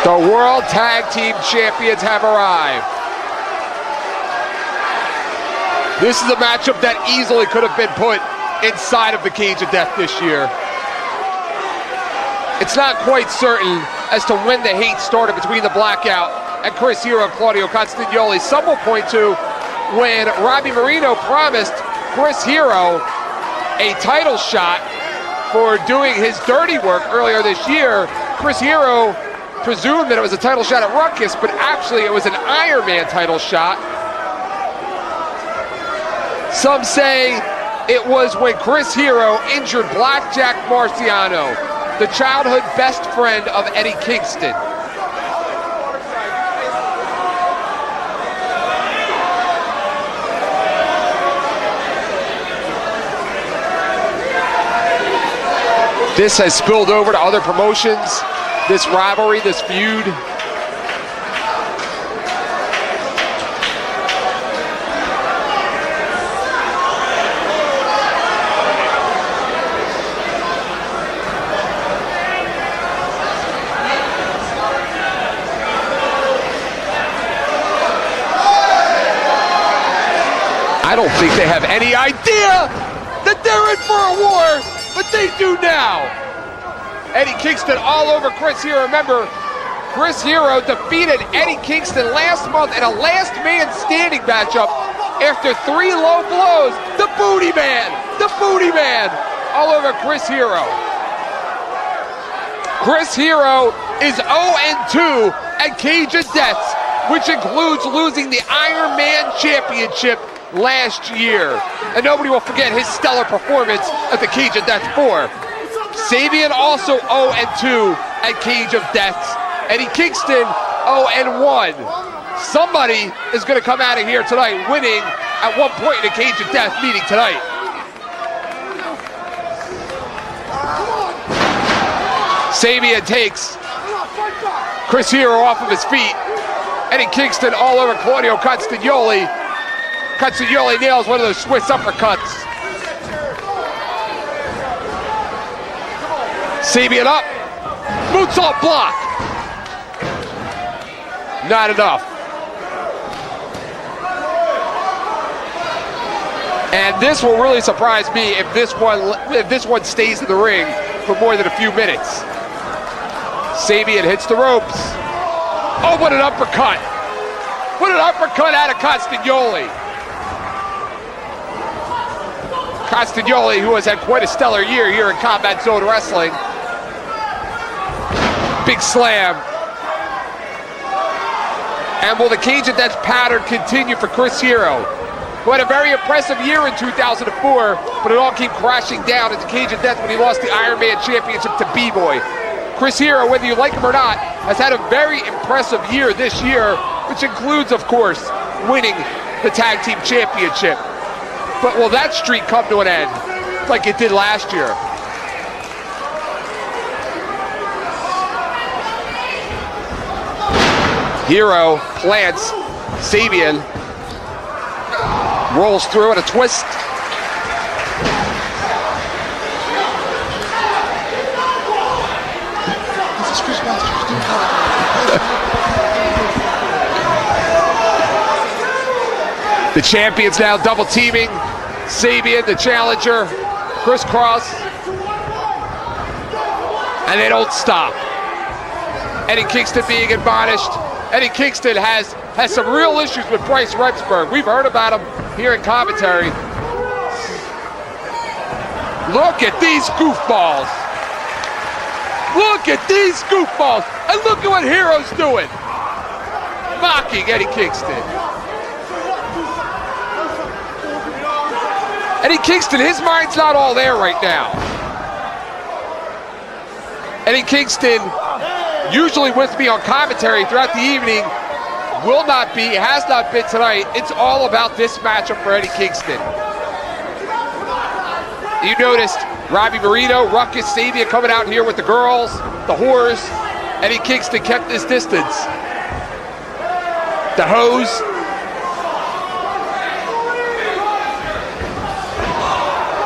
The World Tag Team Champions have arrived. This is a matchup that easily could have been put inside of the Cage of Death this year. It's not quite certain as to when the hate started between the Blackout and Chris Hero and Claudio Castagnoli. Some will point to when Robbie Marino promised Chris Hero a title shot for doing his dirty work earlier this year. Chris Hero presumed that it was a title shot at Ruckus, but actually it was an Iron Man title shot. Some say it was when Chris Hero injured Blackjack Marciano, the childhood best friend of Eddie Kingston. This has spilled over to other promotions, this rivalry, this feud. I don't think they have any idea that they're in for a war, but they do now. Eddie Kingston all over Chris Hero. Remember, Chris Hero defeated Eddie Kingston last month in a last man standing matchup after 3 low blows. The Booty Man all over Chris Hero. Chris Hero is 0-2 at Cage of Death, which includes losing the Iron Man Championship last year. And nobody will forget his stellar performance at the Cage of Death 4. Sabian also 0-2 at Cage of Death. Eddie Kingston 0-1. Somebody is going to come out of here tonight winning at one point in a Cage of Death meeting tonight. Sabian takes Chris Hero off of his feet. Eddie Kingston all over Claudio Castagnoli. Castagnoli nails one of those Swiss uppercuts. Sabian up, moonsault block. Not enough. And this will really surprise me if this one stays in the ring for more than a few minutes. Sabian hits the ropes. Oh, what an uppercut. What an uppercut out of Castagnoli. Castagnoli, who has had quite a stellar year here in Combat Zone Wrestling. Big slam. And will the Cage of Death pattern continue for Chris Hero, who had a very impressive year in 2004, but it all came crashing down at the Cage of Death when he lost the Iron Man Championship to B-Boy. Chris Hero, whether you like him or not, has had a very impressive year this year, which includes, of course, winning the Tag Team Championship. But will that streak come to an end like it did last year? Hero plants Sabian, rolls through at a twist. The champions now double teaming. Sabian, the challenger, crisscross. And they don't stop. Eddie Kingston being admonished. Eddie Kingston has some real issues with Bryce Remsburg. We've heard about him here in commentary. Look at these goofballs. Look at these goofballs. And look at what Hero's doing. Mocking Eddie Kingston. Eddie Kingston, his mind's not all there right now. Eddie Kingston, usually with me on commentary throughout the evening, will not be, has not been tonight. It's all about this matchup for Eddie Kingston. You noticed Robbie Marino, Ruckus, Sabian coming out here with the girls, the whores. Eddie Kingston kept his distance. The hose.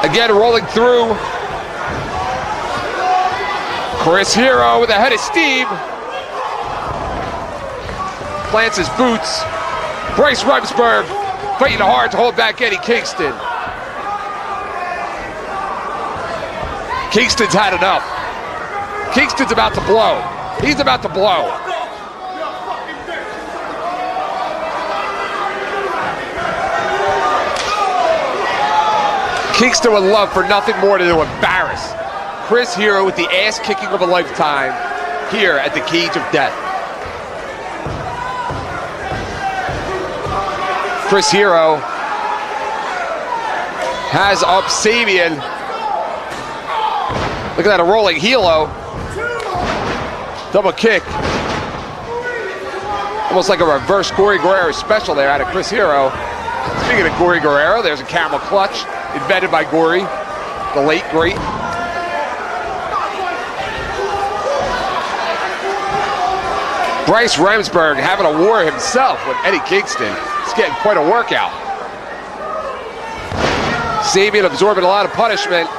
Again, rolling through. Chris Hero with a head of steam. plants his boots. Bryce Remsburg fighting hard to hold back Eddie Kingston. Kingston's had enough. Kingston's about to blow. He's about to blow. Kingston would love for nothing more than to embarrass Chris Hero with the ass kicking of a lifetime here at the Cage of Death. Chris Hero has up Sabian. Look at that, a rolling heel-o. Double kick. Almost like a reverse Gory Guerrero special there out of Chris Hero. Speaking of Gory Guerrero, there's a camel clutch invented by Gory, the late great. Bryce Remsburg having a war himself with Eddie Kingston. He's getting quite a workout. Sabian absorbing a lot of punishment,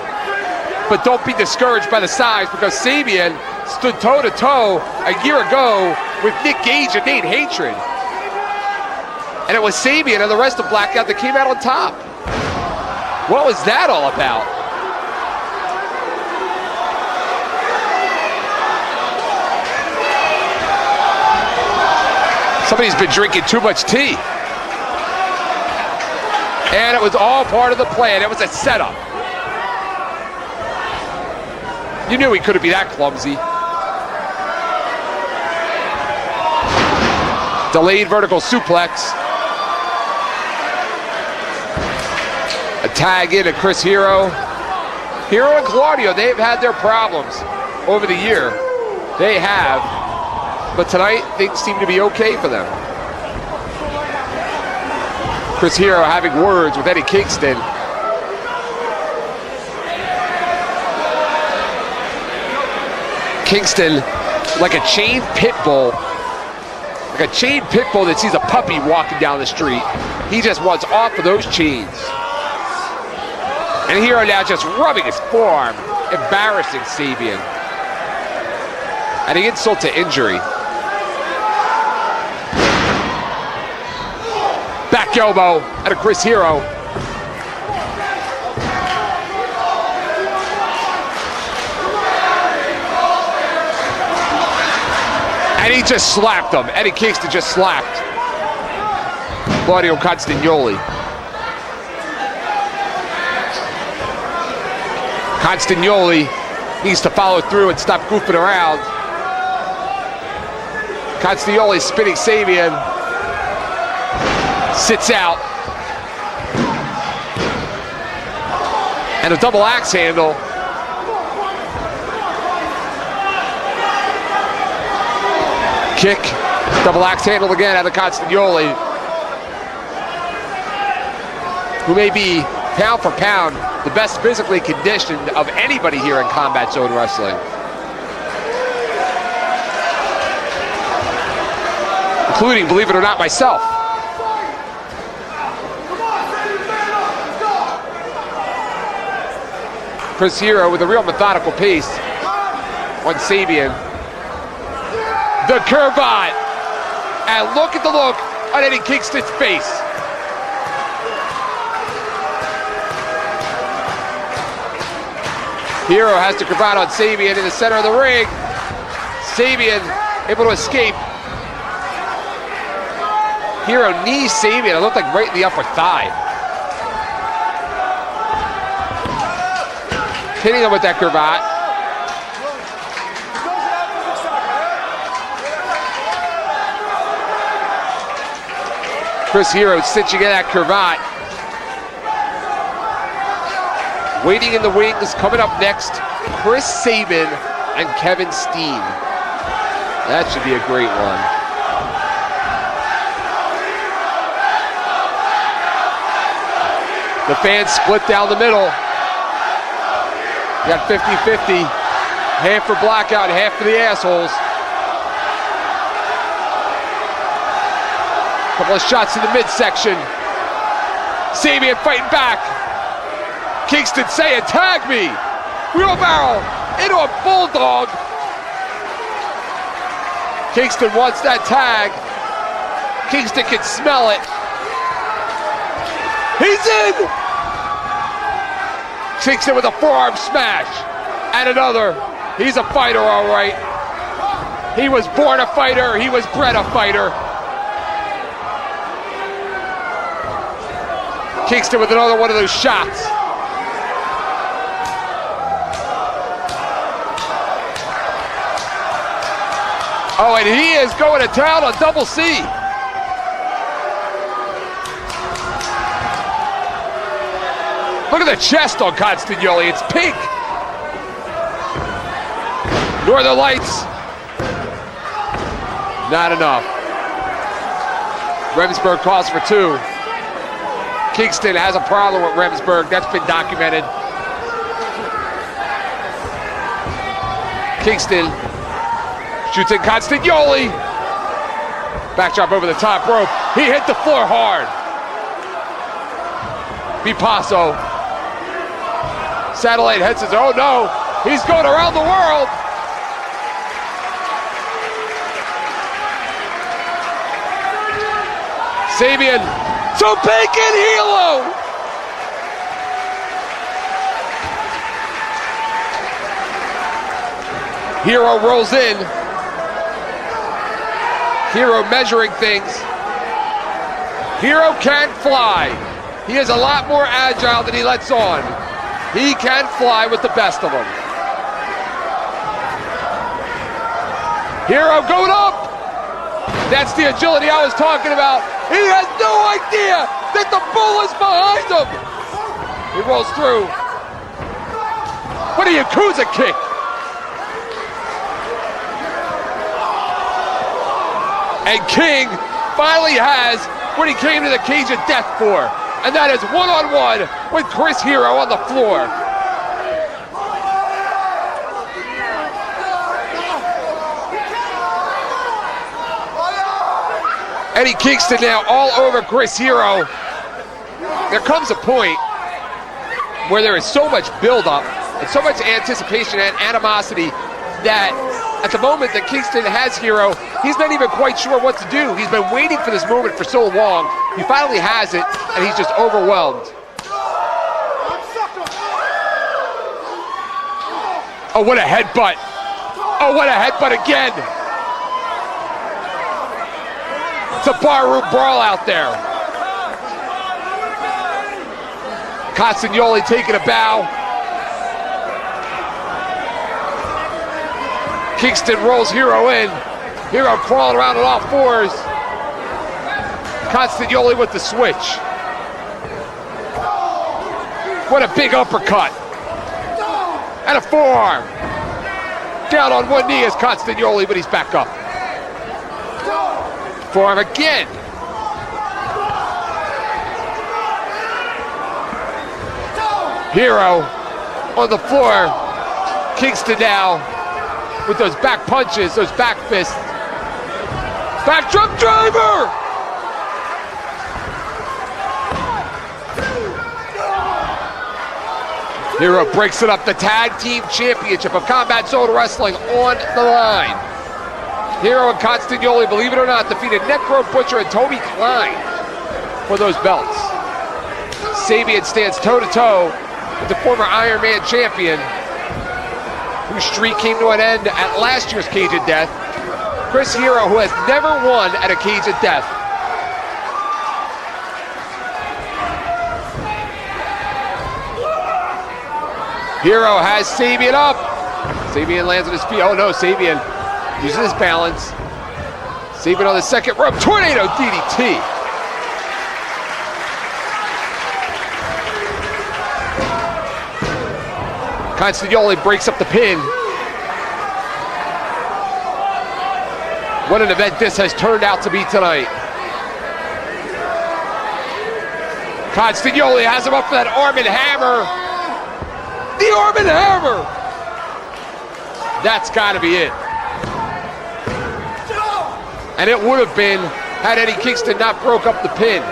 but don't be discouraged by the size, because Sabian stood toe-to-toe a year ago with Nick Gage and Nate Hatred. And it was Sabian and the rest of Blackout that came out on top. What was that all about? Somebody's been drinking too much tea. And it was all part of the plan. It was a setup. You knew he couldn't be that clumsy. Delayed vertical suplex. A tag in to Chris Hero. Hero and Claudio, they've had their problems over the year. They have. But tonight, things seem to be okay for them. Chris Hero having words with Eddie Kingston. Kingston, like a chained pit bull. Like a chained pit bull that sees a puppy walking down the street. He just wants off of those chains. And Hero now just rubbing his forearm, embarrassing Sabian. Adding insult to injury. Back elbow out of Chris Hero. And he just slapped him. Eddie Kingston just slapped Claudio Castagnoli. Castagnoli needs to follow through and stop goofing around. Castagnoli spinning Sabian. Sits out. And a double axe handle. Kick. Double axe handle again out of Castagnoli, who may be pound for pound the best physically conditioned of anybody here in Combat Zone Wrestling. Including, believe it or not, myself. Chris Hero with a real methodical pace on Sabian. The curveball. And look at the look on Eddie Kingston's face. Hero has the cravat on Sabian in the center of the ring. Sabian able to escape. Hero knees Sabian. It looked like right in the upper thigh. Hitting him with that cravat. Chris Hero stitching in that cravat. Waiting in the wings, coming up next, Chris Sabin and Kevin Steen. That should be a great one. The fans split down the middle. You got 50-50. Half for Blackout, half for the assholes. Couple of shots in the midsection. Sabian fighting back. Kingston saying, tag me. Wheelbarrow into a bulldog. Kingston wants that tag. Kingston can smell it. He's in! Kingston with a forearm smash. And another. He's a fighter, all right. He was born a fighter. He was bred a fighter. Kingston with another one of those shots. Oh, and he is going to town on Double C. Look at the chest on Constagnoli. It's pink. Northern Lights. Not enough. Remsburg calls for 2. Kingston has a problem with Remsburg. That's been documented. Kingston shoots in Constagnoli. Backdrop over the top rope. He hit the floor hard. Bipasso. Satellite head says, oh no, he's going around the world. Sabian, to Pink and Hilo. Hero rolls in. Hero measuring things. Hero can't fly. He is a lot more agile than he lets on. He can fly with the best of them. Hero going up. That's the agility I was talking about. He has no idea that the bull is behind him. He rolls through. What a Yakuza kick. And King finally has what he came to the cage of death for. And that is one-on-one with Chris Hero on the floor. Eddie Kingston now all over Chris Hero. There comes a point where there is so much buildup and so much anticipation and animosity that at the moment that Kingston has Hero, he's not even quite sure what to do. He's been waiting for this moment for so long. He finally has it, and he's just overwhelmed. Oh, what a headbutt. Oh, what a headbutt again. It's a barroom brawl out there. Constagnoli taking a bow. Kingston rolls Hero in. Hero crawling around on all fours. Constagnoli with the switch. What a big uppercut. And a forearm. Down on one knee is Constagnoli, but he's back up. Forearm again. Hero on the floor. Kingston now with those back punches, those back fists. Backdrop driver! Hero breaks it up. The Tag Team Championship of Combat Zone Wrestling on the line. Hero and Constagnoli, believe it or not, defeated Necro Butcher and Toby Klein for those belts. Sabian stands toe-to-toe with the former Iron Man champion, whose streak came to an end at last year's Cage of Death. Chris Hero, who has never won at a Cage of Death. Hero has Sabian up. Sabian lands on his feet. Oh no, Sabian uses his balance. Sabian on the second rope. Tornado DDT. Constagnoli breaks up the pin. What an event this has turned out to be tonight. Constagnoli has him up for that arm and hammer. The arm and hammer. That's got to be it. And it would have been had Eddie Kingston not broke up the pin.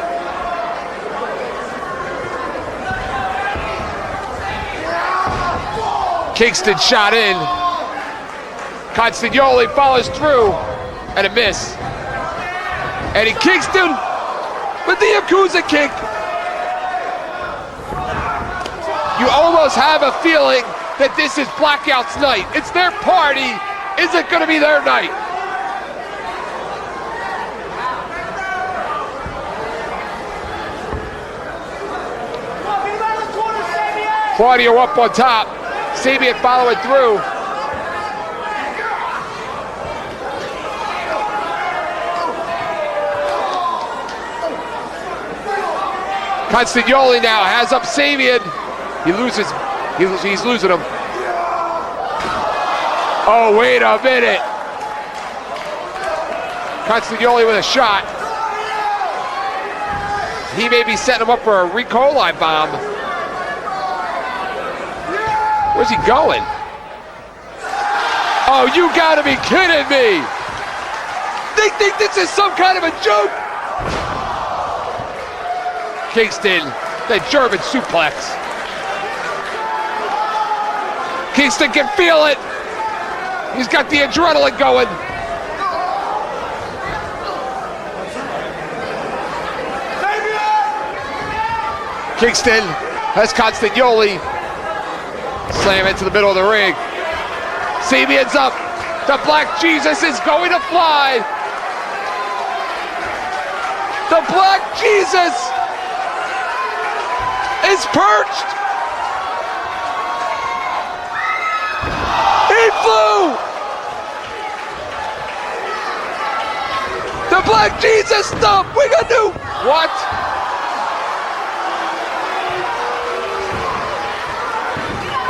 Kingston shot in. Constagnoli follows through, and a miss. Eddie Kingston with the Yakuza kick. You almost have a feeling that this is Blackout's night. It's their party. Is it going to be their night? Claudio up on top. Sabian following through. Constagnoli now has up Sabian. He loses. He's losing him. Oh, wait a minute. Constagnoli with a shot. He may be setting him up for a Ricola bomb. Where's he going? Oh, you gotta be kidding me! They think this is some kind of a joke? Kingston, the German suplex. Kingston can feel it. He's got the adrenaline going. Kingston has Constagnoli. Slam into the middle of the ring. Sabian's up. The Black Jesus is going to fly. The Black Jesus is perched. He flew. The Black Jesus stuff. We got new. What?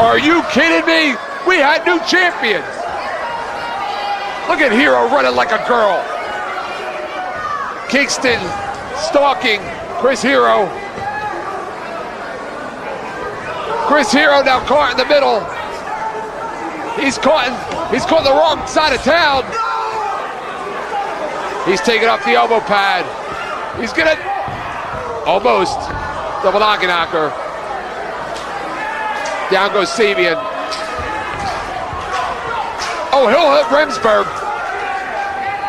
Are you kidding me? We had new champions. Look at Hero running like a girl. Kingston stalking Chris Hero. Chris Hero now caught in the middle. He's caught in the wrong side of town. He's taking off the elbow pad. He's gonna almost double knocker. Down goes Sabian. Oh, he'll hit Remsburg.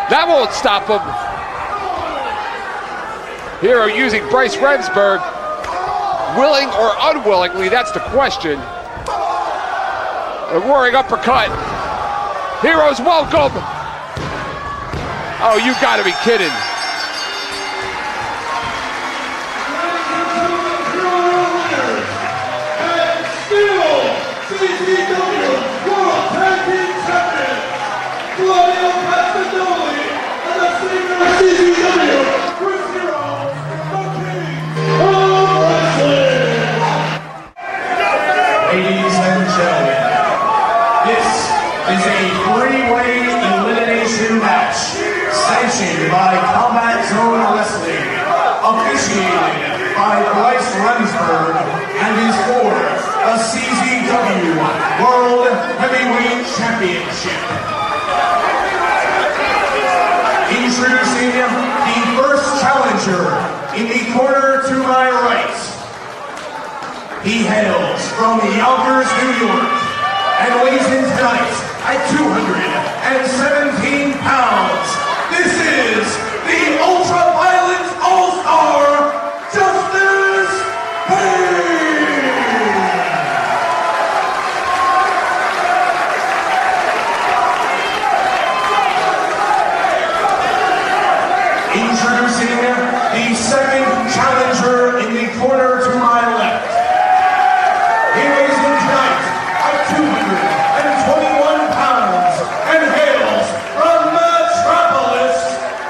That won't stop him. Hero using Bryce Remsburg. Willing or unwillingly, that's the question. A roaring uppercut. Hero's welcome. Oh, you gotta be kidding. CZW World Tag Team Champion, Claudio Castagnoli, and the singer of CZW, Chris Hero, the King of Wrestling. Ladies and gentlemen, this is a three-way elimination match sanctioned by Combat Zone Wrestling, officiated by Bryce Remsburg, and is for the CZW World Heavyweight Championship. Introducing the first challenger in the corner to my right. He hails from Yonkers, New York, and weighs in tonight at 217 pounds. This is the Ultraviolence All-Star, Justice Payne. Introducing the second challenger in the corner to my left. He weighs in tonight at 221 pounds and hails from Metropolis.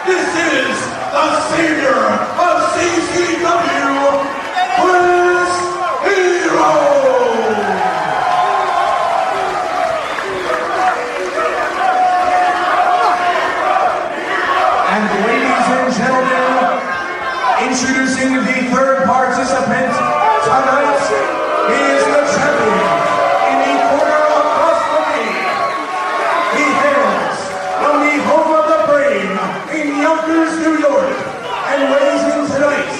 This is the savior of CZW, Chris Hero. And ladies and gentlemen, introducing the third participant tonight, he is the champion in the corner across from me. He hails from the home of the brave in Yonkers, New York, and weighs in tonight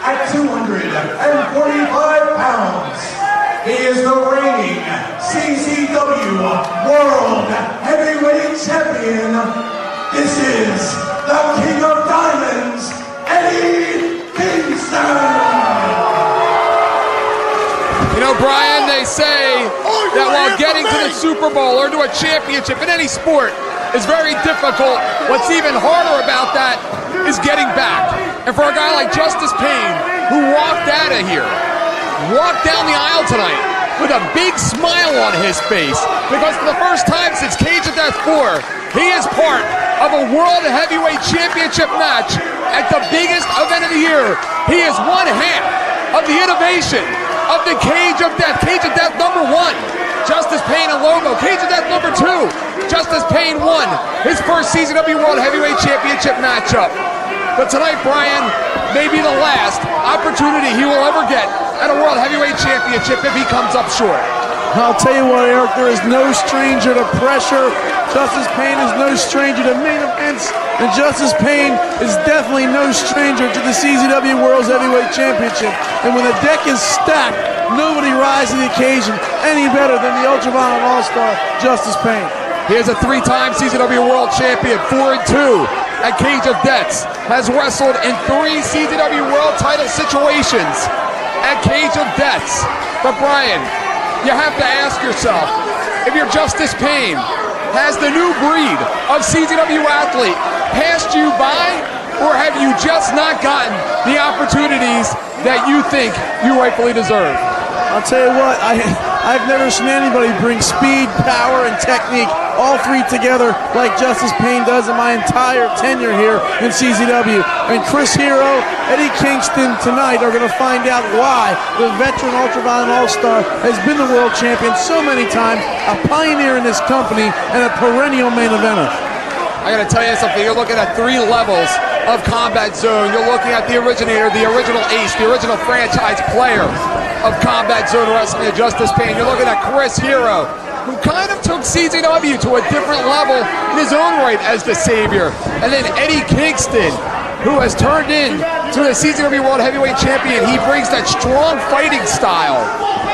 at 245 pounds. He is the reigning CZW World Heavyweight Champion. This is the King of Diamonds, they say that while getting to the Super Bowl or to a championship in any sport is very difficult, what's even harder about that is getting back. And for a guy like Justice Payne, who walked out of here, walked down the aisle tonight with a big smile on his face, because for the first time since Cage of Death 4, he is part of a World Heavyweight Championship match at the biggest event of the year. He is one half of the innovation of the Cage of Death. Cage of Death number 1, Justice Payne and Lobo. Cage of Death number 2, Justice Payne won his first CZW World Heavyweight Championship matchup. But tonight, Brian, may be the last opportunity he will ever get at a World Heavyweight Championship if he comes up short. I'll tell you what, Eric, there is no stranger to pressure. Justice Payne is no stranger to main events, and Justice Payne is definitely no stranger to the CZW World Heavyweight Championship. And when the deck is stacked, nobody rises to the occasion any better than the Ultraviolet All-Star, Justice Payne. He is a 3-time CZW World Champion, 4-2 at Cage of Deaths, has wrestled in 3 CZW World title situations at Cage of Deaths. But Brian, you have to ask yourself, if you're Justice Payne, has the new breed of CZW athlete passed you by, or have you just not gotten the opportunities that you think you rightfully deserve? I'll tell you what, I've never seen anybody bring speed, power, and technique, all 3 together, like Justice Payne does in my entire tenure here in CZW. And Chris Hero, Eddie Kingston tonight are going to find out why the veteran Ultraviolet All-Star has been the world champion so many times, a pioneer in this company, and a perennial main eventer. I gotta tell you something, you're looking at 3 levels of Combat Zone. You're looking at the originator, the original ace, the original franchise player of Combat Zone Wrestling, Justice Payne. You're looking at Chris Hero, who kind of took CZW to a different level in his own right as the savior. And then Eddie Kingston, who has turned into the CZW World Heavyweight Champion. He brings that strong fighting style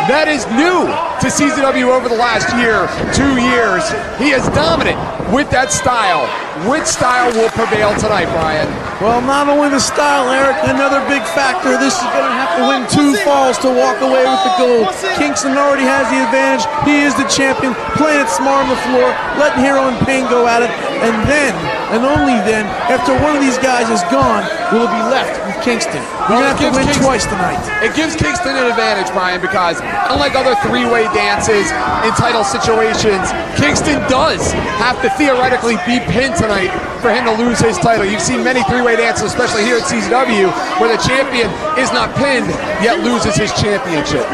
that is new to CZW over the last year, 2 years. He is dominant with that style. Which style will prevail tonight, Brian? Well, not only the style, Eric, another big factor. This is going to have to win 2 falls to walk away with the gold. Kingston already has the advantage. He is the champion, playing it smart on the floor, letting Hero and Payne go at it. And then, and only then, after one of these guys is gone, will it be left with Kingston. We're going to have to win twice tonight. It gives Kingston an advantage, Brian, because unlike other 3-way dances in title situations, Kingston does have to theoretically be pinned tonight for him to lose his title. You've seen many 3-way dances, especially here at CZW, where the champion is not pinned, yet loses his championship.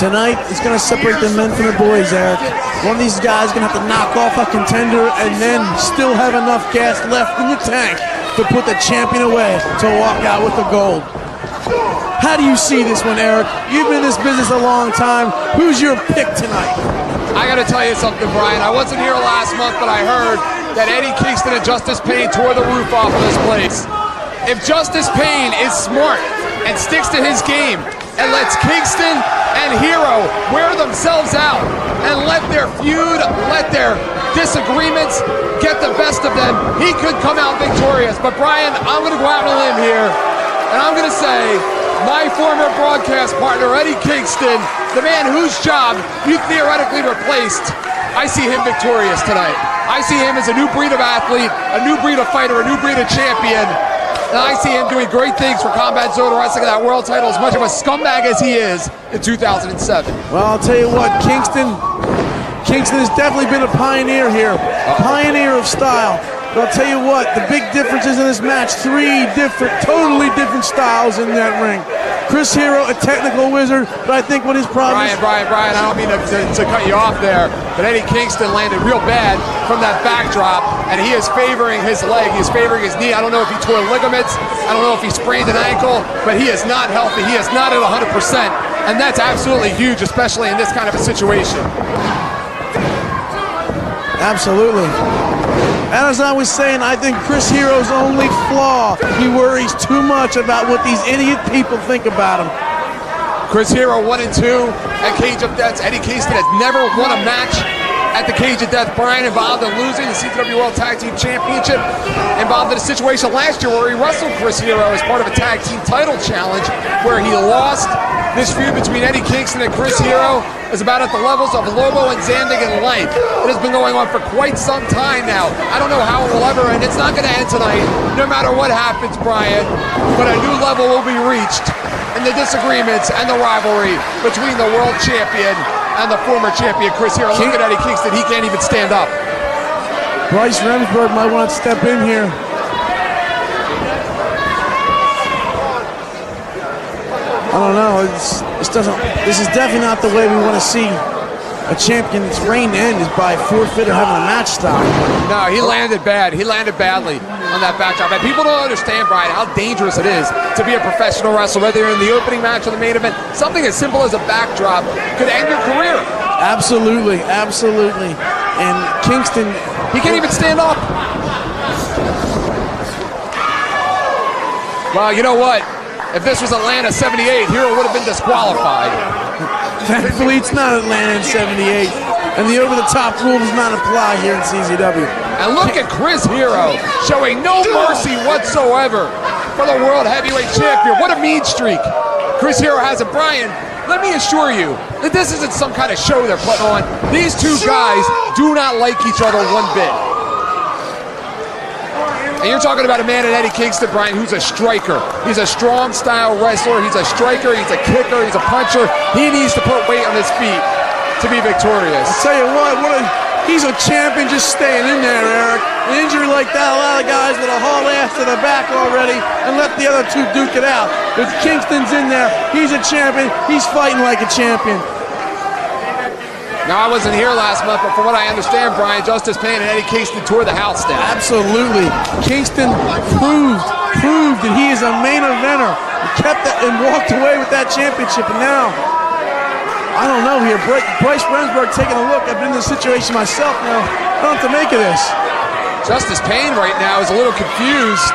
Tonight is going to separate the men from the boys, Eric. One of these guys is going to have to knock off a contender and then still have enough gas left in the tank to put the champion away to walk out with the gold. How do you see this one, Eric? You've been in this business a long time. Who's your pick tonight? I got to tell you something, Brian. I wasn't here last month, but I heard that Eddie Kingston and Justice Payne tore the roof off of this place. If Justice Payne is smart and sticks to his game and lets Kingston and Hero wear themselves out and let their feud, let their disagreements get the best of them, he could come out victorious. But Brian, I'm going to go out on a limb here, and I'm going to say my former broadcast partner, Eddie Kingston, the man whose job you theoretically replaced, I see him victorious tonight. I see him as a new breed of athlete, a new breed of fighter, a new breed of champion. And I see him doing great things for Combat Zone Wrestling and that world title, as much of a scumbag as he is in 2007. Well, I'll tell you what, Kingston has definitely been a pioneer here. Pioneer of style. But I'll tell you what, the big differences in this match, 3 totally different styles in that ring. Chris Hero, a technical wizard, but I think what his problem is... Brian, I don't mean to cut you off there, but Eddie Kingston landed real bad from that backdrop, and he is favoring his leg, he is favoring his knee. I don't know if he tore ligaments, I don't know if he sprained an ankle, but he is not healthy, he is not at 100%, and that's absolutely huge, especially in this kind of a situation. Absolutely. And as I was saying, I think Chris Hero's only flaw, he worries too much about what these idiot people think about him. Chris Hero 1-2 at Cage of Deaths. Eddie Kingston has never won a match at the Cage of Death. Brian involved in losing the CZW World Tag Team Championship, involved in a situation last year where he wrestled Chris Hero as part of a tag team title challenge where he lost This feud between Eddie Kingston and Chris Hero is about at the levels of Lobo and Zandig in length. It has been going on for quite some time now. I don't know how it will ever end. It's not going to end tonight, no matter what happens, Brian. But a new level will be reached in the disagreements and the rivalry between the world champion and the former champion, Chris Hero. Look at Eddie Kingston. He can't even stand up. Bryce Remsburg might want to step in here. I don't know. This is definitely not the way we want to see a champion's reign end, is by forfeit or having a match stop. No, he landed bad. He landed badly on that backdrop. And people don't understand, Brian, how dangerous it is to be a professional wrestler, whether you're in the opening match or the main event. Something as simple as a backdrop could end your career. Absolutely, absolutely. And Kingston, he can't even stand up. Well, you know what? If this was Atlanta 78, Hero would have been disqualified. Thankfully, it's not Atlanta in 78. And the over-the-top rule does not apply here in CZW. And look at Chris Hero showing no mercy whatsoever for the World Heavyweight Champion. What a mean streak Chris Hero has. And Brian, let me assure you that this isn't some kind of show they're putting on. These two guys do not like each other one bit. And you're talking about a man in Eddie Kingston, Brian, who's a striker. He's a strong style wrestler. He's a striker. He's a kicker. He's a puncher. He needs to put weight on his feet to be victorious. I'll tell you what he's a champion just staying in there, Eric. An injury like that, a lot of guys would have hauled ass to the back already and let the other two duke it out. But Kingston's in there. He's a champion. He's fighting like a champion. Now, I wasn't here last month, but from what I understand, Brian, Justice Payne and Eddie Kingston tore the house down. Absolutely. Kingston proved that he is a main eventer. He kept that and walked away with that championship. And now, I don't know here. Bryce Remsburg taking a look. I've been in this situation myself now. I don't know what to make of this. Justice Payne right now is a little confused.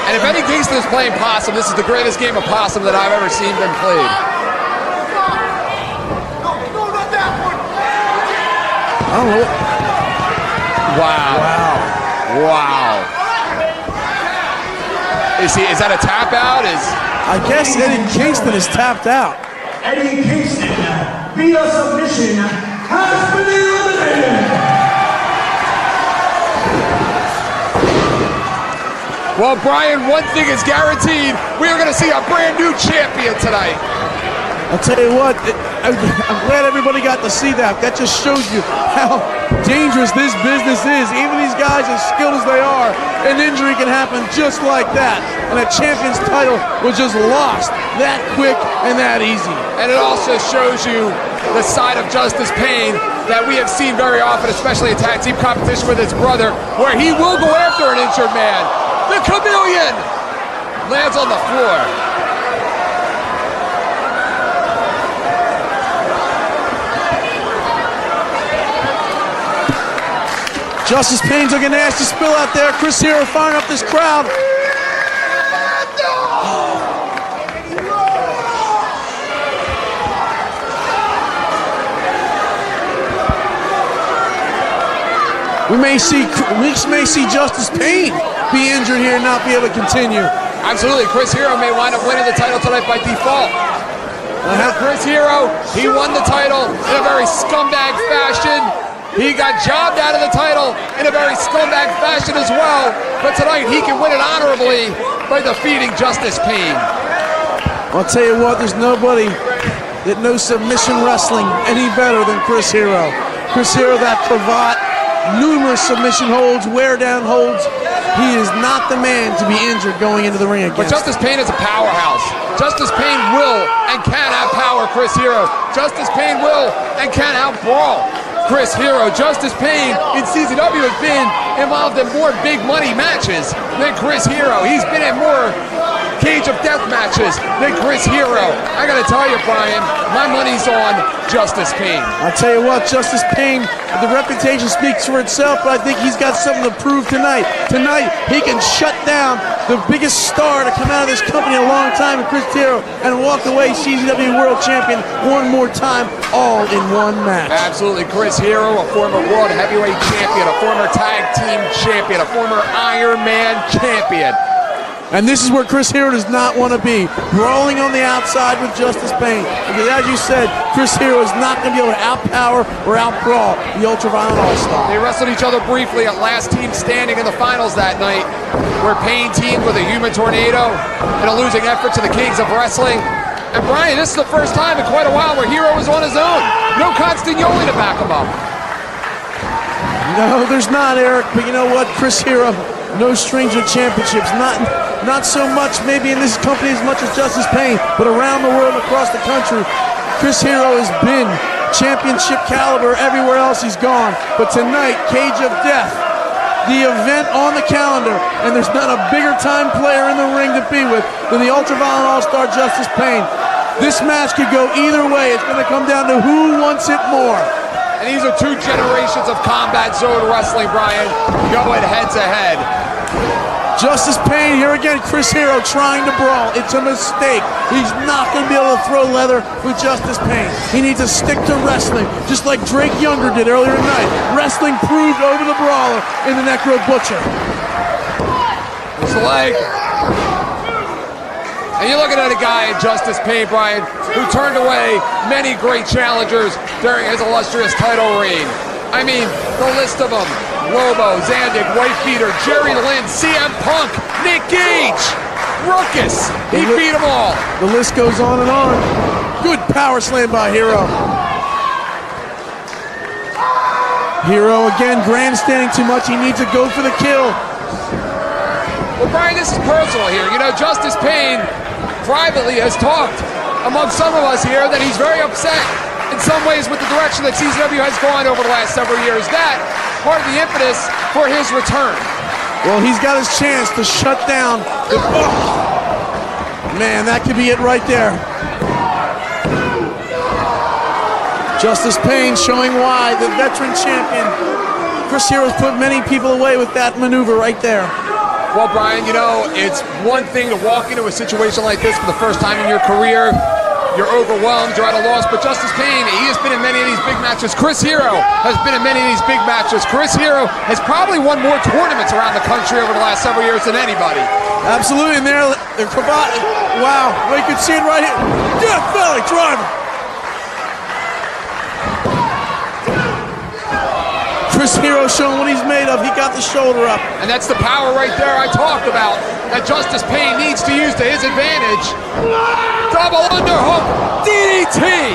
And if Eddie Kingston is playing possum, this is the greatest game of possum that I've ever seen been played. I don't know. Wow. Is that a tap out? I guess Eddie Kingston is tapped out. Eddie Kingston, via submission, has been eliminated. Well, Brian, one thing is guaranteed. We are going to see a brand new champion tonight. I'll tell you what, I'm glad everybody got to see that. That just shows you how dangerous this business is. Even these guys, as skilled as they are, an injury can happen just like that. And a champion's title was just lost that quick and that easy. And it also shows you the side of Justice Payne that we have seen very often, especially in tag team competition with his brother, where he will go after an injured man. The Chameleon lands on the floor. Justice Payne took a nasty spill out there. Chris Hero firing up this crowd. We may see Justice Payne be injured here and not be able to continue. Absolutely, Chris Hero may wind up winning the title tonight by default. Chris Hero, he won the title in a very scumbag fashion. He got jobbed out of the title in a very scumbag fashion as well. But tonight he can win it honorably by defeating Justice Payne. I'll tell you what, there's nobody that knows submission wrestling any better than Chris Hero. Chris Hero, that cravat, numerous submission holds, wear down holds. He is not the man to be injured going into the ring against. But Justice Payne is a powerhouse. Justice Payne will and can out-power Chris Hero. Justice Payne will and can out-brawl Chris Hero. Justice Payne in CZW has been involved in more big money matches than Chris Hero. He's been in more cage of death matches than Chris Hero. I gotta tell you, Brian, my money's on Justice Payne. I'll tell you what, Justice Payne, the reputation speaks for itself, but I think he's got something to prove tonight. Tonight, he can shut down the biggest star to come out of this company in a long time, Chris Hero, and walk away CZW World Champion one more time, all in one match. Absolutely, Chris Hero, a former World Heavyweight Champion, a former Tag Team Champion, a former Iron Man Champion. And this is where Chris Hero does not want to be, brawling on the outside with Justice Pain. Because as you said, Chris Hero is not going to be able to outpower or outbrawl the Ultraviolent All-Star. They wrestled each other briefly at Last Team Standing in the finals that night, where Pain teamed with a Human Tornado in a losing effort to the Kings of Wrestling. And Brian, this is the first time in quite a while where Hero is on his own. No Constagnoli to back him up. No, there's not, Eric, but you know what? Chris Hero, no stranger to championships. Not so much maybe in this company as much as Justice Pain, but around the world, across the country, Chris Hero has been championship caliber everywhere else he's gone. But tonight, Cage of Death, the event on the calendar, and there's not a bigger time player in the ring to be with than the Ultraviolent All-Star Justice Pain. This match could go either way. It's going to come down to who wants it more. And these are two generations of Combat Zone wrestling, Brian, going head-to-head. Justice Pain, here again, Chris Hero trying to brawl. It's a mistake. He's not going to be able to throw leather with Justice Pain. He needs to stick to wrestling, just like Drake Younger did earlier tonight. Wrestling proved over the brawler in the Necro Butcher. His leg. And you're looking at a guy in Justice Pain, Brian, who turned away many great challengers during his illustrious title reign. I mean, the list of them: Lobo, Zandig, Whitebeater, Jerry Lynn, CM Punk, Nick Gage, Ruckus. He beat them all. The list goes on and on. Good power slam by Hero. Hero again grandstanding too much. He needs to go for the kill. Well, Brian, this is personal here. You know, Justice Pain privately has talked among some of us here that he's very upset in some ways with the direction that CZW has gone over the last several years. That part of the impetus for his return. Well, he's got his chance to shut down the... Oh. Man, that could be it right there. Justice Pain showing why, the veteran champion. Chris Hero's put many people away with that maneuver right there. Well, Brian, you know, it's one thing to walk into a situation like this for the first time in your career. You're overwhelmed, you're at a loss, but Justice Pain, he has been in many of these big matches. Chris Hero has been in many of these big matches. Chris Hero has probably won more tournaments around the country over the last several years than anybody. Absolutely, and they're wow, well, you can see it right here. Death Valley Driver. Chris Hero showing what he's made of. He got the shoulder up. And that's the power right there I talked about that Justice Pain needs to use to his advantage. Double underhook DDT.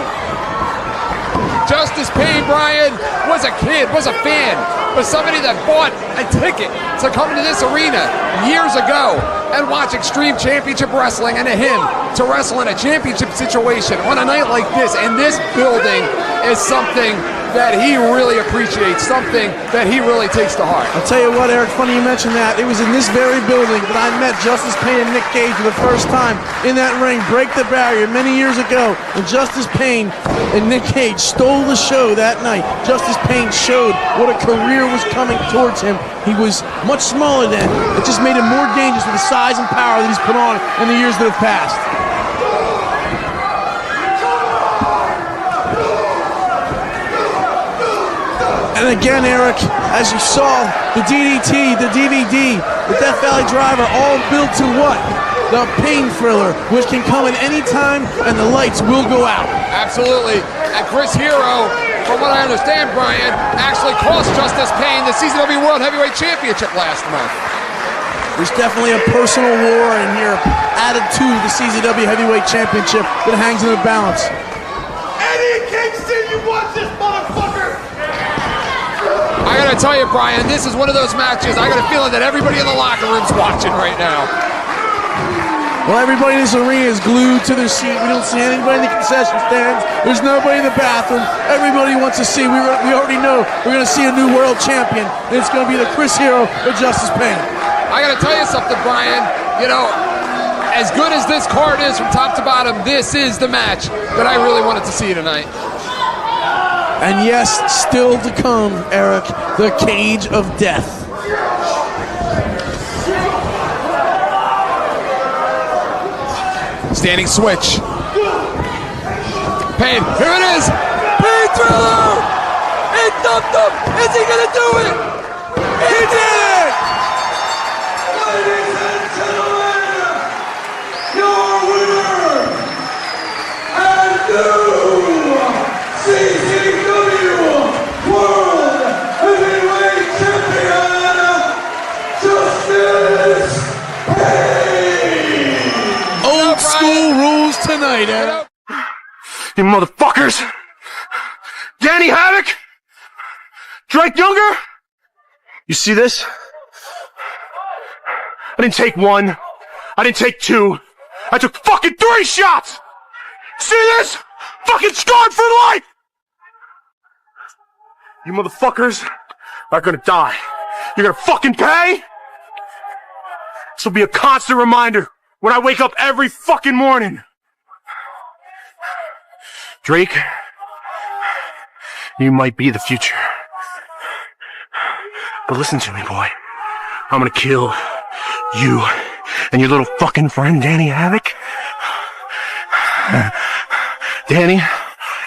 Justice Pain, Brian, was a kid, was a fan, was somebody that bought a ticket to come into this arena years ago and watch Extreme Championship Wrestling, and to him to wrestle in a championship situation on a night like this in this building is something that he really appreciates, something that he really takes to heart. I'll tell you what, Eric, funny you mentioned that. It was in this very building that I met Justice Pain and Nick Gage for the first time in that ring, break the barrier, many years ago. And Justice Pain and Nick Gage stole the show that night. Justice Pain showed what a career was coming towards him. He was much smaller then. It just made him more dangerous with the size and power that he's put on in the years that have passed. And again, Eric, as you saw, the DDT, the DVD, the Death Valley Driver, all built to what? The Pain Thriller, which can come at any time, and the lights will go out. Absolutely. And Chris Hero, from what I understand, Brian, actually cost Justice Pain the CZW World Heavyweight Championship last month. There's definitely a personal war in here added to the CZW Heavyweight Championship that hangs in the balance. Eddie Kingston, you want this motherfucker? I gotta tell you, Brian, this is one of those matches I got a feeling that everybody in the locker room's watching right now. Well, everybody in this arena is glued to their seat. We don't see anybody in the concession stands. There's nobody in the bathroom. Everybody wants to see. We already know we're going to see a new world champion. And it's going to be the Chris Hero or Justice Pain. I gotta tell you something, Brian. You know, as good as this card is from top to bottom, this is the match that I really wanted to see tonight. And yes, still to come, Eric, the Cage of Death. Standing switch. Pain, here it is! Pain Thriller! It dumped him! Is he gonna do it? He did it! Ladies and gentlemen, way, Dan. You motherfuckers! Danny Havoc! Drake Younger! You see this? I didn't take one. I didn't take two. I took fucking 3 shots! See this? Fucking scarred for life! You motherfuckers are gonna die. You're gonna fucking pay? This will be a constant reminder when I wake up every fucking morning. Drake, you might be the future. But listen to me, boy. I'm gonna kill you and your little fucking friend, Danny Havoc. Danny,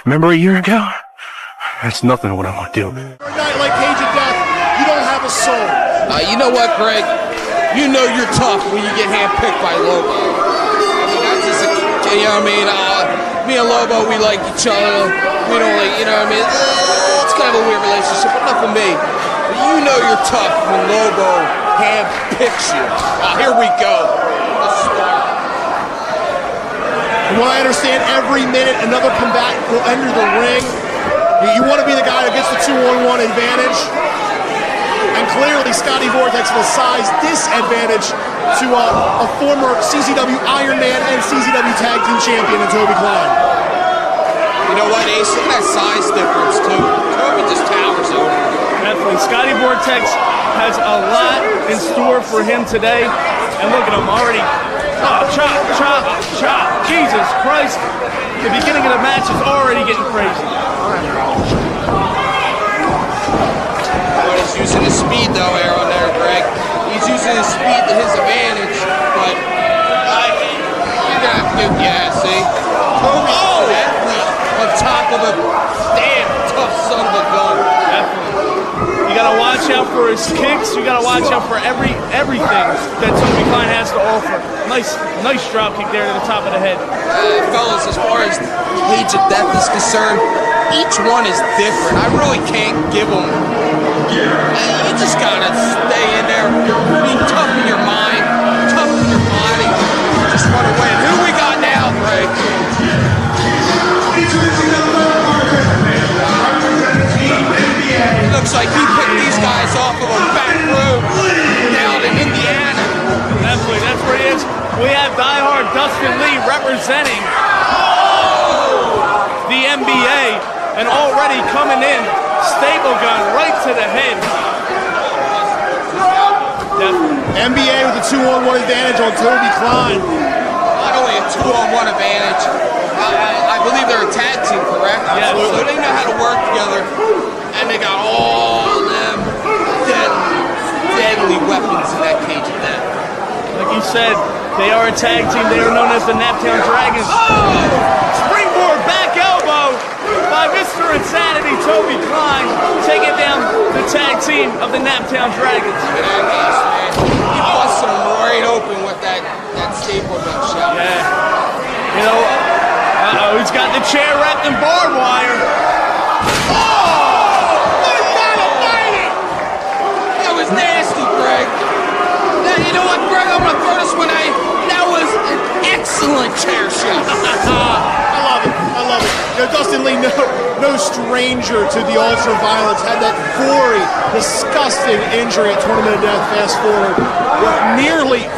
remember a year ago? That's nothing to what I want to do. A night like Cage of Death, you don't have a soul. You know what, Greg? You know you're tough when you get handpicked by Lobo. I mean, that's just you know what I mean? Me and Lobo, we like each other. We don't like, you know what I mean? It's kind of a weird relationship, but not for me. But you know you're tough when Lobo handpicks you. Here we go. From what I understand, every minute another combatant will enter the ring. You want to be the guy that gets the 2-on-1 advantage. And clearly, Scotty Vortex will size disadvantage to a former CZW Iron Man and CZW Tag Team Champion in Toby Klein. You know what, Ace? Look at that size difference, too. Toby just towers over. Definitely. Scotty Vortex has a lot in store for him today. And look at him already. Oh, chop, chop, chop. Jesus Christ. The beginning of the match is already getting crazy. But he's using his speed, though, Aaron, there, Greg. He's using his speed to his advantage. But you're going to have to, yeah, see? Toby's athlete on top of a damn tough son of a gun. Definitely. You got to watch out for his kicks. You got to watch out for everything that Toby Klein has to offer. Nice drop kick there to the top of the head. Fellas, as far as Cage of Death is concerned, each one is different. I really can't give them. You just gotta stay in there, be tough in your mind, tough in your body, just run away. And who we got now, Greg? It looks like he picked these guys off of a back road down in Indiana. Definitely, that's where he is. We have diehard Dustin Lee representing the NBA, and already coming in, staple gun right to the head. Definitely. NBA with a 2-on-1 advantage on Toby Klein. Not only a 2-on-1 advantage, I believe they're a tag team, correct? Yeah. So they know how to work together, and they got all them deadly weapons in that Cage of Death. Like you said, they are a tag team. They are known as the Naptown Dragons. Springboard back elbow by Mr. Insanity, Toby Klein, taking down the tag team of the Naptown Dragons. Look at that Ace, man. He busted him right open with that staple gun shot. Yeah. You know, he's got the chair wrapped in barbed wire. That was nasty, Greg. Now, you know what, Greg? I'm going to throw this one at you. That was an excellent chair shot. I love it. You know, Dustin Lee, no stranger to the ultra violence, had that gory, disgusting injury at Tournament of Death. Fast forward, nearly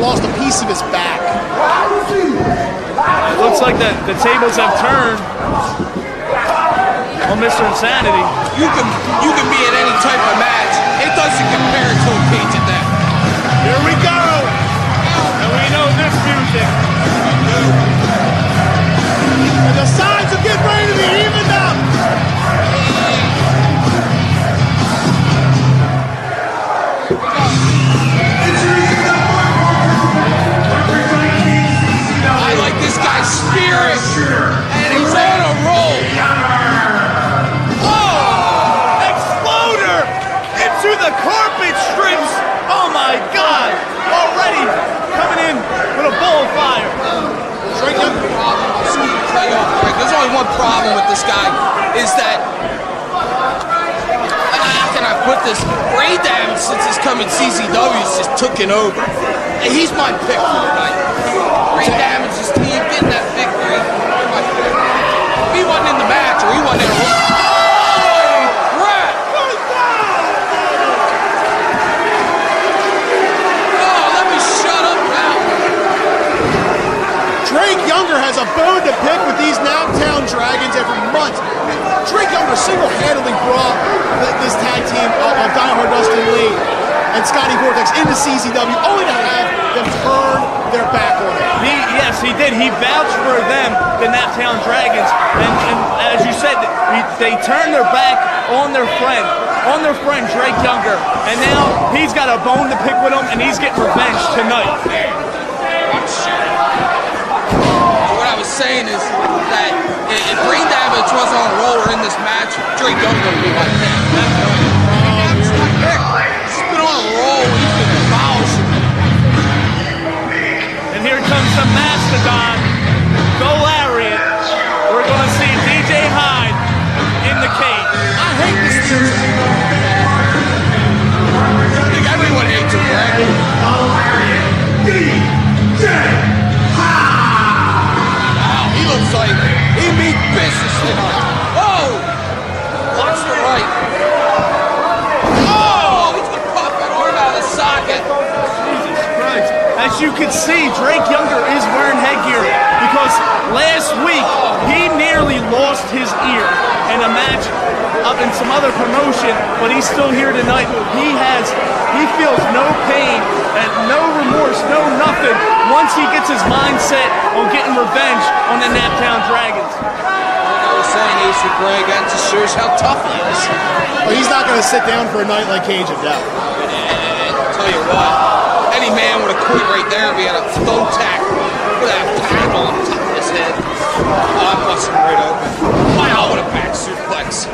lost a piece of his back. It looks like the tables have turned on Mr. Insanity. You can be in any type of match. It doesn't compare to a Cage of Death. Here we go. And we know this music. And the signs are getting ready to be evened up. I like this guy's spirit, and he's on a roll. Oh! Exploder into the carpet strips. Oh my God! Already coming in with a ball of fire. There's only one problem with this guy, is that, how can I put this, brain damage since he's coming CZW is just taking over. And he's my pick for tonight. Brain damage, his team getting that victory in the match, or he wasn't there. Holy crap! Oh, let me shut up now. Drake Younger has a bone to pick with these Naptown Dragons every month. Drake Younger single-handedly brought this tag team of Diamond Dustin Lee and Scotty Vortex into CZW, only to have them turn their back on it. Yes, he did. He vouched for them, the Naptown Dragons, and as you said, they turned their back on their friend Drake Younger, and now he's got a bone to pick with him, and he's getting revenge tonight. What I was saying is that if Brain Damage wasn't on a roller in this match, Drake Younger would be my pick. That's my pick. He's been on a roll. He's been demolishing. And here comes the Mastodon, Go Lariat. We're going to see DJ Hyde in the cage. I hate this dude. I think everyone hates him, Greg. Wow, he looks like he means business tonight. Whoa! Watch the right. Oh! He's going to pop that arm out of the socket. Jesus Christ. As you can see, Drake Younger is wearing headgear because last week he nearly lost his ear in a match up in some other promotion, but he's still here tonight. He feels no pain and no remorse, no nothing once he gets his mind set on getting revenge on the Naptown Dragons. Like I was saying, Ace with Greg, that just shows how tough he is. Well, he's not going to sit down for a night like Cage of Death. And I'll tell you what, any man would have quit right there if he had a thumb tack with that paddle on top of his head. Oh, I busted him right open. Wow, what a back suplex.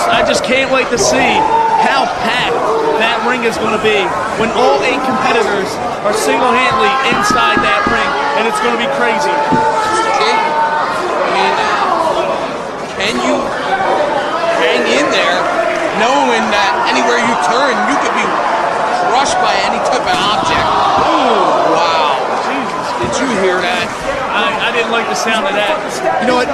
I just can't wait to see how packed that ring is going to be when all 8 competitors are single-handedly inside that ring, and it's going to be crazy. Okay. I mean, can you hang in there knowing that anywhere you turn, you could be crushed by any type of object? Ooh, wow. Jesus. Did you hear that? I didn't like the sound of that. You know what,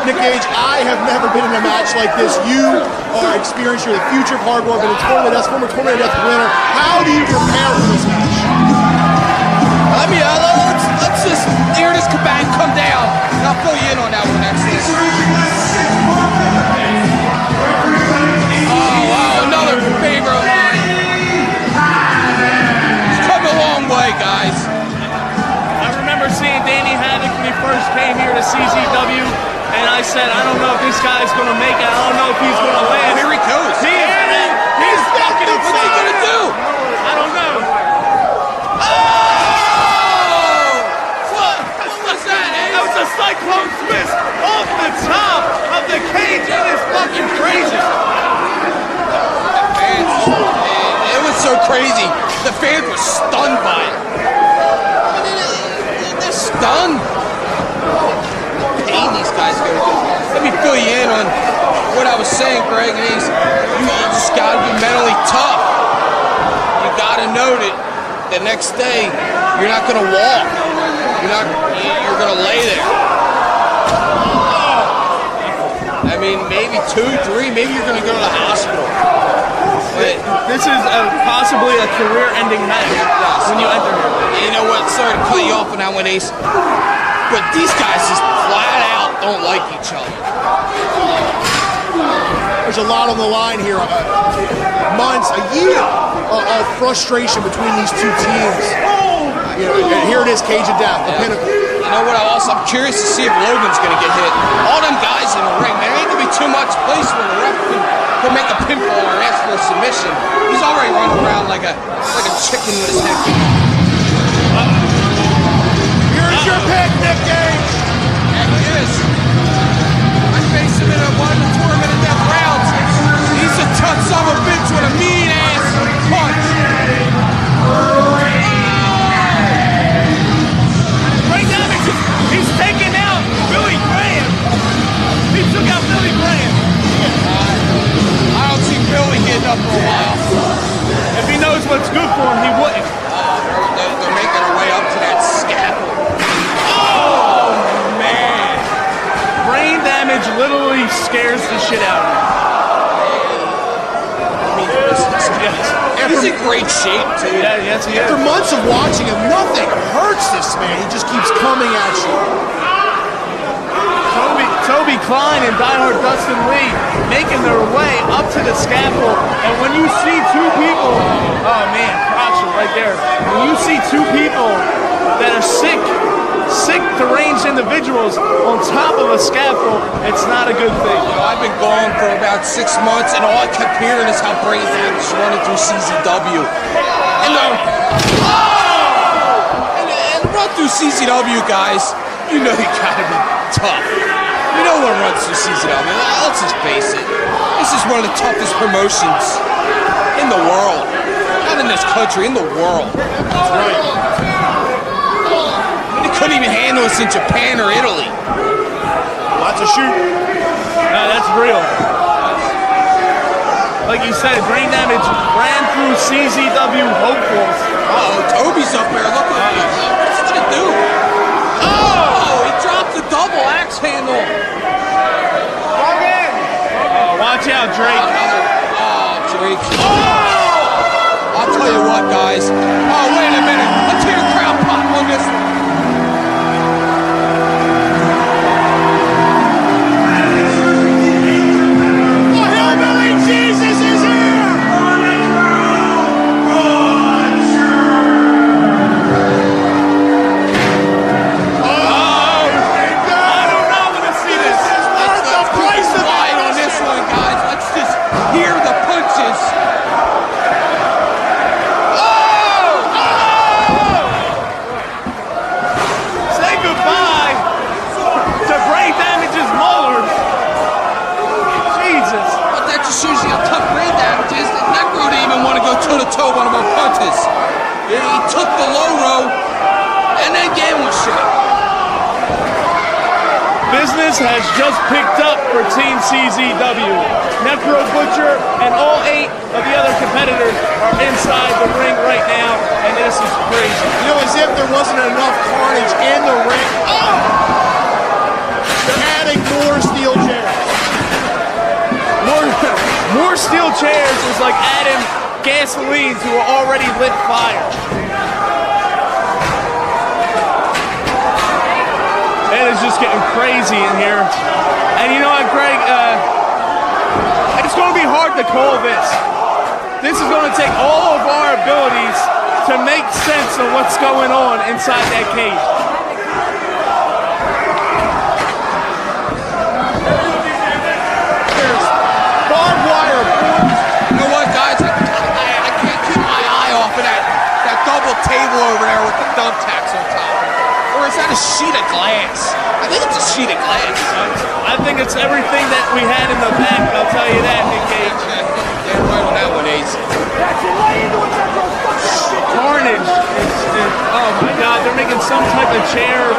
Nick Gage? I have never been in a match like this. You are experienced. You're the future of hardcore, but former Tournament of Death winner. How do you prepare for this match? Let's just hear this kabang come down, and I'll fill you in on that one next. Oh, wow, another favorite of mine. It's come a long way, guys. I remember seeing Danny Havoc when he first came here to CZW, and I said, I don't know if this guy's going to make it. I don't know if he's going to land. Here he goes. He's fucking What's he going to do? I don't know. Oh! What was that, eh? That was a cyclone twist off the top of the cage. It is fucking crazy. It was so crazy. The fans were stunned by it. They're stunned. Pain these guys go through. Let me fill you in on what I was saying, Greg. You just got to be mentally tough. You got to know that the next day you're not going to walk. You're going to lay there. I mean, maybe 2, 3, maybe you're going to go to the hospital. But This is possibly a career-ending match when you enter here. you know what? Sorry to cut you off on that one, Ace. But these guys just flat out don't like each other. There's a lot on the line here. Months, a year of frustration between these two teams. And here it is, Cage of Death, the pinnacle. You know what? I'm curious to see if Logan's going to get hit. All them guys in the ring, there ain't going to be too much place where the ref can make a pinfall or ask for a submission. He's already running around like a chicken with his head cut off. Here's your pick, Nick Gage. And he is. I faced him in one of the Tournament of Death rounds. He's a tough son of a bitch with a mean-ass punch. Right now, he's taking out Billy Graham. He took out Billy Graham. I don't see Billy getting up for a while. If he knows what's good for him, he wouldn't. They're making their way up to that scaffold. Oh, man. scares the shit out of me. He's in great shape, too. Yeah, yes, he is. After months of watching him, nothing hurts this man. He just keeps coming at you. Toby Klein and diehard Dustin Lee making their way up to the scaffold, and when you see two people, oh man, crotchel right there. When you see two people that are sick, deranged individuals on top of a scaffold, it's not a good thing. I've been gone for about 6 months, and all I kept hearing is how brain damage is running through CZW. And and run through CZW, guys, you know you gotta be tough. You know what runs through CZW. Let's just face it. This is one of the toughest promotions in the world. Not in this country, in the world. That's right. They couldn't even handle us in Japan or Italy. Lots of shoot. No, that's real. Like you said, brain damage ran through CZW hopefuls. Uh-oh, Toby's up there. Look at him. What's he gonna do? Oh, he dropped the double axe handle. Watch out, Drake. Oh, Drake. Oh! I'll tell you what, guys. Oh, wait a minute. Let's hear a crowd pop on this one. The Hillbilly Jesus is here! Hear the punches. Say goodbye to brain damage's molars. Jesus. But that just shows you how tough brain damage is. Necro didn't even want to go toe-to-toe one of our punches. He took the low row and then gave him a shot. Business has just picked up for Team CZW. Necro Butcher and all 8 of the other competitors are inside the ring right now, and this is crazy. You know, as if there wasn't enough carnage in the ring. Oh! They're adding more steel chairs. More steel chairs is like adding gasoline to an already lit fire. It is just getting crazy in here. And you know what, Greg? It's going to be hard to call this. This is going to take all of our abilities to make sense of what's going on inside that cage. There's barbed wire. You know what, guys? I can't keep my eye off of that double table over there with the thumbtacks on top. Or is that a sheet of glass? I think it's a sheet of glass. I think it's everything that we had in the back, I'll tell you that, Nick Cage. Damn right on that one, Ace. Carnage is, oh my God, they're making some type of chair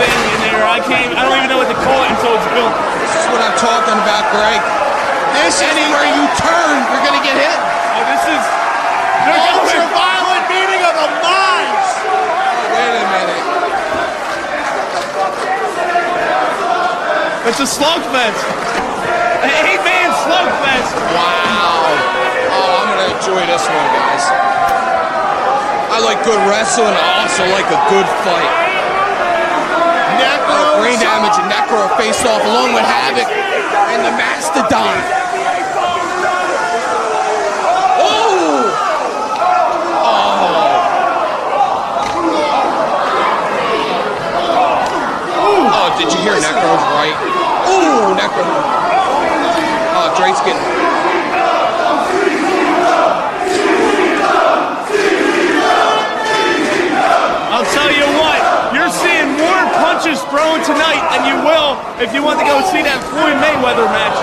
thing in there. I don't even know what to call it until it's built. This is what I'm talking about, Greg. Anywhere you turn, you're going to get hit. Oh, this is, Ultra-violent meeting of the minds. Wait a minute. it's a slugfest. An 8-man slugfest. Wow. Oh, I'm going to enjoy this one, guys. I like good wrestling. I also like a good fight. Brain damage and Necro faced off along with Havoc and the Mastodon. Oh, did you hear Necro's right? Ooh, Necro. Oh, Drake's getting... I'll tell you what, you're seeing more punches thrown tonight than you will if you want to go see that Floyd Mayweather match.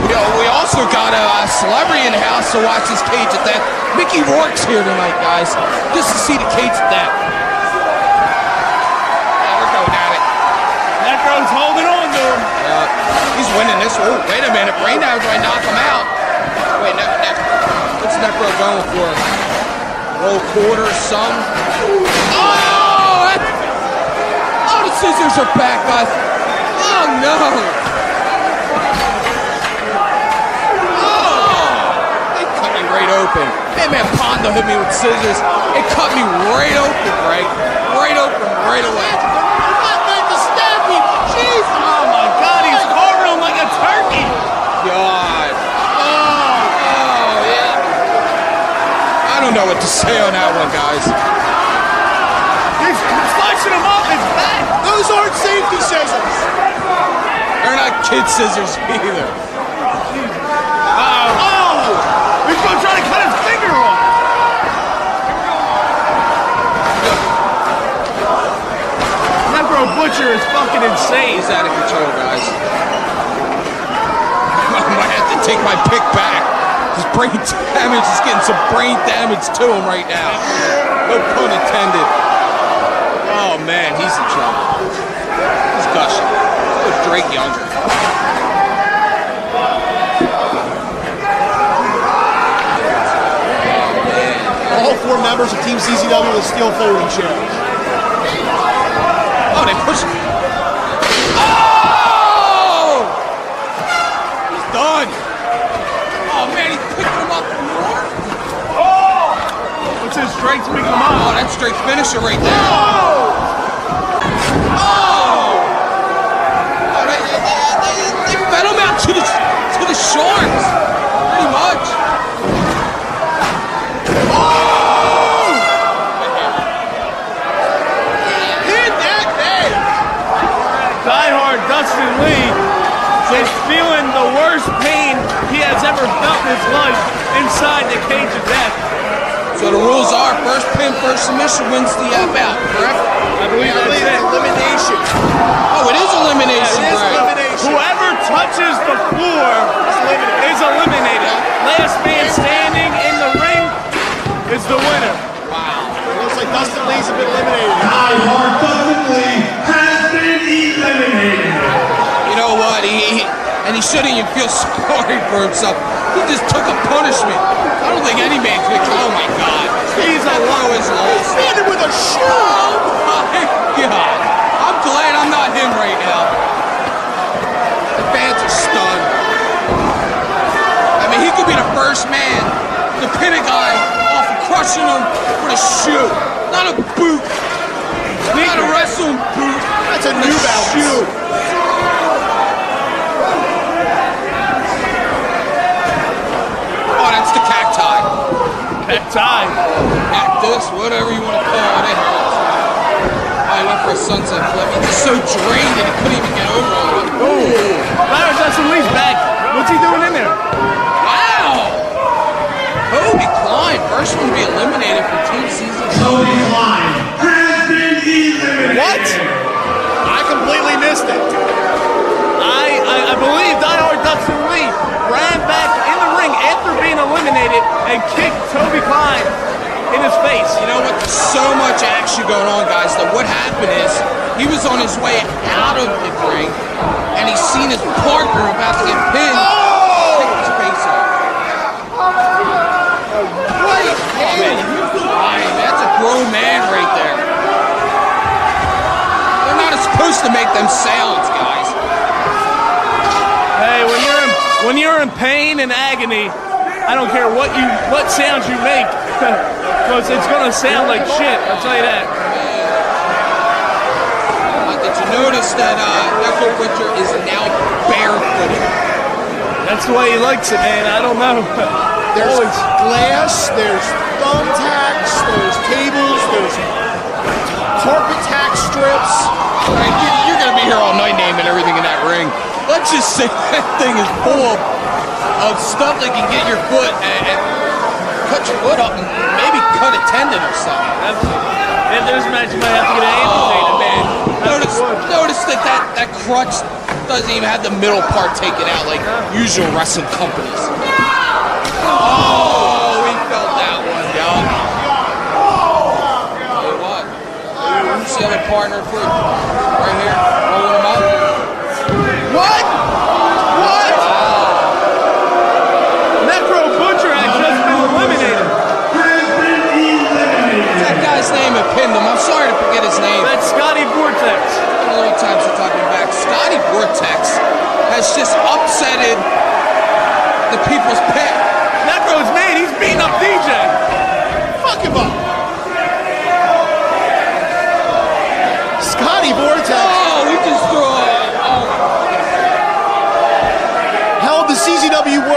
Yeah, we also got a celebrity in the house to watch this Cage of Death. Mickey Rourke's here tonight, guys, just to see the Cage of Death. Yeah, we're going at it. Necro's holding on to him. He's winning this. Oh, wait a minute. Brain damage might knock him out. Wait, what's Necro going for? Roll quarter, some. Oh, the scissors are back, guys. Oh, no. open. Hey man, Pondo hit me with scissors. It cut me right open, Greg. Right open, right away. Jeez. Oh my God, he's carving him like a turkey. God. Oh yeah. I don't know what to say on that one, guys. He's slicing him up his back. Those aren't safety scissors. They're not kid scissors either. He's going to try to cut his finger off. Necro Butcher is fucking insane. He's out of control, guys. I might have to take my pick back. His brain damage is getting some brain damage to him right now. No pun intended. Oh man, he's in trouble. He's gushing. Let's go Drake Younger. All 4 members of Team CZW will steal folding chairs. Oh, they push him. Oh! He's done. Oh man, he picked him up more. What's his Drake's picking him up? Oh, that's Drake's finisher right there. They fed him out to the shorts, pretty much. Diehard Dustin Lee is feeling the worst pain he has ever felt in his life inside the cage of death. So the rules are first pin, first submission wins the bout, correct? I believe that's it. Elimination. Oh, it is elimination, It is right? elimination. Whoever touches the floor is eliminated. Last man standing in the ring is the winner. It looks like Dustin Lee's been eliminated. Diehard Dustin Lee has been eliminated. You know what? He shouldn't even feel sorry for himself. He just took a punishment. I don't think any man could. Oh my God! He's a low as lost. Standing with a shoe. Oh my God! I'm glad I'm not him right now. The fans are stunned. I mean, he could be the first man to pin a guy off of crushing him with a shoe, not a boot. Not a wrestling boot. That's a New Balance. Shoe. Oh, that's the cacti. Cacti. Cactus, whatever you want to call it. Oh, he went for a sunset flip. He's just so drained that he couldn't even get over on it. Larry Dustin Lee's back. What's he doing in there? Wow! Kobe Klein, first one to be eliminated from Team Season. Cody Klein has been eliminated. What? I completely missed it. I believe Diehard Dustin Lee ran back in the ring after being eliminated and kicked Toby Klein in his face. You know what? There's so much action going on, guys, that what happened is he was on his way out of the ring and he's seen his partner about to get pinned. Kicked his face off. Right. Oh, man, you're crying. That's a grown man right there. They're not supposed to make them sounds, guys. Hey, when you're in pain and agony, I don't care what sounds you make, because it's gonna sound like shit. I'll tell you that. Did you notice that Necro Butcher is now barefooted? That's the way he likes it, man. I don't know. There's glass, there's thumbtacks, there's tables, there's carpet tack strips. Right, you're gonna be here all night naming everything in that ring. Let's just say that thing is full of stuff that can get your foot and cut your foot up and maybe cut a tendon or something. If there's a match, you might have to get it amputated, man. Notice that crutch doesn't even have the middle part taken out like usual wrestling companies. Oh, we felt that one, y'all. Tell you what, who's the other partner for you? Right here, rolling him up. What? What? Necro Butcher has just been eliminated. What's that guy's name that pinned him? I'm sorry to forget his name. That's Scotty Vortex. A long time since I've been back. Scotty Vortex has just upsetted the people's pick. Necro's man, he's beating up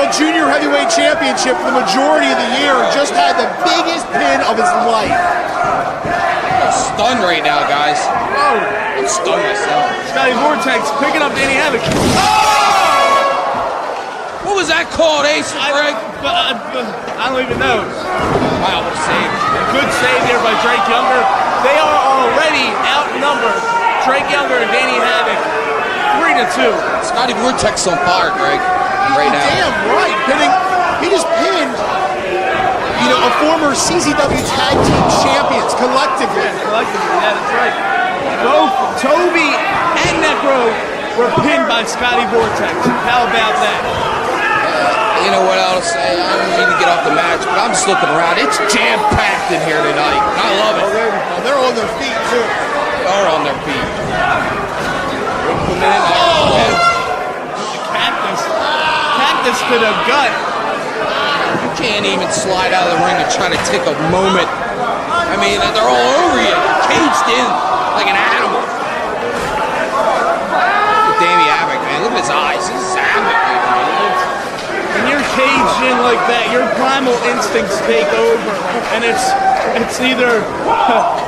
World Junior Heavyweight Championship for the majority of the year. Just had the biggest pin of his life. I'm stunned right now, guys. I'm stunned myself. Scotty Vortex picking up Danny Havoc. What was that called, Ace, Greg? I don't even know. Wow, what a save. Good save there by Drake Younger. They are already outnumbered. Drake Younger and Danny Havoc, 3-2. Scotty Vortex on fire, Greg, right now. Damn right. He just pinned, a former CZW Tag Team Champions collectively. Yeah, that's right. Both Toby and Necro were pinned by Scotty Vortex. How about that? You know what I'll say? I don't mean to get off the match, but I'm just looking around. It's jam-packed in here tonight. I love it. They're on their feet, too. They are on their feet. Cactus to the gut. You can't even slide out of the ring and try to take a moment. I mean, they're all over you. You're caged in like an animal. Look at Danny Havoc, man. Look at his eyes. He's savage. When you're caged in like that, your primal instincts take over, and it's either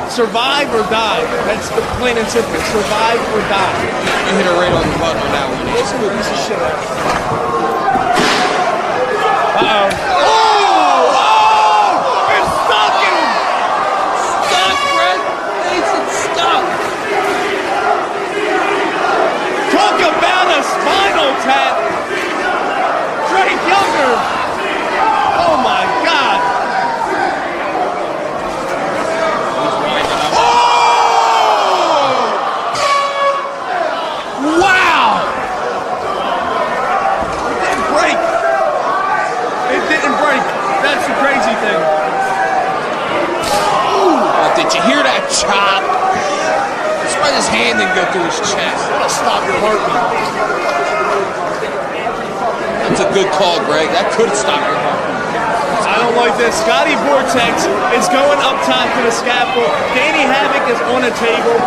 survive or die. That's the plain and simple. Survive or die. You hit her right on the button on that one. It's a piece of shit. It's stuck in him. Stop, Fred. It's stuck. Talk about a spinal tap. Drake Younger. Oh my God. Wow. It didn't break. It didn't break. That's the crazy thing. Did you hear that chop? That's why his hand didn't go through his chest. That'll stop your heartbeat. That's a good call, Greg. That could stop your heart. I don't like this. Scotty Vortex is going up top to the scaffold. Danny Havoc is on a table.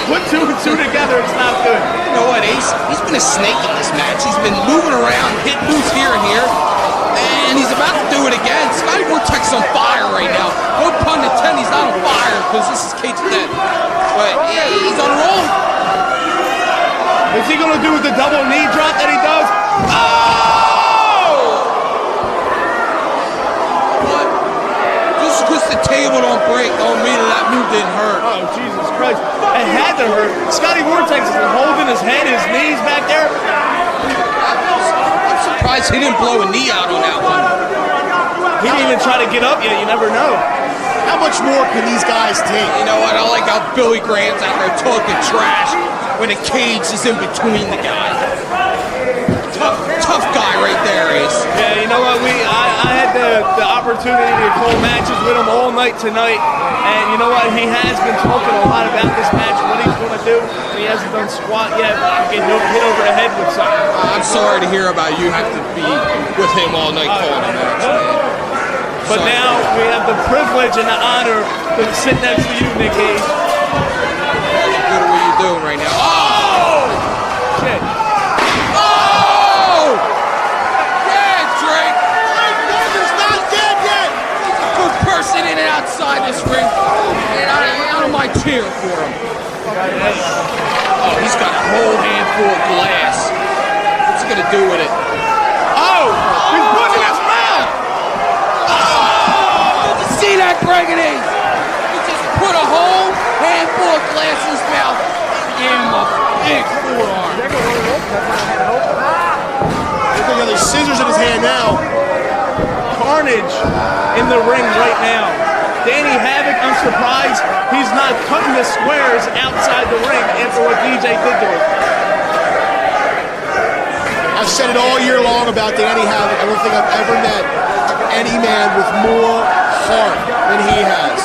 Put two and two together, it's not good. You know what, Ace? He's been a snake in this match. He's been moving around, hitting moves here and here, and he's about to do it again. Scotty Vortex is on fire right now. No pun intended, he's not on fire because this is Cage of Death. But he's on a roll. Is he going to do the double knee drop that he does? What? Just because the table don't break don't mean that move didn't hurt. Oh, Jesus Christ. It had to hurt. Scotty Vortex is holding his head, his knees back there. I'm surprised he didn't blow a knee out on that one. He didn't even try to get up yet. You never know. How much more can these guys take? You know what? I like how Billy Graham's out there talking trash when the cage is in between the guys. Tough guy right there, Ace. Yeah, you know what? I had the opportunity to call matches with him all night tonight, and you know what? He has been talking a lot about this match, what he's going to do. He hasn't done squat yet. Get hit over the head with something. I'm sorry to hear about you have to be with him all night calling a match, man. But now we have the privilege and the honor to sit next to you, Nick Cage. What are you doing right now? Oh! Shit. Oh! Yeah, Drake! He's not dead yet! Good person in and outside this ring. And I don't mind cheering for him. Oh, he's got a whole handful of glass. What's he gonna do with it? Oh! He's putting his mouth! Did you see that, Greg and Ace? He just put a whole handful of glass in his mouth and gave him a big forearm. Look at the scissors in his hand now. Carnage in the ring right now. Danny Havoc, I'm surprised he's not cutting the squares outside the ring after what DJ did to him. I've said it all year long about Danny Havoc. I don't think I've ever met any man with more heart than he has.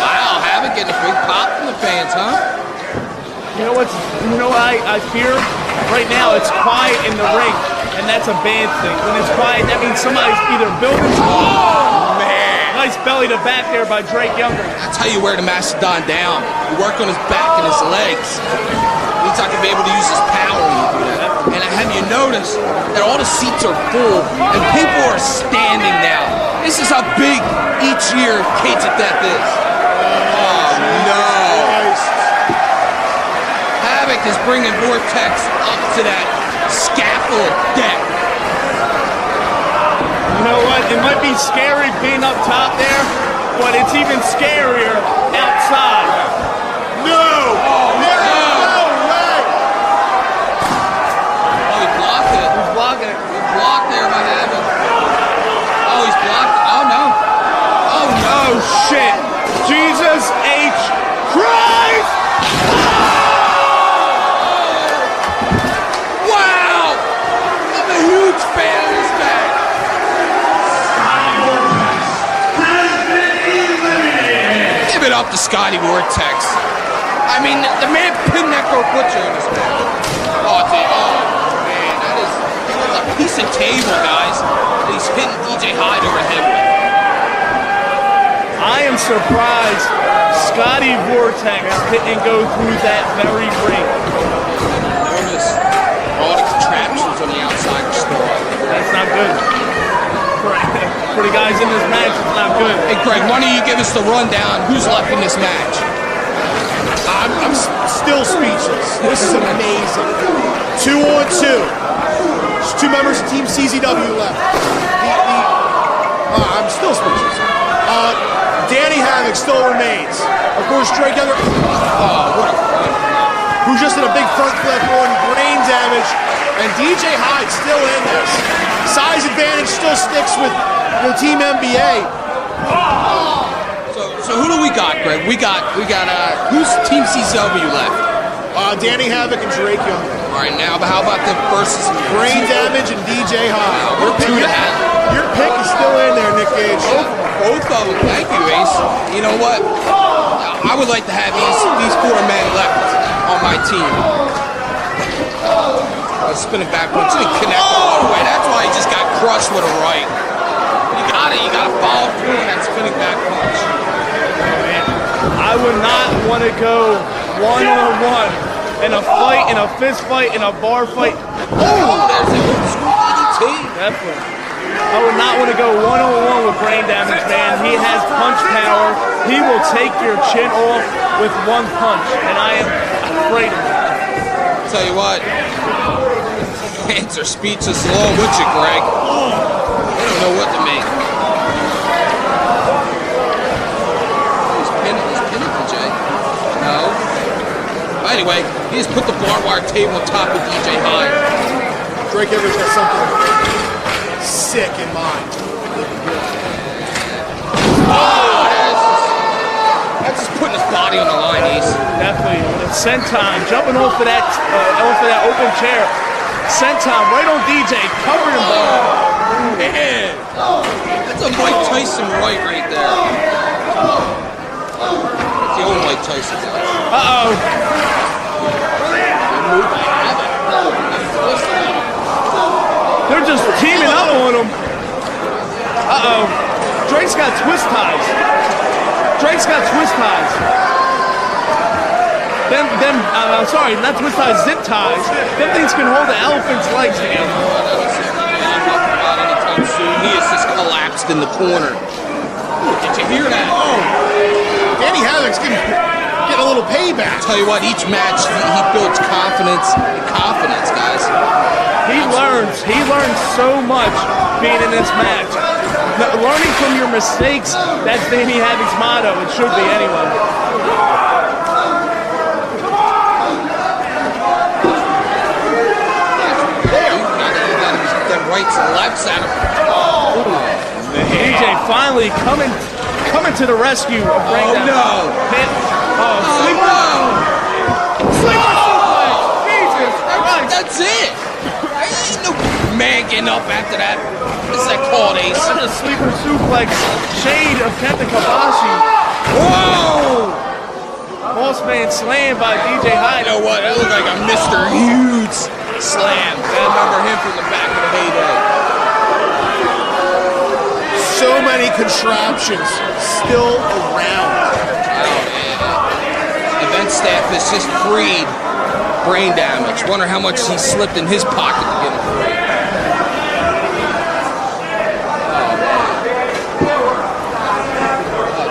Wow, Havoc getting a big pop from the fans, huh? You know what I fear? Right now it's quiet in the ring, and that's a bad thing. When it's quiet, that means somebody's either building something. Oh, man. Nice belly to back there by Drake Younger. That's how you wear the Mastodon down. You work on his back and his legs. He's not going to be able to use his power when you do that. And have you noticed that all the seats are full and people are standing now? This is how big each year Cage of Death is. Oh, no. Havoc is bringing Vortex up to that scaffold deck. You know what? It might be scary being up top there, but it's even scarier outside. No! There is no way! Oh, he blocked it. He's blocking it. He blocked there by Havoc. Oh, he's blocked it. Oh, no. Oh, no. Oh, shit. Jesus H. Christ! Wow! I'm a huge fan of this match. Give it up to Scotty Vortex. I mean, the man pinned Necro Butcher in this match. Oh, man, that is a piece of cable, guys. That he's hitting DJ Hyde over the head with. I am surprised Scotty Vortex didn't go through that very ring. Notice all the contraptions on the outside are still up. That's not good. For the guys in this match, it's not good. Hey, Greg, why don't you give us the rundown? Who's left in this match? I'm still speechless. This is amazing. 2-on-2. There's 2 members of Team CZW left. I'm still speechless. Danny Havoc still remains. Of course, Drake Younger, who just did a big front flip on brain damage, and DJ Hyde still in this. Size advantage still sticks with Team NBA. So who do we got, Greg? We got who's Team CZW left? Danny Havoc and Drake Younger. All right, now, but how about the versus Brain damage and DJ Hyde. We're 2 to have. Your pick is still in there, Nick Gage. Both of them. Thank you, Ace. You know what? I would like to have these 4 men left on my team. Spinning back punch, didn't connect all the way. That's why he just got crushed with a right. You got it. You got to follow through on that spinning back punch. I would not want to go one-on-one in a fight, in a fist fight, in a bar fight. Oh, there's a old school DDT. Definitely. I would not want to go one-on-one with brain damage, man. He has punch power. He will take your chin off with one punch, and I am afraid of him. Tell you what, fans are speechless along with you, Greg. They don't know what to make. He's pinning Jay. No. Anyway, he just put the barbed wire table on top of DJ Hyde. Drake Everett's got something sick in mind. That's just putting his body on the line, Ace. Definitely. With a senton, jumping off of that open chair. Senton right on DJ, covered him ball. Man, that's a Mike Tyson right there. That's the old Mike Tyson guy. Uh-oh. They're just teaming up on him. Uh-oh. Drake's got twist ties. I'm sorry, not twist ties, zip ties. Them things can hold the elephant's legs together. Anytime soon, he has just collapsed in the corner. Did you hear that? Oh, Danny Havoc's getting a little payback. Tell you what, each match he builds confidence, guys. He learns so much being in this match. Learning from your mistakes, that's Danny Havoc's motto. It should be anyway. Rights and lefts at him. DJ finally coming to the rescue of Brain Damage. No. Sleeper suplex. Jesus Christ. That's it. Ain't no man getting up after that. What's that called, Ace? What a sleeper suplex. Shade of Kenta Kobashi. Whoa! Boss man slammed by DJ Hyde. You know what? That looked like a Mr. Huge slam. I remember him from the back of the heyday. So many contraptions still around. Oh, man. Event staff has just freed brain damage. Wonder how much he slipped in his pocket to get him free.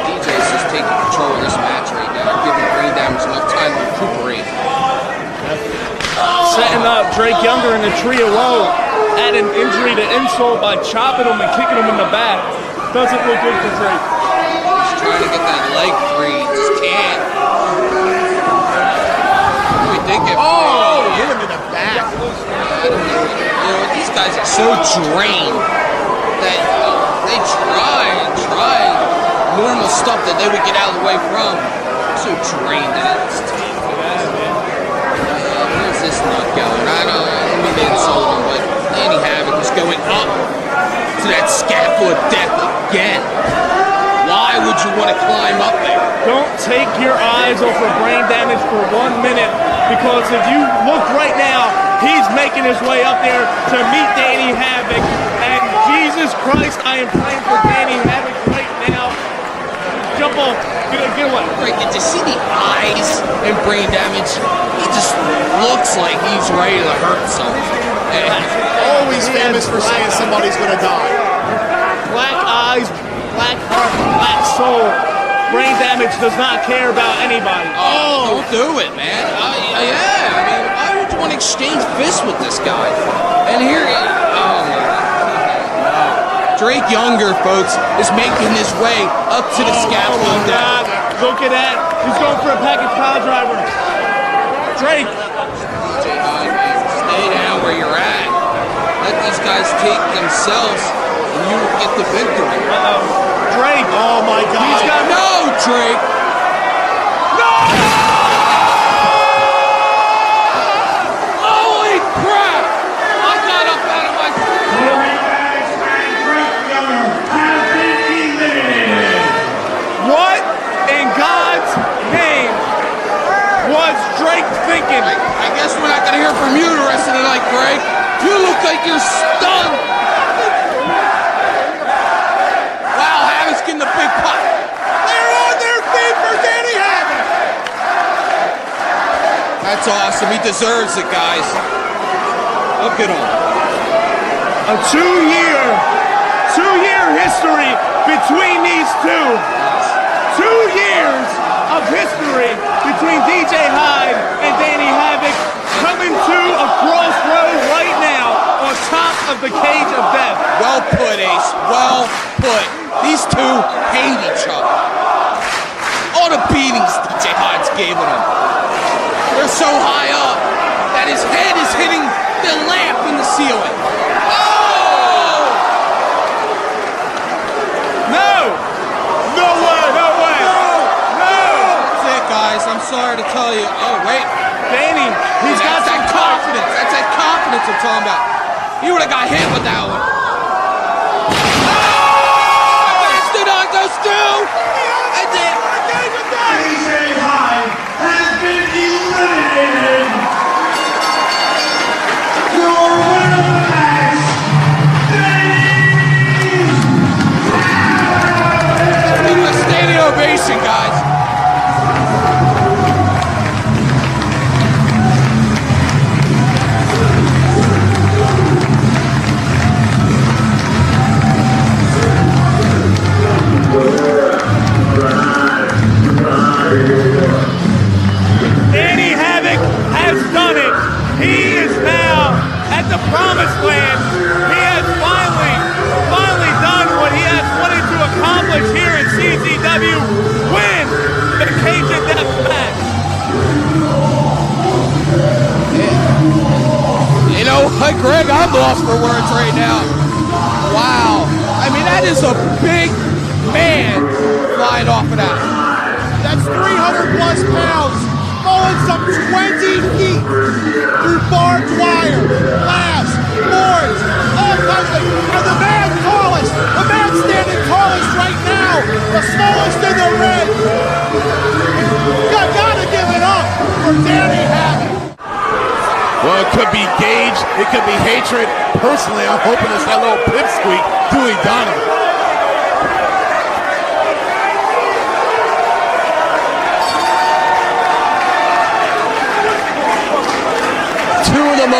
DJ's just taking control of this match right now, giving brain damage enough time to recuperate. Setting up Drake Younger in the trio woe. Add an injury to insult by chopping him and kicking him in the back. Doesn't look good for Drake. He's trying to get that leg free, just can't. We did get hit him in the back. These guys are so drained that they try normal stuff that they would get out of the way from. So drained at this team. Where's this nut going? I mean, they insult him, but Danny Havoc is going up to that scaffold of death again. Why would you want to climb up there? Don't take your eyes off of brain damage for 1 minute, because if you look right now, he's making his way up there to meet Danny Havoc. And Jesus Christ, I am praying for Danny Havoc right now. Jump on, get away. Right, did you see the eyes and brain damage? He just looks like he's ready to hurt someone. Always famous for saying somebody's gonna die. Black eyes, black heart, black soul. Brain damage does not care about anybody. Oh, don't do it, man. Yeah, I mean, why would you want to exchange fists with this guy? And here, Drake Younger, folks, is making his way up to the scaffold. Oh my God, look at that. He's going for a package pile driver. Drake. DJ Hyde, man, stay down where you're at. Let these guys take themselves, and you will get the victory. Drake. Oh my God. He's got no Drake. No! Holy crap! I got up out of my What in God's name was Drake thinking? I guess we're not gonna hear from you the rest of the night, Greg. You look like you're stunned. Wow, Havoc's getting the big pop. They're on their feet for Danny Havoc. That's awesome. He deserves it, guys. Look at him. A two-year history between these two. 2 years of history between DJ Hyde and Danny Havoc, coming to a crossroad right now on top of the cage of death. Well put, Ace. Well put. These two hate each other. All the beatings DJ Hyde's gave them. They're so high up that his head is hitting the lamp in the ceiling. Oh! No! No way! No way! No! That's it, guys. I'm sorry to tell you. Oh, wait. Danny, he's got That's some that confidence. That's that confidence I'm talking about. He would have got hit with that one. Oh! Bastard on goes through! And then... DJ Hyde has been eliminated. Your winner of the match, Give him a standing ovation, guys. Danny Havoc has done it. He is now at the promised land. He has finally done what he has wanted to accomplish here in CZW. Win the Cage of Death match. You know what, Greg? I'm lost for words right now. Wow. I mean, that is a big man flying off of that. That's 300 plus pounds, falling some 20 feet through barbed wire, glass, boards, all kinds of things. And the man standing tallest right now, the smallest in the ring. You gotta give it up for Danny Havoc. Well, it could be Gage, it could be hatred. Personally, I'm hoping it's that little pipsqueak, Dewey Donovan.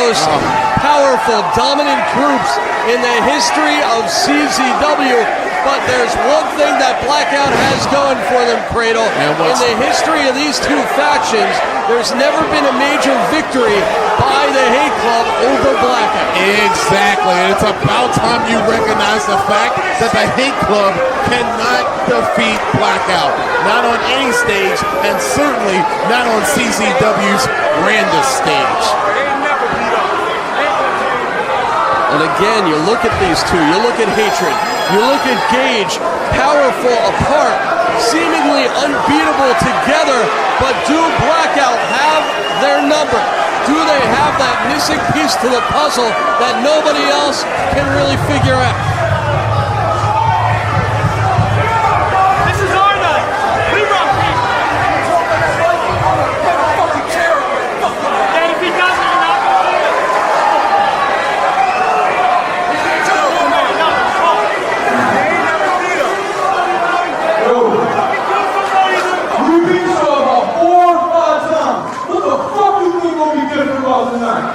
most powerful, dominant groups in the history of CZW. But there's one thing that Blackout has going for them, Cradle. In the history of these two factions, there's never been a major victory by the Hate Club over Blackout. Exactly. And it's about time you recognize the fact that the Hate Club cannot defeat Blackout. Not on any stage, and certainly not on CZW's grandest stage. And again, you look at these two, you look at Hatred, you look at Gage, powerful apart, seemingly unbeatable together, but do Blackout have their number? Do they have that missing piece to the puzzle that nobody else can really figure out? This is our night. We rock it. And if he doesn't, you're not going to do it. You beat so about 4 or 5 times. What the fuck you think gonna be different about tonight?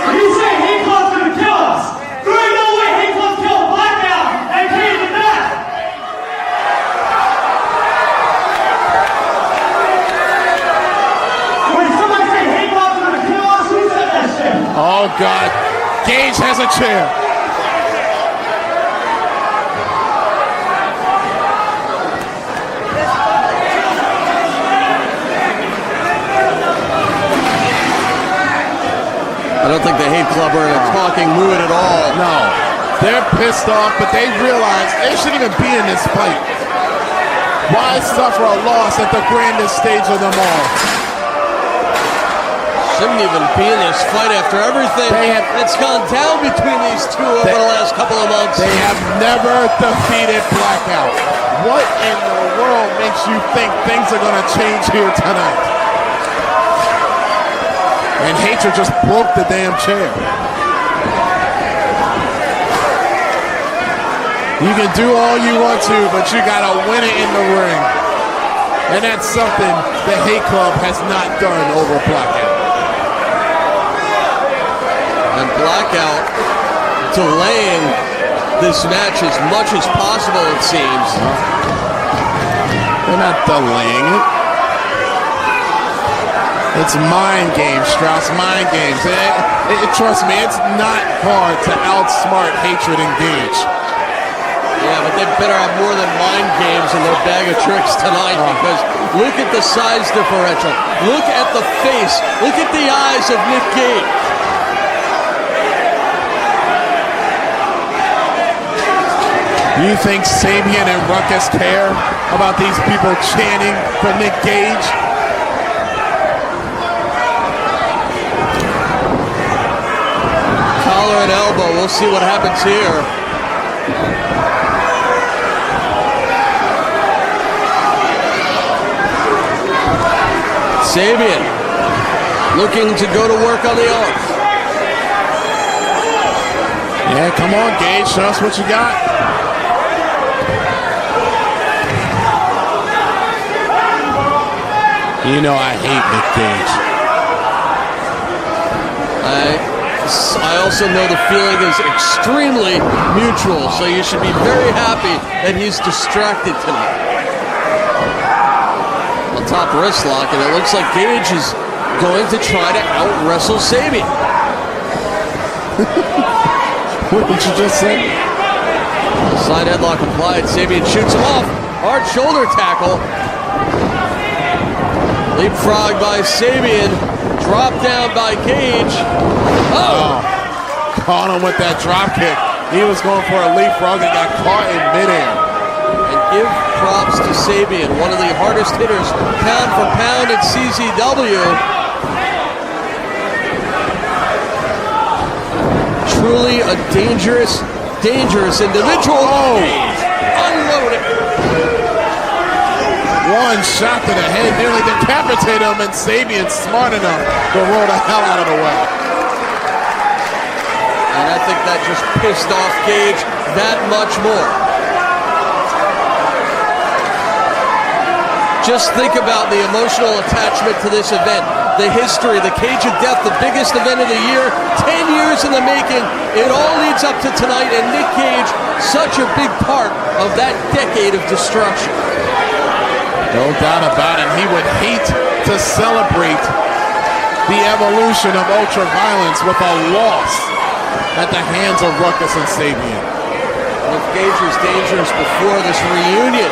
You say Hate Club's gonna kill us. There ain't no way Hate Club killed Blackout and came to that. Wait, somebody say Hate Club's gonna kill us? Who said that shit? Oh, God. Gage has a chair. I don't think the Hate Club are in a talking mood at all. No. They're pissed off, but they realize they shouldn't even be in this fight. Why suffer a loss at the grandest stage of them all? Shouldn't even be in this fight after everything that's gone down between these two over the last couple of months. They have never defeated Blackout. What in the world makes you think things are going to change here tonight? And Hatred just broke the damn chair. You can do all you want to, but you got to win it in the ring. And that's something the Hate Club has not done over Blackout. And Blackout delaying this match as much as possible, it seems. They're not delaying it. It's mind games, Strauss, mind games. Trust me, it's not hard to outsmart Hatred and Gage. Yeah, but they better have more than mind games in their bag of tricks tonight, because look at the size differential. Look at the face. Look at the eyes of Nick Gage. You think Sabian and Ruckus care about these people chanting for Nick Gage? Collar and elbow. We'll see what happens here. Sabian looking to go to work on the arm. Yeah, come on, Gage. Show us what you got. You know I hate Nick Gage. I also know the feeling is extremely mutual, so you should be very happy that he's distracted tonight. On top wrist lock, and it looks like Gage is going to try to out-wrestle Sabian. What did you just say? Side headlock applied. Sabian shoots him off. Hard shoulder tackle. Leapfrog by Sabian. Drop down by Gage. Oh! Caught him with that drop kick. He was going for a leapfrog and got caught in midair. And give props to Sabian, one of the hardest hitters, pound for pound at CZW. Truly a dangerous individual. Oh! Unloaded. One shot to the head nearly decapitated him, and Sabian smart enough to roll the hell out of the way. And I think that just pissed off Gage that much more. Just think about the emotional attachment to this event. The history, the Cage of Death, the biggest event of the year, 10 years in the making. It all leads up to tonight, and Nick Gage, such a big part of that decade of destruction. No doubt about it. He would hate to celebrate the evolution of ultra-violence with a loss at the hands of Ruckus and Sabian. If Gage was dangerous before this reunion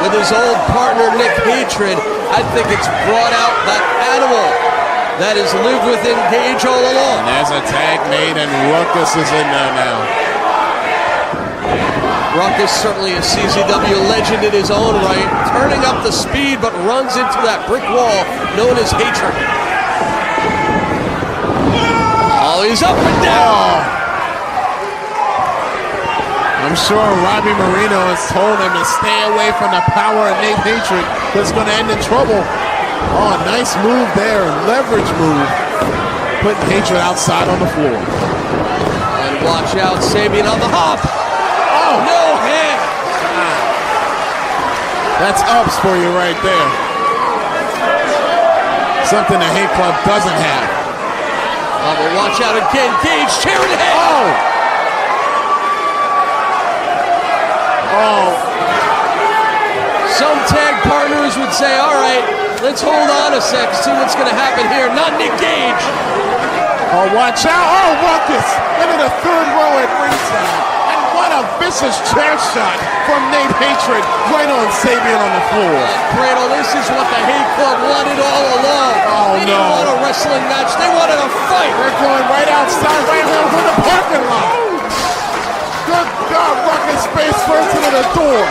with his old partner Nick Hatred, I think it's brought out that animal that has lived within Gage all along. And there's a tag made, and Ruckus is in there now. Ruckus certainly a CZW legend in his own right, turning up the speed but runs into that brick wall known as Hatred. Oh, he's up and down. I'm sure Robbie Marino has told him to stay away from the power of Nate Hatred. That's going to end in trouble. Oh, nice move there. Leverage move. Putting Hatred outside on the floor. And watch out, Sabian on the hop. Oh, no hand. That's ups for you right there. Something the Hate Club doesn't have. Oh, but watch out again. Gage tearing the head. Oh. Some tag partners would say, all right, let's hold on a sec, see what's going to happen here. Not Nick Gage. Oh, watch out. Oh, Ruckus into the third row at ringside. And what a vicious chair shot from Nate Hatred right on Sabian on the floor. Cradle, this is what the Hate Club wanted all along. Oh, they didn't want a wrestling match. They wanted a fight. They're going right outside, right here from the parking lot. Good God, Ruckus face first into the door.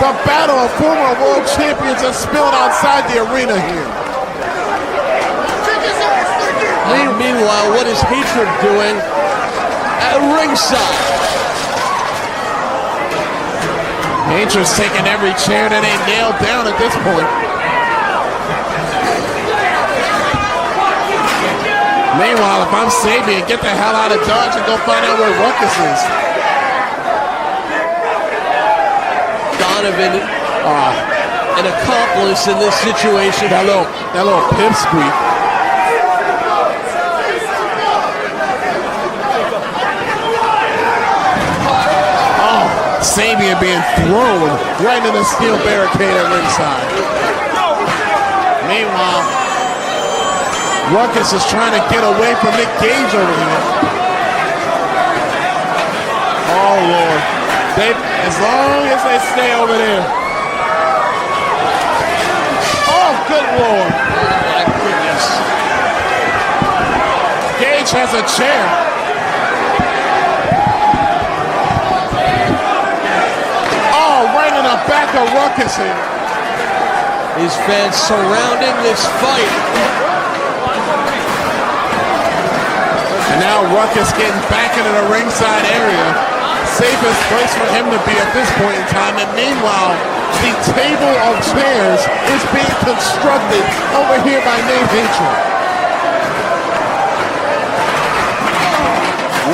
The battle of former world champions has spilled outside the arena here. Meanwhile, what is Hatred doing at ringside? Hatred's taking every chair that ain't nailed down at this point. Meanwhile, if I'm Sabian, get the hell out of Dodge and go find out where Ruckus is. Donovan, an accomplice in this situation. That little pipsqueak. Oh, Sabian being thrown right into the steel barricade at ringside. Meanwhile, Ruckus is trying to get away from Nick Gage over here. Oh, Lord. As long as they stay over there. Oh, good Lord. Oh, my goodness. Gage has a chair. Oh, right in the back of Ruckus here. These fans surrounding this fight. And now Ruckus getting back into the ringside area. Safest place for him to be at this point in time. And meanwhile, the table of chairs is being constructed over here by Nate Hatred.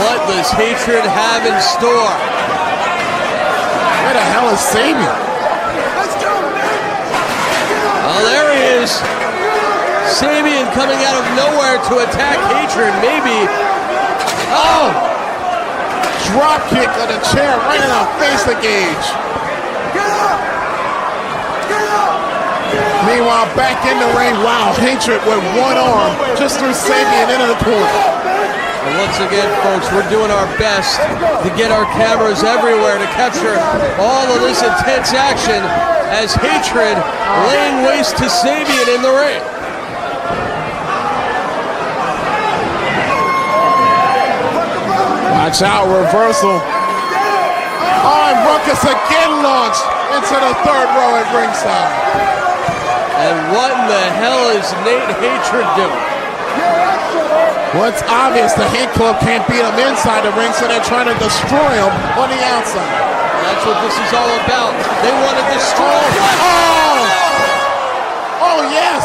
What does Hatred have in store? Where the hell is Sabian? Oh, there he is. Sabian coming out of nowhere to attack Hatred, maybe. Oh! Drop kick on the chair right in the face of Gage. Meanwhile, back in the ring, wow, Hatred with one arm just threw Sabian into the corner. And once again, folks, we're doing our best to get our cameras everywhere to capture all of this intense action as Hatred laying waste to Sabian in the ring. Watch out, reversal. Oh, and Ruckus again launched into the third row at ringside. And what in the hell is Nate Hatred doing? Well, it's obvious the Hate Club can't beat him inside the ring, so they're trying to destroy him on the outside. That's what this is all about. They want to destroy. Oh, yes!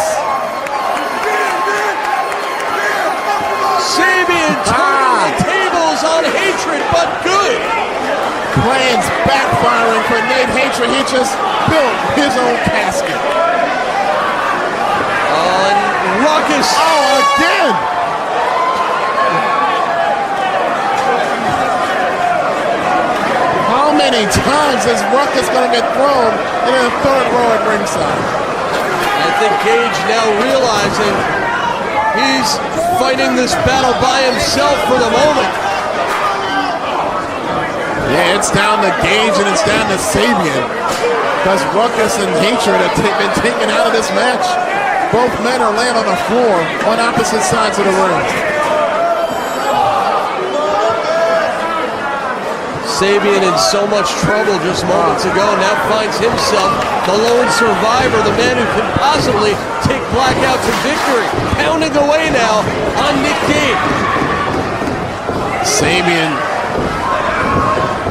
Sabian turning the tables on Hatred, but good. Plans backfiring for Nate Hatred. He just built his own casket. On Ruckus. Oh, again! How many times is Ruckus going to get thrown in the third row at ringside? I think Gage now realizing he's fighting this battle by himself for the moment. Yeah, it's down to Gage and it's down to Sabian. Because Ruckus and Hatred have been taken out of this match. Both men are laying on the floor on opposite sides of the ring. Sabian in so much trouble just moments ago now finds himself the lone survivor, the man who can possibly take Blackout to victory. Pounding away now on Nick Gage. Sabian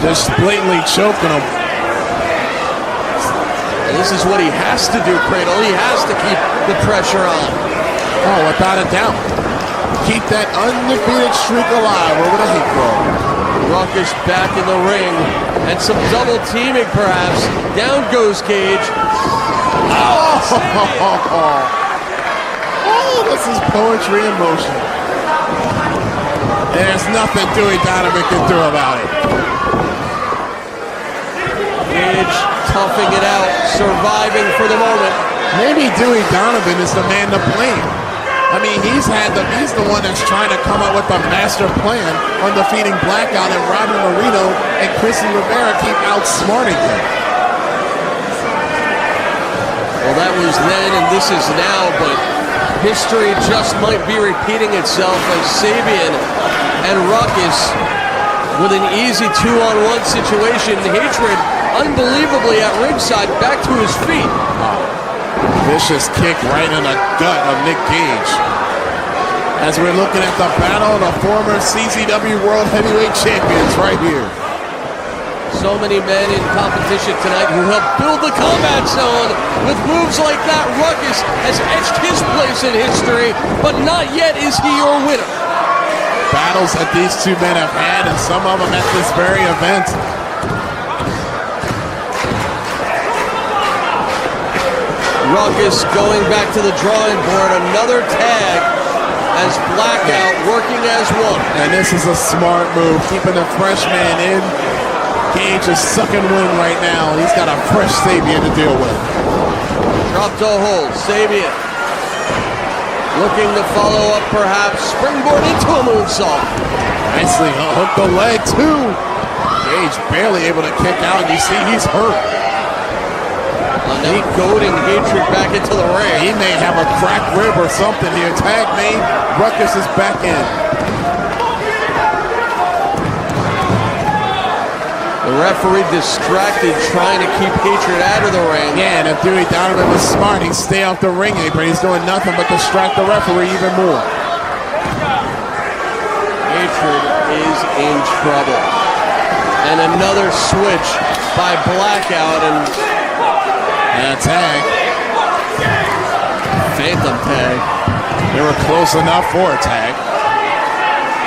just blatantly choking him. And this is what he has to do, Cradle. He has to keep the pressure on. Oh, without a doubt. Keep that undefeated streak alive over the hate club. Ruckus back in the ring, and some double teaming perhaps. Down goes Gage. Oh, this is poetry in motion. There's nothing Dewey Donovan can do about it. Gage toughing it out, surviving for the moment. Maybe Dewey Donovan is the man to blame. I mean, he's the one that's trying to come up with a master plan on defeating Blackout, and Robin Marino and Chrissy Rivera keep outsmarting him. Well, that was then and this is now, but history just might be repeating itself as Sabian and Ruckus with an easy 2-on-1 situation. Hatred unbelievably at ringside, back to his feet. Vicious kick right in the gut of Nick Gage. As we're looking at the battle of the former CZW World Heavyweight Champions right here. So many men in competition tonight who help build the combat zone. With moves like that, Ruckus has etched his place in history, but not yet is he your winner. Battles that these two men have had, and some of them at this very event. Ruckus going back to the drawing board. Another tag as Blackout working as one. And this is a smart move, keeping the fresh man in. Gage is sucking wind right now. He's got a fresh Sabian to deal with. Drop toe hold, Sabian. Looking to follow up perhaps. Springboard into a moonsault. Nicely hooked the leg too. Gage barely able to kick out, and you see he's hurt. Now goading Hatred back into the ring. He may have a cracked rib or something here. Tag made. Ruckus is back in. The referee distracted, trying to keep Hatred out of the ring. Yeah, and if Dewey Donovan was smart, he'd stay off the ring apron. He's doing nothing but distract the referee even more. Hatred is in trouble. And another switch by Blackout, and tag. Phantom tag. They were close enough for a tag.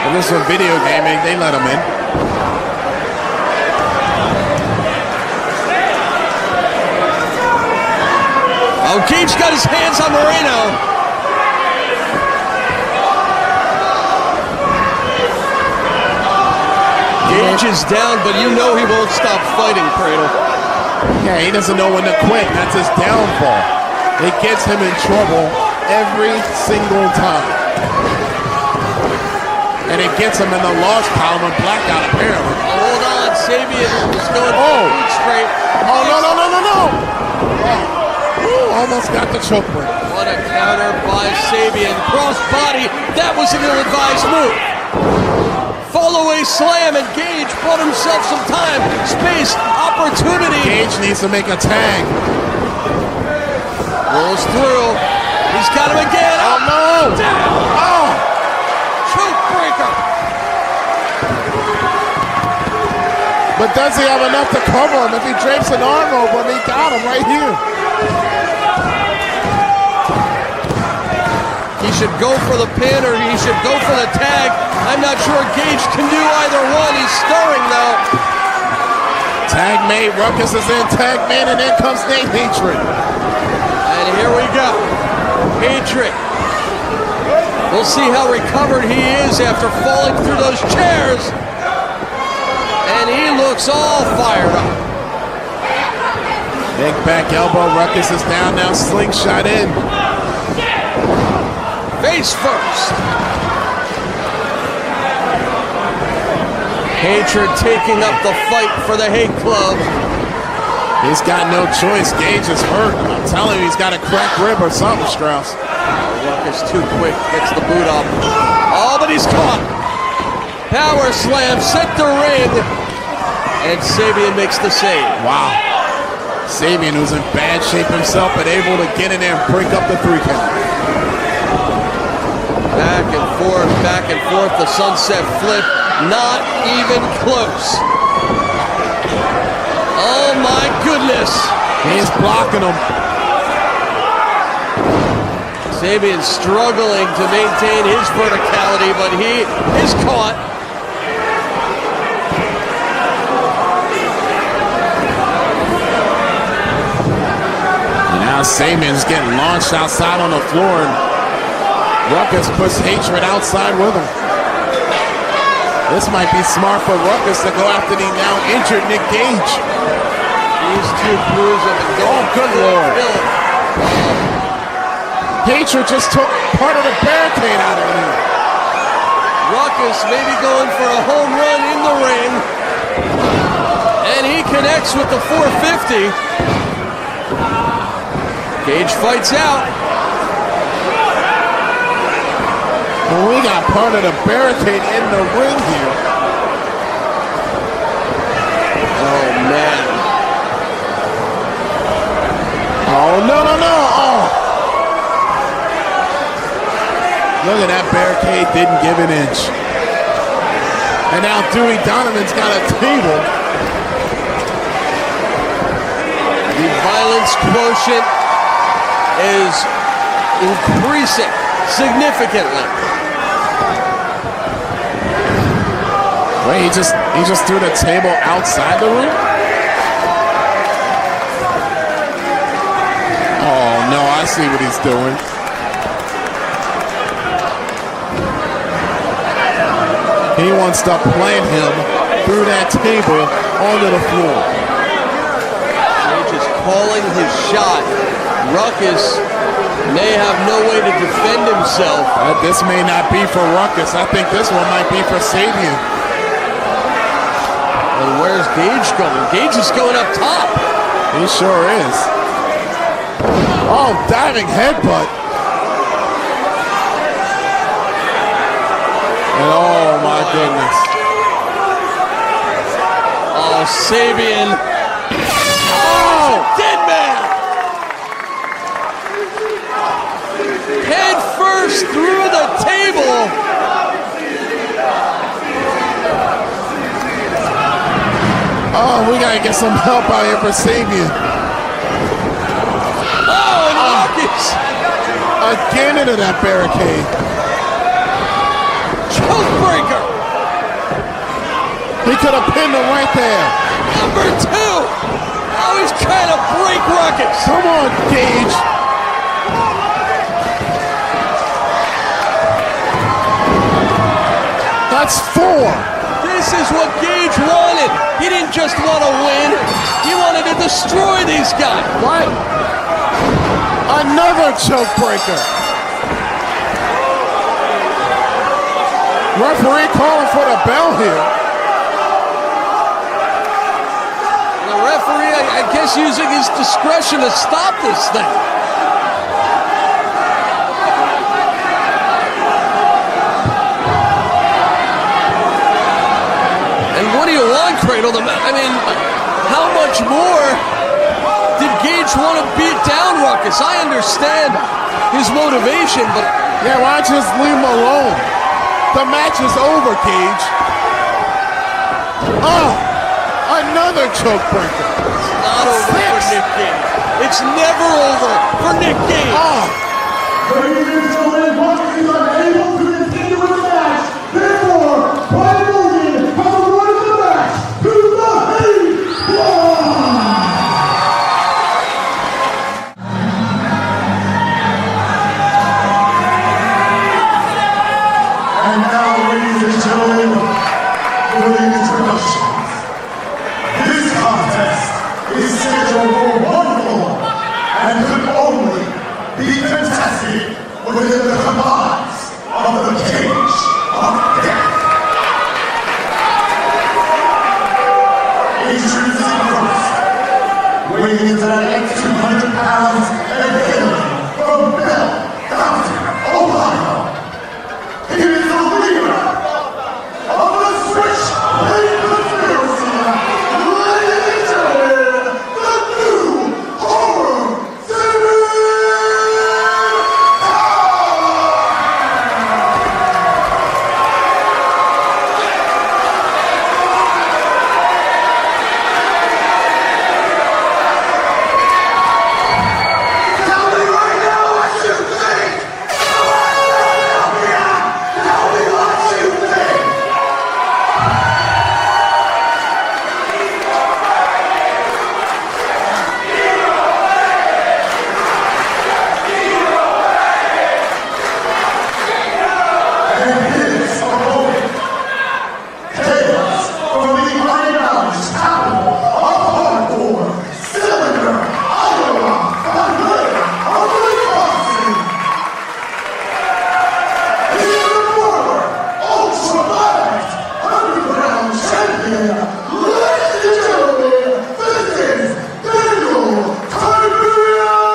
If this was a video game, they let him in. Oh, Gage got his hands on Moreno. Gage is down, but you know he won't stop fighting, Cradle. Yeah, he doesn't know when to quit. That's his downfall. It gets him in trouble every single time. And it gets him in the loss column of Blackout, apparently. Hold on, Sabian is going straight. Oh, no. Ooh, almost got the choke break. What a counter by Sabian. Cross body. That was an ill-advised move. Fall-away slam, and Gage bought himself some time, space, opportunity. Gage needs to make a tag. Rolls through. He's got him again. Oh, no. Down. Oh. Choke breaker. But does he have enough to cover him? If he drapes an arm over him, he got him right here. He should go for the pin or he should go for the tag. I'm not sure Gage can do either one. He's stirring though. Tag made, Ruckus is in, tag man, and in comes Nate Hatred. And here we go. Hatred. We'll see how recovered he is after falling through those chairs. And he looks all fired up. Big back elbow, Ruckus is down now, slingshot in. Face first. Hatred taking up the fight for the Hate Club. He's got no choice. Gage is hurt. I'm telling you, he's got a cracked rib or something, Strauss. Ruckus too quick, gets the boot up. Oh, but he's caught. Power slam, set the ring. And Sabian makes the save. Wow. Sabian, who's in bad shape himself, but able to get in there and break up the 3 count. Back and forth, the sunset flip, not even close. Oh my goodness. He's blocking him. Sabian struggling to maintain his verticality, but he is caught. And now Sabian's getting launched outside on the floor, and Ruckus puts Hatred outside with him. This might be smart for Ruckus to go after the now injured Nick Gage. These two crews have been going. Oh, good Lord. Hatred just took part of the barricade out of him. Ruckus maybe going for a home run in the ring. And he connects with the 450. Gage fights out. Well, we got part of the barricade in the ring here. Oh, man. Oh, no. Oh. Look at that barricade, didn't give an inch. And now Dewey Donovan's got a table. The violence quotient is increasing significantly. Wait, he just threw the table outside the ring? Oh no, I see what he's doing. He wants to plant him through that table onto the floor. Gage is calling his shot. Ruckus may have no way to defend himself. This may not be for Ruckus. I think this one might be for Sabian. And where's Gage going? Gage is going up top. He sure is. Oh, diving headbutt. And oh my goodness. Oh, Sabian. Oh, dead man. Head first through the table. Oh, we gotta get some help out here for Sabian. Oh, and Ruckus. Again into that barricade. Choke breaker. He could have pinned him right there. Number 2. Oh, he's trying to break Ruckus. Come on, Gage. That's 4. This is what Gage wanted. He didn't just want to win. He wanted to destroy these guys. What? Another choke breaker. Referee calling for the bell here. The referee, I guess, using his discretion to stop this thing. And what do you want, Cradle? I mean, how much more did Gage want to beat down Ruckus? I understand his motivation, but... Yeah, why don't you just leave him alone? The match is over, Gage. Oh! Another choke breaker. Not over for Nick Gage. It's never over for Nick Gage. Ladies and gentlemen, Buck is unable to continue with the match. Therefore, Brian Morgan has awarded the match to the Hate Club. And now, ladies and gentlemen, for the introductions. This contest is scheduled for one fall and could only be contested within the confines of the Cage of Death. Introducing first, weighing in at 200 pounds and hailing from Bell Fountain, Ohio. He is the leader of the Switchblade Conspiracy. Ladies and gentlemen, the new Horror Tell me right now what you think! Tell me what you think! And his opponent hails from the unacknowledged capital of hardcore, Cylinder, Iowa, the winner of Wisconsin. He is the former ultra-violent underground champion. Ladies and gentlemen, this is Daniel Tiberius!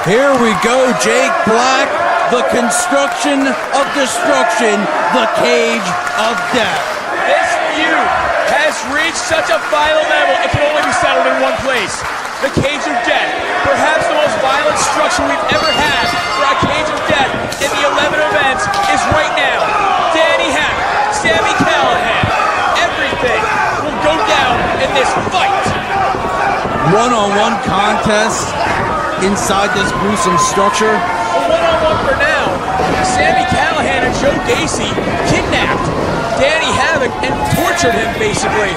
Here we go, Jake Black, the construction of destruction, the Cage of Death. This feud has reached such a violent level, it can only be settled in one place. The Cage of Death, perhaps the most violent structure we've ever had for a Cage of Death in the 11 events, is right now. Danny Havoc, Sami Callihan, everything will go down in this fight. One-on-one contest inside this gruesome structure. A one-on-one for now. Sami Callihan and Joe Gacy kidnapped Danny Havoc and tortured him, basically.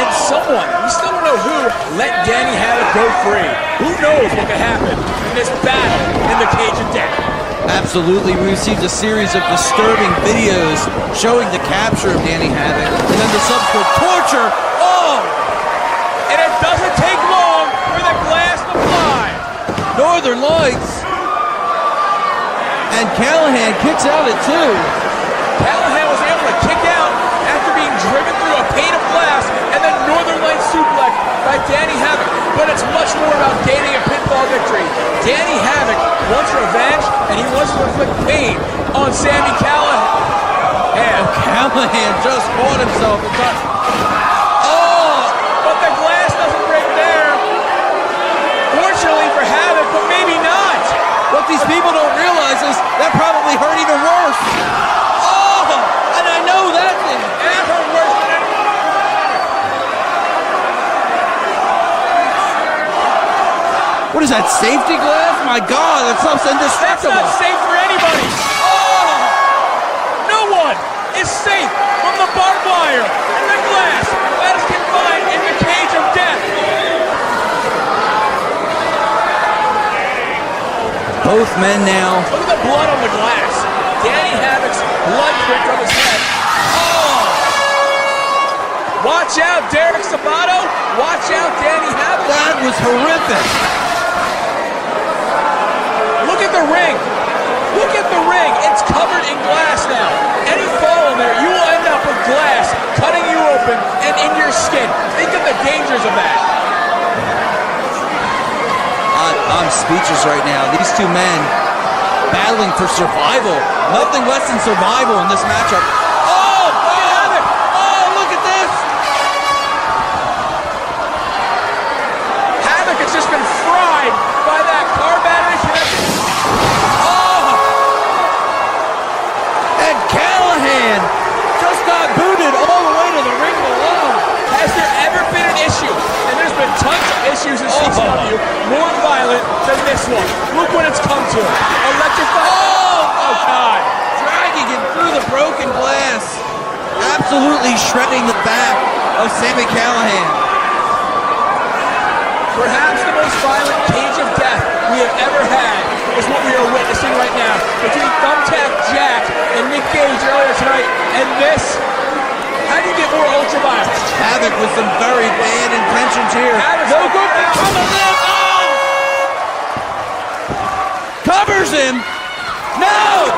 And someone, we still don't know who, let Danny Havoc go free. Who knows what could happen in this battle in the Cage of Death? Absolutely, we received a series of disturbing videos showing the capture of Danny Havoc and then the subsequent torture. Oh! And it doesn't take long for the glass to fly. Northern Lights. And Callahan kicks out at 2. Callahan was able to kick out after being driven through a pane of glass and then Northern Lights suplex by Danny Havoc. But it's much more about gaining a pinfall victory. Danny Havoc wants revenge and he wants to inflict pain on Sami Callihan. And Callahan just fought himself. But the glass doesn't break there. Fortunately for Havoc, but maybe not. What these people don't realize is that probably hurt even worse. Oh, and I know that thing. That hurt worse than anything. What is that, safety glass? My God, that stuff's That's indestructible. not safe for anybody. Oh! No one is safe from the barbed wire and the glass that is confined in the Cage of Death. Both men now. Look at the blood on the glass. Danny Havoc's blood dripped from his head. Oh! Watch out, Derek Sabato. Watch out, Danny Havoc. That was horrific. Look at the ring. Look at the ring. It's covered in glass now. Any fall in there, you will end up with glass cutting you open and in your skin. Think of the dangers of that. I'm speechless right now. These two men battling for survival. Nothing less than survival in this matchup. Oh, Havoc! Oh, look at this! Havoc has just been fried by that car battery connection. issues in CZW more violent than this one. Look what it's come to. Electrified. Oh, God. Dragging him through the broken glass. Absolutely shredding the back of Sami Callihan. Perhaps the most violent cage of death we have ever had is what we are witnessing right now between Thumbtack Jack and Nick Gage earlier tonight, and this. How do you get more ultra violence? Havoc with some very bad intentions here. No good. Covers him. No!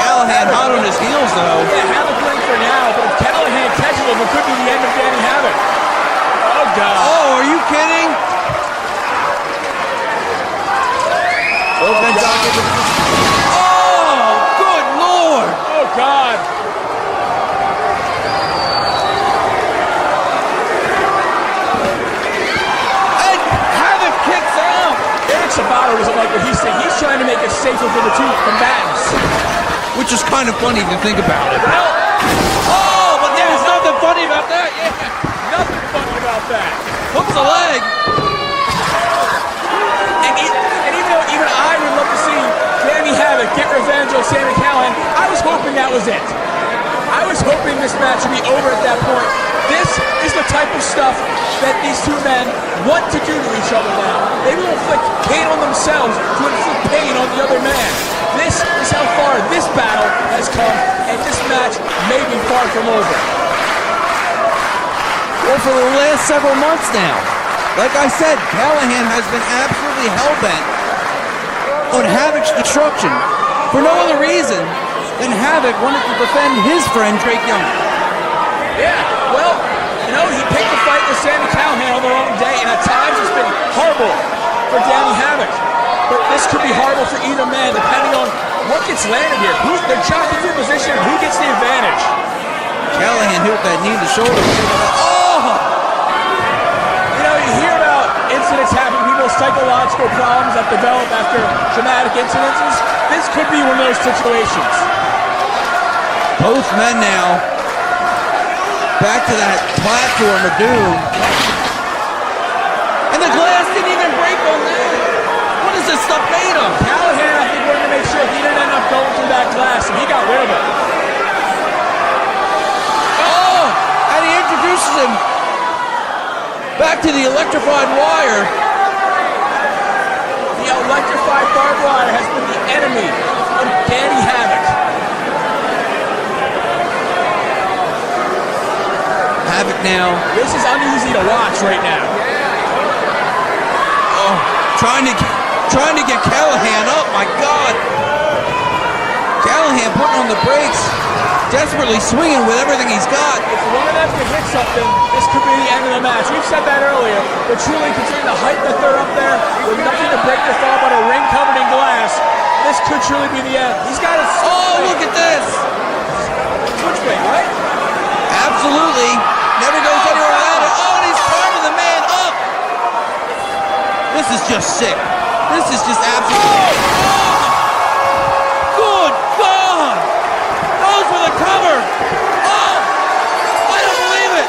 Callihan hot on his heels, though. Yeah, Havoc win for now, but if Callihan catches him, it could be the end of Danny Havoc. Oh, God. Oh, are you kidding? Oh, good Lord. Oh, God. And Havoc kicks out. Eric Sabato doesn't like what he's saying. He's trying to make it safer for the two combatants. Which is kind of funny to think about it. Well, But there's nothing funny about that. Yeah. nothing funny about that. Hooks a leg. And even I would love to see Danny Havoc get revenge on Sami Callihan. I was hoping that was it. I was hoping this match would be over at that point. This is the type of stuff that these two men want to do to each other now. They will inflict pain on themselves to inflict pain on the other man. This is how far this battle has come, and this match may be far from over. Well, for the last several months now, like I said, Callihan has been absolutely hell-bent on Havoc's destruction for no other reason than Havoc wanted to defend his friend Drake Young. Yeah, well, he picked a fight with Sami Callihan on the wrong day, and at times it's been horrible for Danny Havoc. But this could be horrible for either man, depending on what gets landed here. They're jockeying for position, and who gets the advantage? Callihan hit that knee in the shoulder. Oh! You hear about incidents happening, people's psychological problems that develop after traumatic incidences. This could be one of those situations. Both men now back to that platform of doom. And the glass didn't even break on that. What is this stuff made of? Callihan, I think, wanted to make sure he didn't end up going through that glass, and he got rid of it. Oh! And he introduces him back to the electrified wire. The electrified barbed wire has been the enemy of Danny Havoc. Havoc now. This is uneasy to watch right now. Oh, trying to get Callihan up. My God. Callihan putting on the brakes, desperately swinging with everything he's got. If one of them can hit something, this could be the end of the match. We've said that earlier, but truly considering the height that they're up there, with nothing to break their fall but a ring covered in glass, this could truly be the end. He's got a look at this. Switchblade, right? Absolutely. Never goes anywhere without it. Oh, and he's carving the man up. This is just sick. This is just absolutely. Oh! Good God! Goes for the cover. Oh! I don't believe it.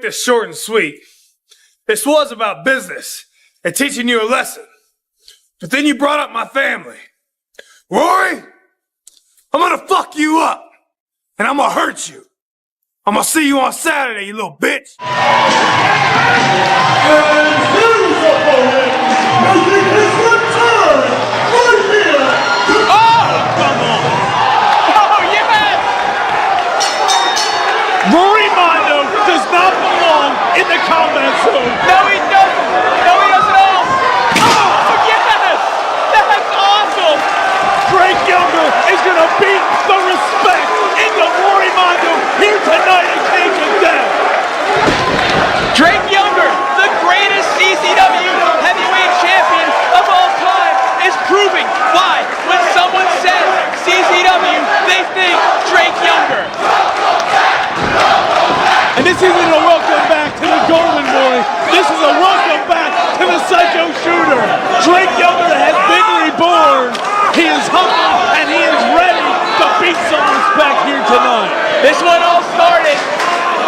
this short and sweet. This was about business and teaching you a lesson. But then you brought up my family. Rory, I'm gonna fuck you up. And I'm gonna hurt you. I'm gonna see you on Saturday, you little bitch. And his opponent, making his return right here. Oh, come on. Oh, yes. Rory Mondo does not belong in the combat zone. No, he doesn't. No, he doesn't at all. Oh, yes. That's awesome. Drake Younger is going to beat the respect into Rory Mondo here tonight in Cage of Death. Drake Younger, the greatest CZW heavyweight champion of all time, is proving why when someone says CZW, they think Drake Younger. And this isn't a welcome back to the Golden Boy. This is a welcome back to the Psycho Shooter. Drake Younger has been reborn. He is humble and he is ready to beat some respect here tonight. This one all started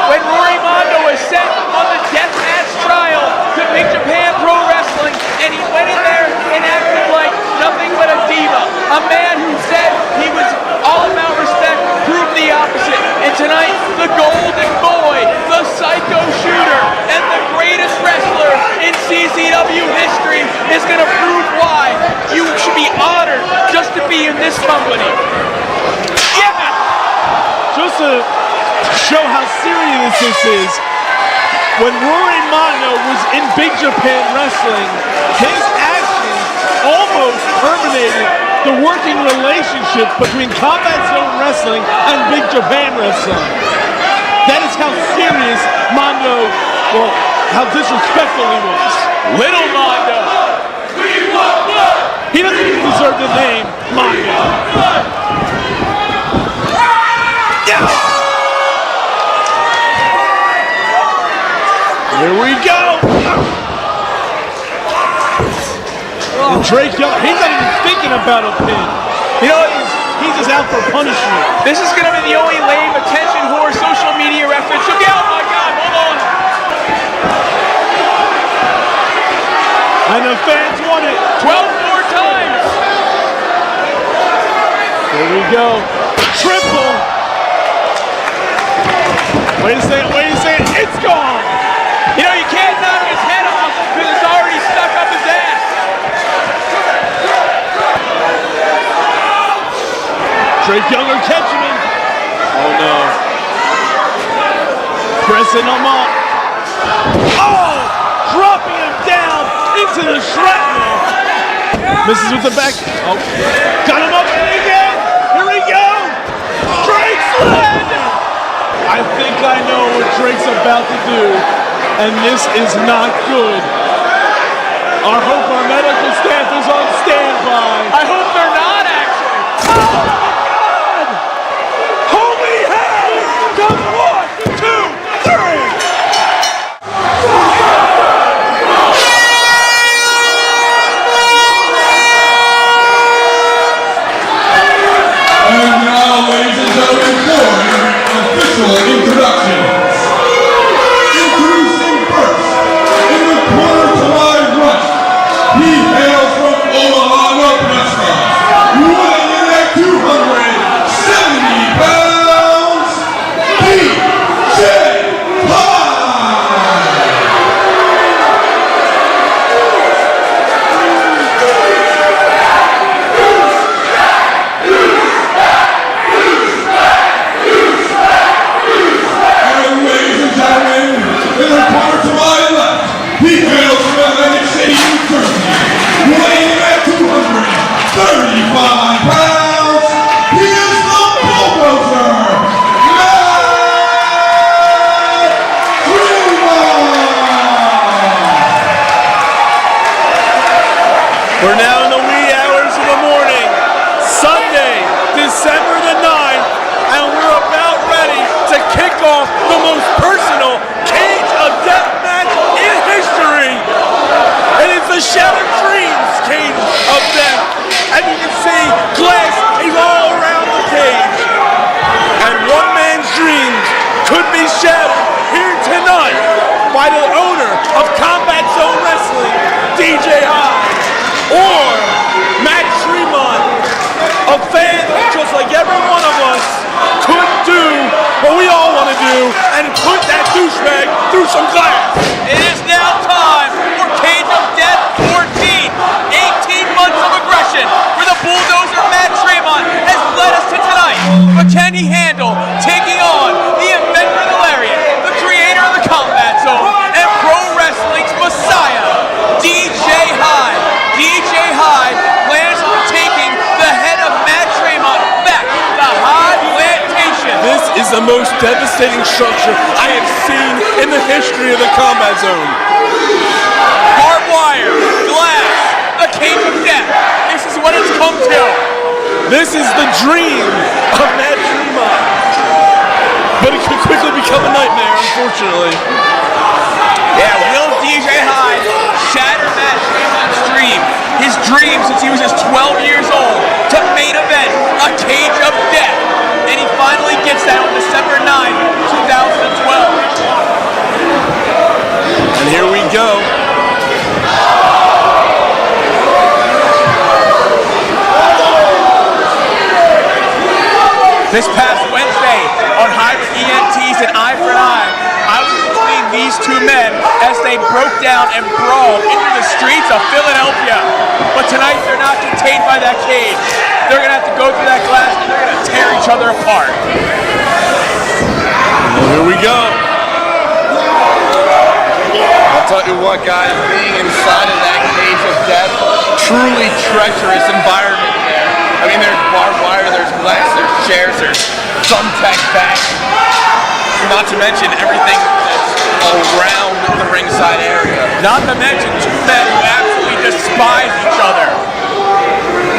when Rory Mondo was sent on the deathmatch trial to Big Japan Pro Wrestling, and he went in there and acted like nothing but a diva. A man who said he was all about respect proved the opposite. And tonight, the Golden Boy, the Psycho Shooter, and the greatest wrestler in CZW history is going to prove why you should be honored just to be in this company. Yeah! Just to show how serious this is, when Rory Mondo was in Big Japan Wrestling, his actions almost terminated the working relationship between Combat Zone Wrestling and Big Japan Wrestling. That is how serious Mondo, well, how disrespectful he was. Little Mondo. He doesn't even deserve the name Mondo. Yeah. Here we go. And Drake Young, he's not even thinking about a pin. You know, he's just out for punishment. This is going to be the only lame attention whore social media reference. Oh my God, hold on. And the fans want it 12 more times. Here we go. Triple. Wait a second, it's gone. You know, you can't knock his head off because it's already stuck up his ass. Drake Younger catching him. Oh no. Pressing him up. Oh! Dropping him down into the shrapnel. Misses with the back. Oh. Got him up again. Here we go. Drake's landing. I think I know what Drake's about to do, and this is not good. I hope our medical staff is on standby. I hope they're not, actually. Oh, my God! Holy hell! Come 1, 2, 3! And now, ladies and gentlemen, for official introductions. Introducing first, in the corner to my right, he hails from Omaha, Nebraska, weighing in at 200 some glass. It is now time for Cage of Death 14. 18 months of aggression for the bulldozer Matt Tremont has led us to tonight. But can he handle taking on the inventor of the lariat, the creator of the combat zone, and pro wrestling's messiah, DJ Hyde? DJ Hyde plans on taking the head of Matt Tremont back to Hyde Plantation. This is the most devastating structure I have seen in the history of the combat zone. Barbed wire, glass, the Cage of Death. This is what it's come to. This is the dream of Matt Tremont. But it could quickly become a nightmare, unfortunately. Yeah, will DJ Hyde shatter Matt Tremont's dream? His dream since he was just 12 years old to main event a Cage of Death. And he finally gets that on December 9th, 2012. And here we go. This past Wednesday on Hybrid ENTs and Eye for an Eye, I was between these two men as they broke down and brawled into the streets of Philadelphia. But tonight they're not contained by that cage. They're going to have to go through that glass and they're going to tear each other apart. Well, here we go. I'll tell you what, guys, being inside of that Cage of Death, truly treacherous environment there. I mean, there's barbed wire, there's glass, there's chairs, there's thumbtack backs. Not to mention everything that's around the ringside area. Not to mention two men who absolutely despise each other.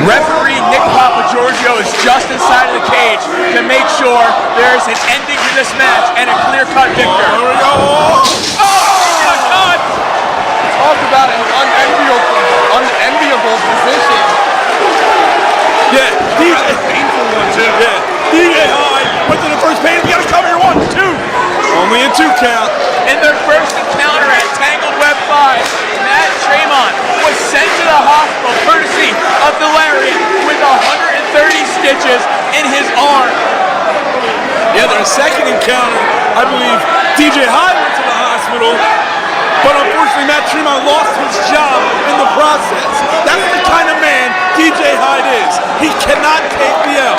Referee Nick Papagiorgio is just inside of the cage to make sure there's an ending to this match and a clear-cut victor. Here we go. Oh my God! Talk about an unenviable position. Yeah, DJ. Painful one, too. Yeah, DJ Hyde went to the first pain. We got to cover here. 1, 2. Only a 2 count. In their first encounter at Tangled Web 5, Matt Tremont was sent to the hospital courtesy of the lariat with 130 stitches in his arm. Yeah, their second encounter, I believe DJ Hyde went to the hospital, but unfortunately Matt Tremont lost his job in the process. That's the kind of man DJ Hyde is. He cannot take the L.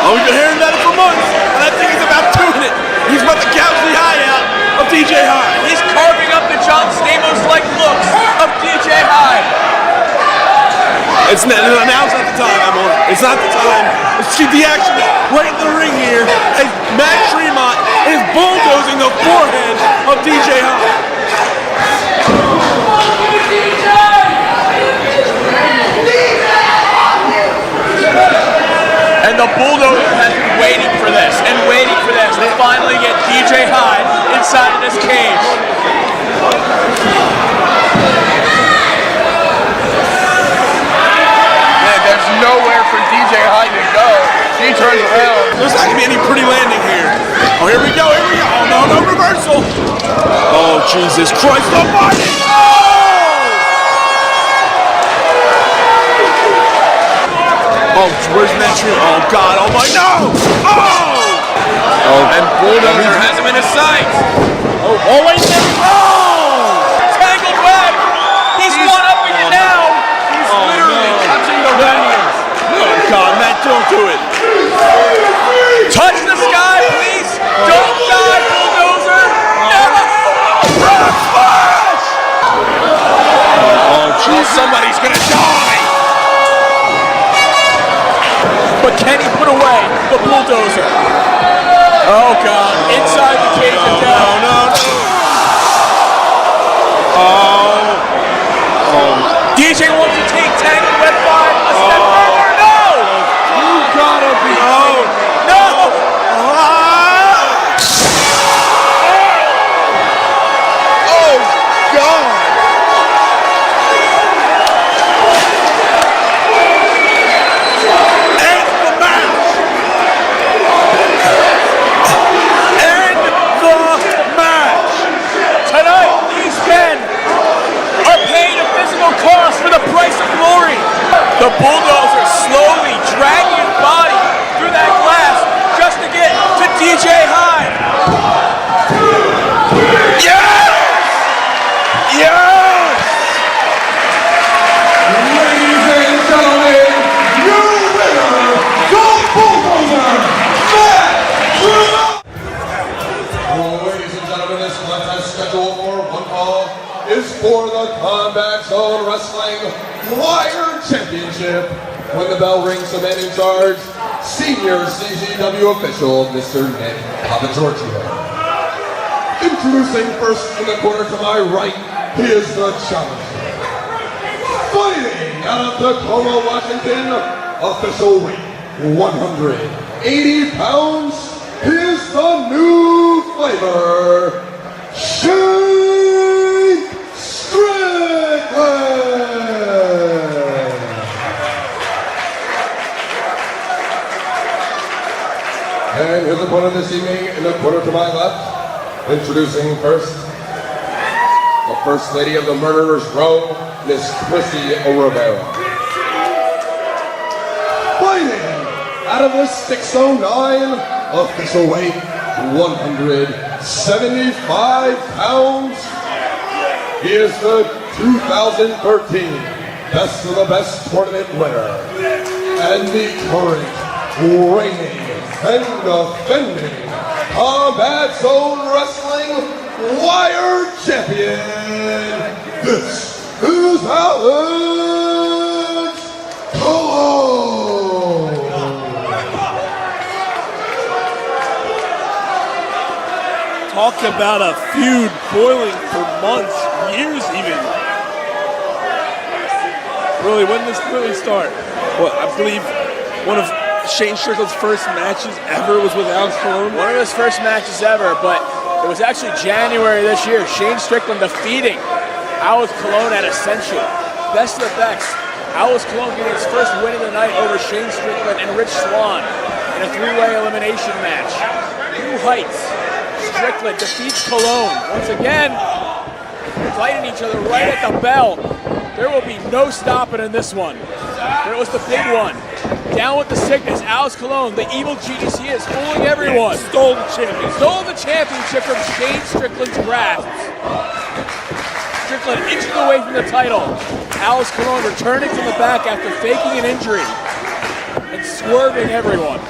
Oh, we've been hearing about it for months, and I think he's about doing it. He's about to gouge the eye out of DJ Hyde. He's carving up the John Stamos-like looks of DJ Hyde. Now's not the time, Emily. It's not the time. Let's keep the action right in the ring here as Matt Tremont is bulldozing the forehead of DJ Hyde. And the bulldozer has been waiting for this and waiting for this to finally get DJ Hyde inside of this cage. Man, there's nowhere for DJ Hyde to go. He turns around. There's not going to be any pretty landing here. Oh, here we go, here we go. Oh, no, no reversal. Oh, Jesus Christ almighty. Oh, where's Matt Tremont? Oh, God, oh my, no! Oh! And Bulldozer has him in his sights. Oh, wait, there we go! Tangled web! He's one-upping it now! He's literally touching the radiance. Oh, God, Matt, don't do it. Touch the sky, please! Don't die, bulldozer! No! Frog splash! Oh, jeez. Somebody's gonna die. But can he put away the bulldozer? Oh God! Inside the cage of death. No. DJ wants to take Tangled Web 5 a step further. No! You gotta be. No! Oh God! End the match! End the is for the Combat Zone Wrestling Wire Championship. When the bell rings, the man in charge, Senior CZW official, Mr. Nick Papagiorgio. Introducing first in the corner to my right, he is the challenger. Fighting out of Tacoma, Washington, official weight 180 pounds, he is the new flavor, Shane Strickland. And his opponent this evening in the corner to my left, introducing first, the First Lady of the Murderer's Row, Miss Chrissy Rivera. Fighting out of the 609, official weight 175 pounds, he is the 2013 Best of the Best tournament winner, and the current reigning and defending Combat Zone Wrestling Wire Champion. This is Alex Colon. Talk about a feud boiling for months, years even. Really, when did this really start? Well, I believe one of Shane Strickland's first matches ever was with Alex Colon. One of his first matches ever, but it was actually January this year. Shane Strickland defeating Alex Colon at Ascension. Best of the best. Alex Colon getting his first win of the night over Shane Strickland and Rich Swann in a three-way elimination match. New heights. Strickland defeats Colon. Once again, fighting each other right at the bell. There will be no stopping in this one. But it was the big one. Down with the sickness, Alex Colon, the evil genius he is, fooling everyone. Stole the championship. Stole the championship from Shane Strickland's grasp. Strickland inches away from the title. Alex Colon returning from the back after faking an injury and swerving everyone.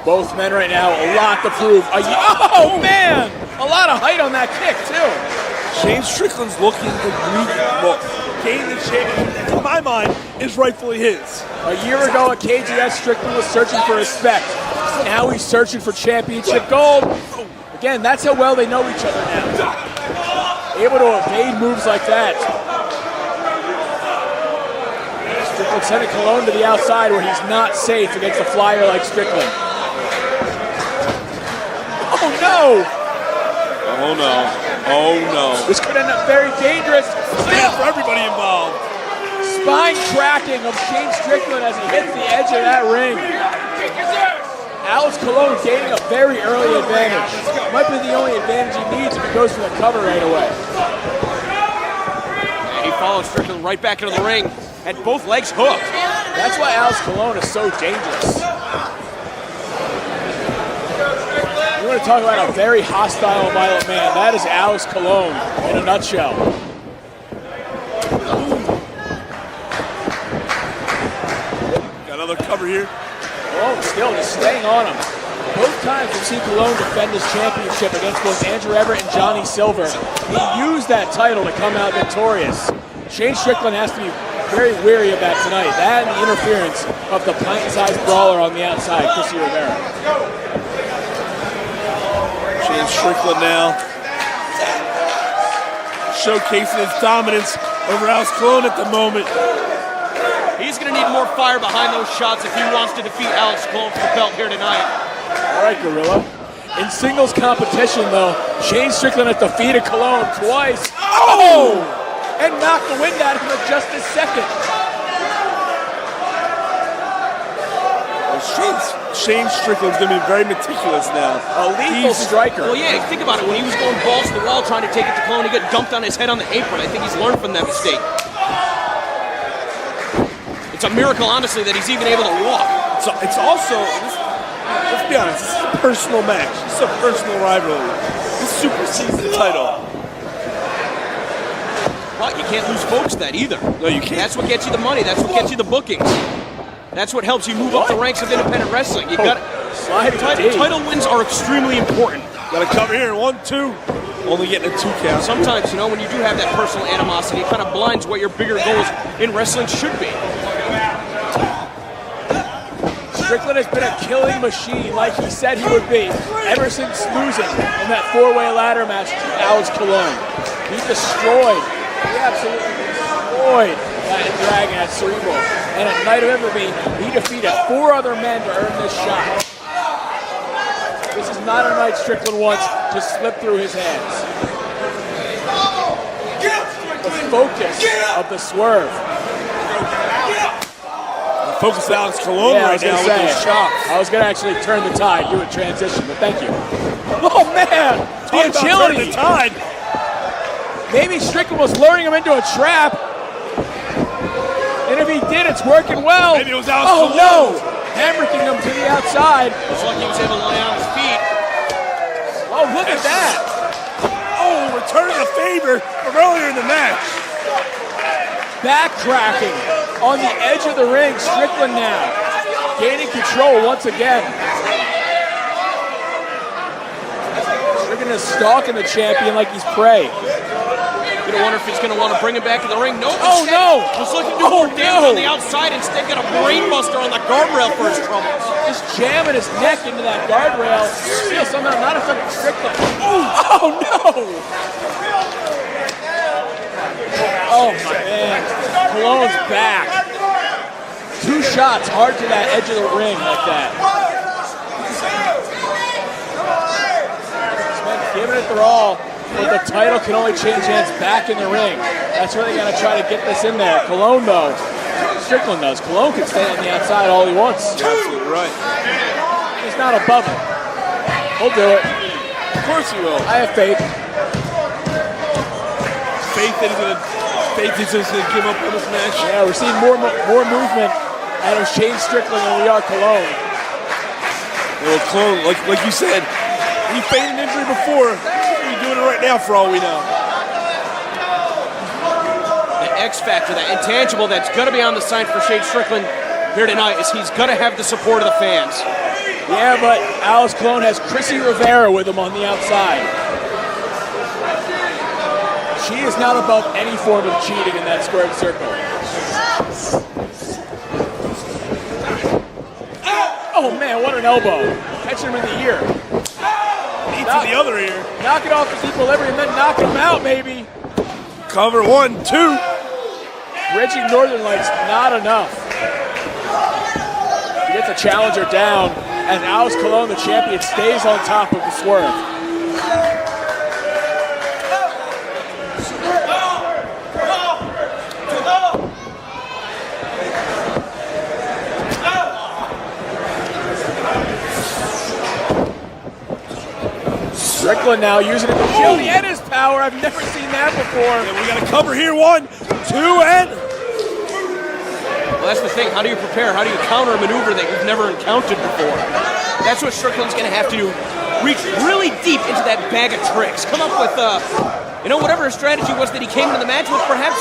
Both men right now, a lot to prove. Oh man! A lot of height on that kick too. Shane Strickland's looking to gain the championship, to my mind, is rightfully his. A year ago at KGS, Strickland was searching for respect. Now he's searching for championship gold. Again, that's how well they know each other now. Able to evade moves like that. Strickland sending Colon to the outside where he's not safe against a flyer like Strickland. Oh no! Oh no. Oh no. This could end up very dangerous. Still for everybody involved. Spine tracking of Shane Strickland as he hits the edge of that ring. Alex Colon gaining a very early advantage. Might be the only advantage he needs if he goes for the cover right away. And he follows Strickland right back into the ring and both legs hooked. That's why Alex Colon is so dangerous. You want to talk about a very hostile, violent man. That is Alex Colon in a nutshell. Got another cover here. Colon still just staying on him. Both times we've seen Colon defend his championship against both Andrew Everett and Johnny Silver. He used that title to come out victorious. Shane Strickland has to be very wary of that tonight. That and the interference of the pint-sized brawler on the outside, Chrissy Rivera. Shane Strickland now showcasing his dominance over Alex Colon at the moment. He's going to need more fire behind those shots if he wants to defeat Alex Colon for the belt here tonight. All right, Gorilla. In singles competition, though, Shane Strickland has defeated Colon twice. Oh! And knocked the wind out of him in just a second. Shane Strickland's going to be very meticulous now. A lethal striker. Well, yeah, think about it. When he was going balls to the wall trying to take it to Colon, he got dumped on his head on the apron. I think he's learned from that mistake. It's a miracle, honestly, that he's even able to walk. It's also, let's be honest, this is a personal match. This is a personal rivalry. This supersedes the title. But you can't lose folks that either. No, you can't. That's what gets you the money. That's what gets you the bookings. That's what helps you move up the ranks of independent wrestling. You got slide title wins are extremely important. Got to cover here. 1, 2. Only getting a 2 count. Sometimes, you know, when you do have that personal animosity, it kind of blinds what your bigger goals in wrestling should be. Strickland has been a killing machine like he said he would be ever since losing in that 4-way ladder match to Alex Colon. He absolutely destroyed that Dragon at Cerebral. And at Night of Infamy, he defeated 4 other men to earn this shot. This is not a night Strickland wants to slip through his hands. The focus of the swerve. Focus Alex Colon right now with those chops. I was going to actually turn the tide, do a transition, but thank you. Oh, man! The agility! The tide. Maybe Strickland was luring him into a trap. And if he did, it's working well. Maybe it was Alex Colon. No! Hammering him to the outside. It's like he was able to lay on his feet. Oh, look at that. Oh, returning a favor from earlier in the match. Backtracking on the edge of the ring. Strickland now gaining control once again. Strickland is stalking the champion like he's prey. You're gonna wonder if he's gonna want to bring him back to the ring. No, oh no! Was looking to do more damage on the outside. Instead, got a brainbuster on the guardrail for his troubles. Just jamming his neck into that guardrail. Still somehow not affecting Strickland. Oh no! Oh my man, Colon's back. 2 shots hard to that edge of the ring like that. This man giving it their all, but the title can only change hands back in the ring. That's where they gotta try to get this in there. Colon though, Strickland does. Colon can stay on the outside all he wants. You're absolutely right. He's not above it. He'll do it. Of course he will. I have faith. Faith that he's just gonna give up on this match. Yeah, we're seeing more movement out of Shane Strickland than we are Colon. Well, Colon, like you said, he feigned an injury before. He's doing it right now for all we know. The X factor, that intangible that's gonna be on the sign for Shane Strickland here tonight is he's gonna have the support of the fans. Yeah, but Alex Colon has Chrissy Rivera with him on the outside. She is not above any form of cheating in that squared circle. Oh man, what an elbow. Catching him in the ear. Knee to the other ear. Knock it off his equilibrium, then knock him out, maybe. Cover 1, 2. Bridging Northern Lights, not enough. He gets a challenger down, and Alex Colon, the champion, stays on top of the swerve. Strickland now using it to kill the Ennis power. I've never seen that before. And we got to cover here. 1, 2, and... Well, that's the thing. How do you prepare? How do you counter a maneuver that you've never encountered before? That's what Strickland's going to have to do. Reach really deep into that bag of tricks. Come up with, whatever strategy was that he came into the match with, perhaps,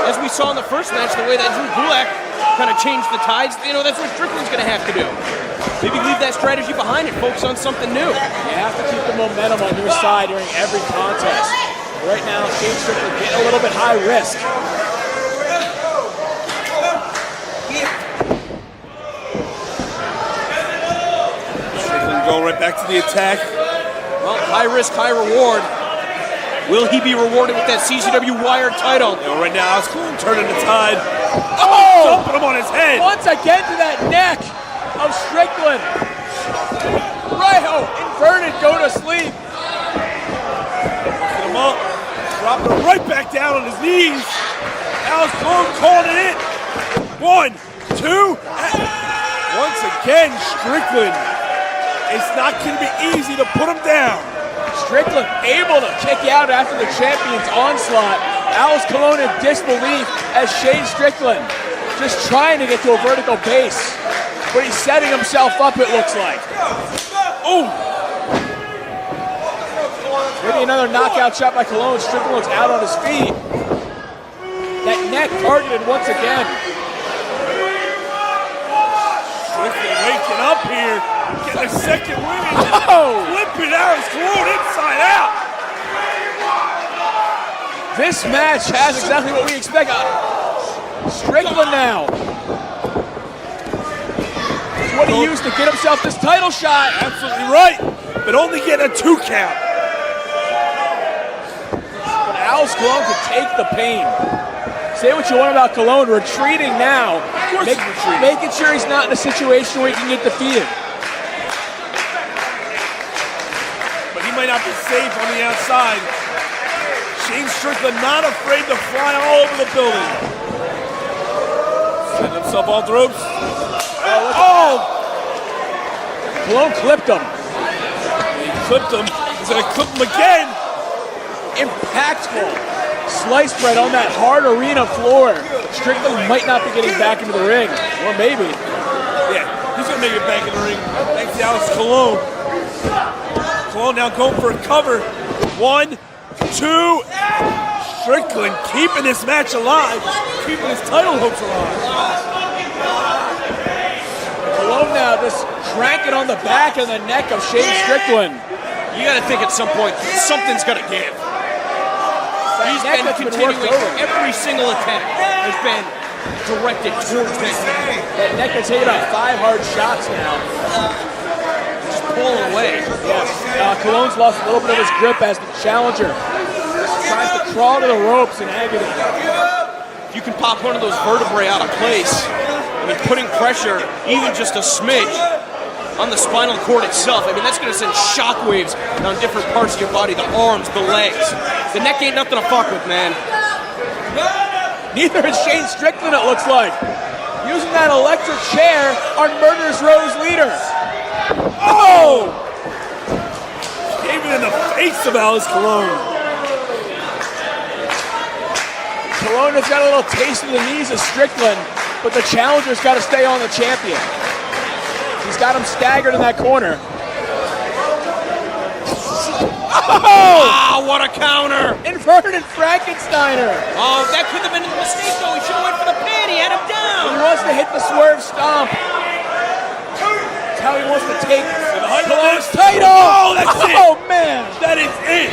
as we saw in the first match, the way that Drew Gulak kind of changed the tides. That's what Strickland's going to have to do. Maybe leave that strategy behind and focus on something new. You have to keep the momentum on your side during every contest. Right now, Shane Strickland getting a little bit high risk. Strickland going right back to the attack. Well, high risk, high reward. Will he be rewarded with that CZW wired title? Right now, Alex Colon turning the tide. Oh! Dumping him on his head. Once again to that neck of Strickland. Right-ho, inverted, go to sleep. Picking him up, dropping him right back down on his knees. Alex Colon calling it in. 1, 2, and once again, Strickland. It's not going to be easy to put him down. Strickland able to kick out after the champion's onslaught. Alex Colon in disbelief as Shane Strickland just trying to get to a vertical base. But he's setting himself up, it looks like. Ooh! Maybe another knockout shot by Colon. Strickland looks out on his feet. That neck targeted once again. Strickland waking up here, getting a second win. Oh! Flipping Alex Colon inside out. This match has exactly what we expect. Strickland now. It's what he used to get himself this title shot. Absolutely right, but only getting a 2 count. But Alex Colon can take the pain. Say what you want about Colon, retreating now. Of course he's retreating. Making sure he's not in a situation where he can get defeated. But he might not be safe on the outside. Shane Strickland not afraid to fly all over the building. Setting himself off the ropes. Oh! Colon clipped him. He clipped him. He's gonna clip him again. Impactful slice spread on that hard arena floor. Strickland might not be getting back into the ring. Or maybe. Yeah, he's gonna make it back in the ring. Thanks to Alex Colon. Colon now going for a cover. 1, 2. Strickland keeping this match alive, keeping his title hopes alive. Colon now just cranking on the back and the neck of Shane Strickland. You got to think at some point something's going to give. He's been continuing every single attack has been directed towards that neck. That neck can take about 5 hard shots now. Just pulling away. Yes. Colon's lost a little bit of his grip as the challenger tries to crawl to the ropes in agony. You can pop one of those vertebrae out of place. I mean, putting pressure, even just a smidge, on the spinal cord itself, I mean, that's going to send shockwaves down different parts of your body, the arms, the legs. The neck ain't nothing to fuck with, man. Neither is Shane Strickland, it looks like. Using that electric chair on Murderous Row's leader. Oh! Gave it in the face of Alex Colon. Colon has got a little taste of the knees of Strickland, but the challenger's got to stay on the champion. He's got him staggered in that corner. Oh! Ah, what a counter! Inverted Frankensteiner. Oh, that could have been a mistake, though. He should have went for the pin. He had him down. He wants to hit the swerve stomp. That's how he wants to take Colon's title. Oh, that's it. Oh, man. That is it.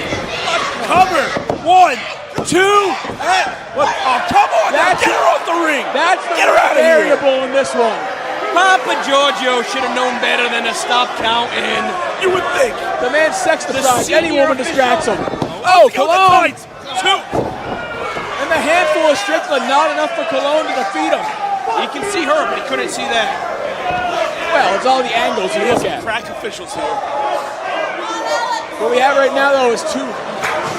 Cover. 1, 2. Oh, come on. Get her off the ring. That's the Get her out of here. variable in this one. Papa Giorgio should have known better than to stop counting. You would think. The man sex-deprived. Any senior woman distracts him. Oh, Colon. 2. And the handful of Strickland, not enough for Colon to defeat him. He can see her, but he couldn't see that. Well, it's all the angles you look at. Crack officials here. What we have right now, though, is 2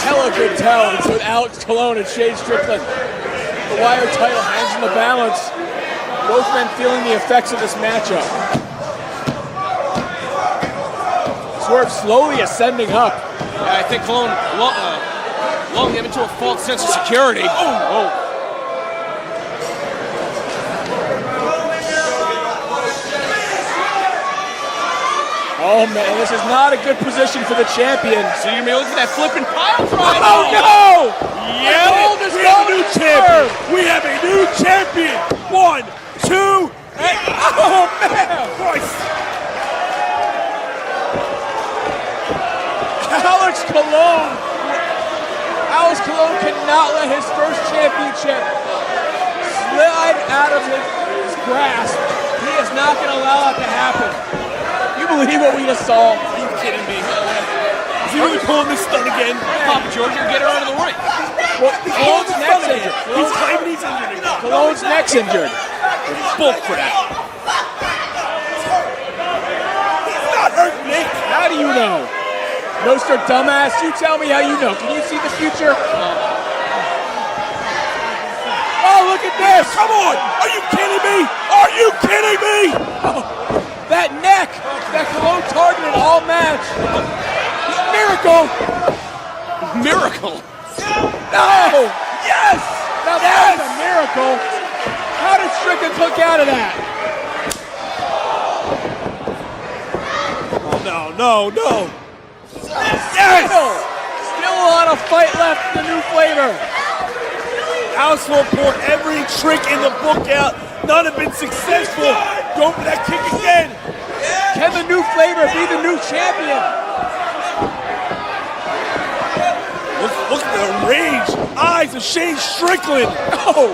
hella good talents with Alex Colon and Shane Strickland. The wire title hangs in the balance. Both men feeling the effects of this matchup. Swerve slowly ascending up. Yeah, I think Colon lulled him into a false sense of security. Oh. Oh man, this is not a good position for the champion. So you may look at that flipping pile driver. Oh no! Yeah, we have a new champion. We have a new champion. 1, 2, and oh man! Christ. Alex Colon cannot let his first championship slide out of his grasp. He is not going to allow that to happen. You believe what we just saw? Are you kidding me? Is he really pulling this stunt again? Papa Giorgio, get her out of the ring. Well, Colon's neck's injured. He's claiming he's injured. Colon's neck's injured. Bull crap. He's not hurting me. How do you know? Nostra dumbass, you tell me how you know. Can you see the future? Oh, look at this! Come on! Are you kidding me? Are you kidding me? Oh, that neck that Colon targeted all match. Miracle! Miracle? No! Yes! Now that was a miracle. How did Strickland look out of that? Oh, no. Yes! Still a lot of fight left in the new flavor. Alex will pour every trick in the book out. None have been successful. Go for that kick again. Can the new flavor be the new champion? Look at the rage eyes of Shane Strickland. Oh.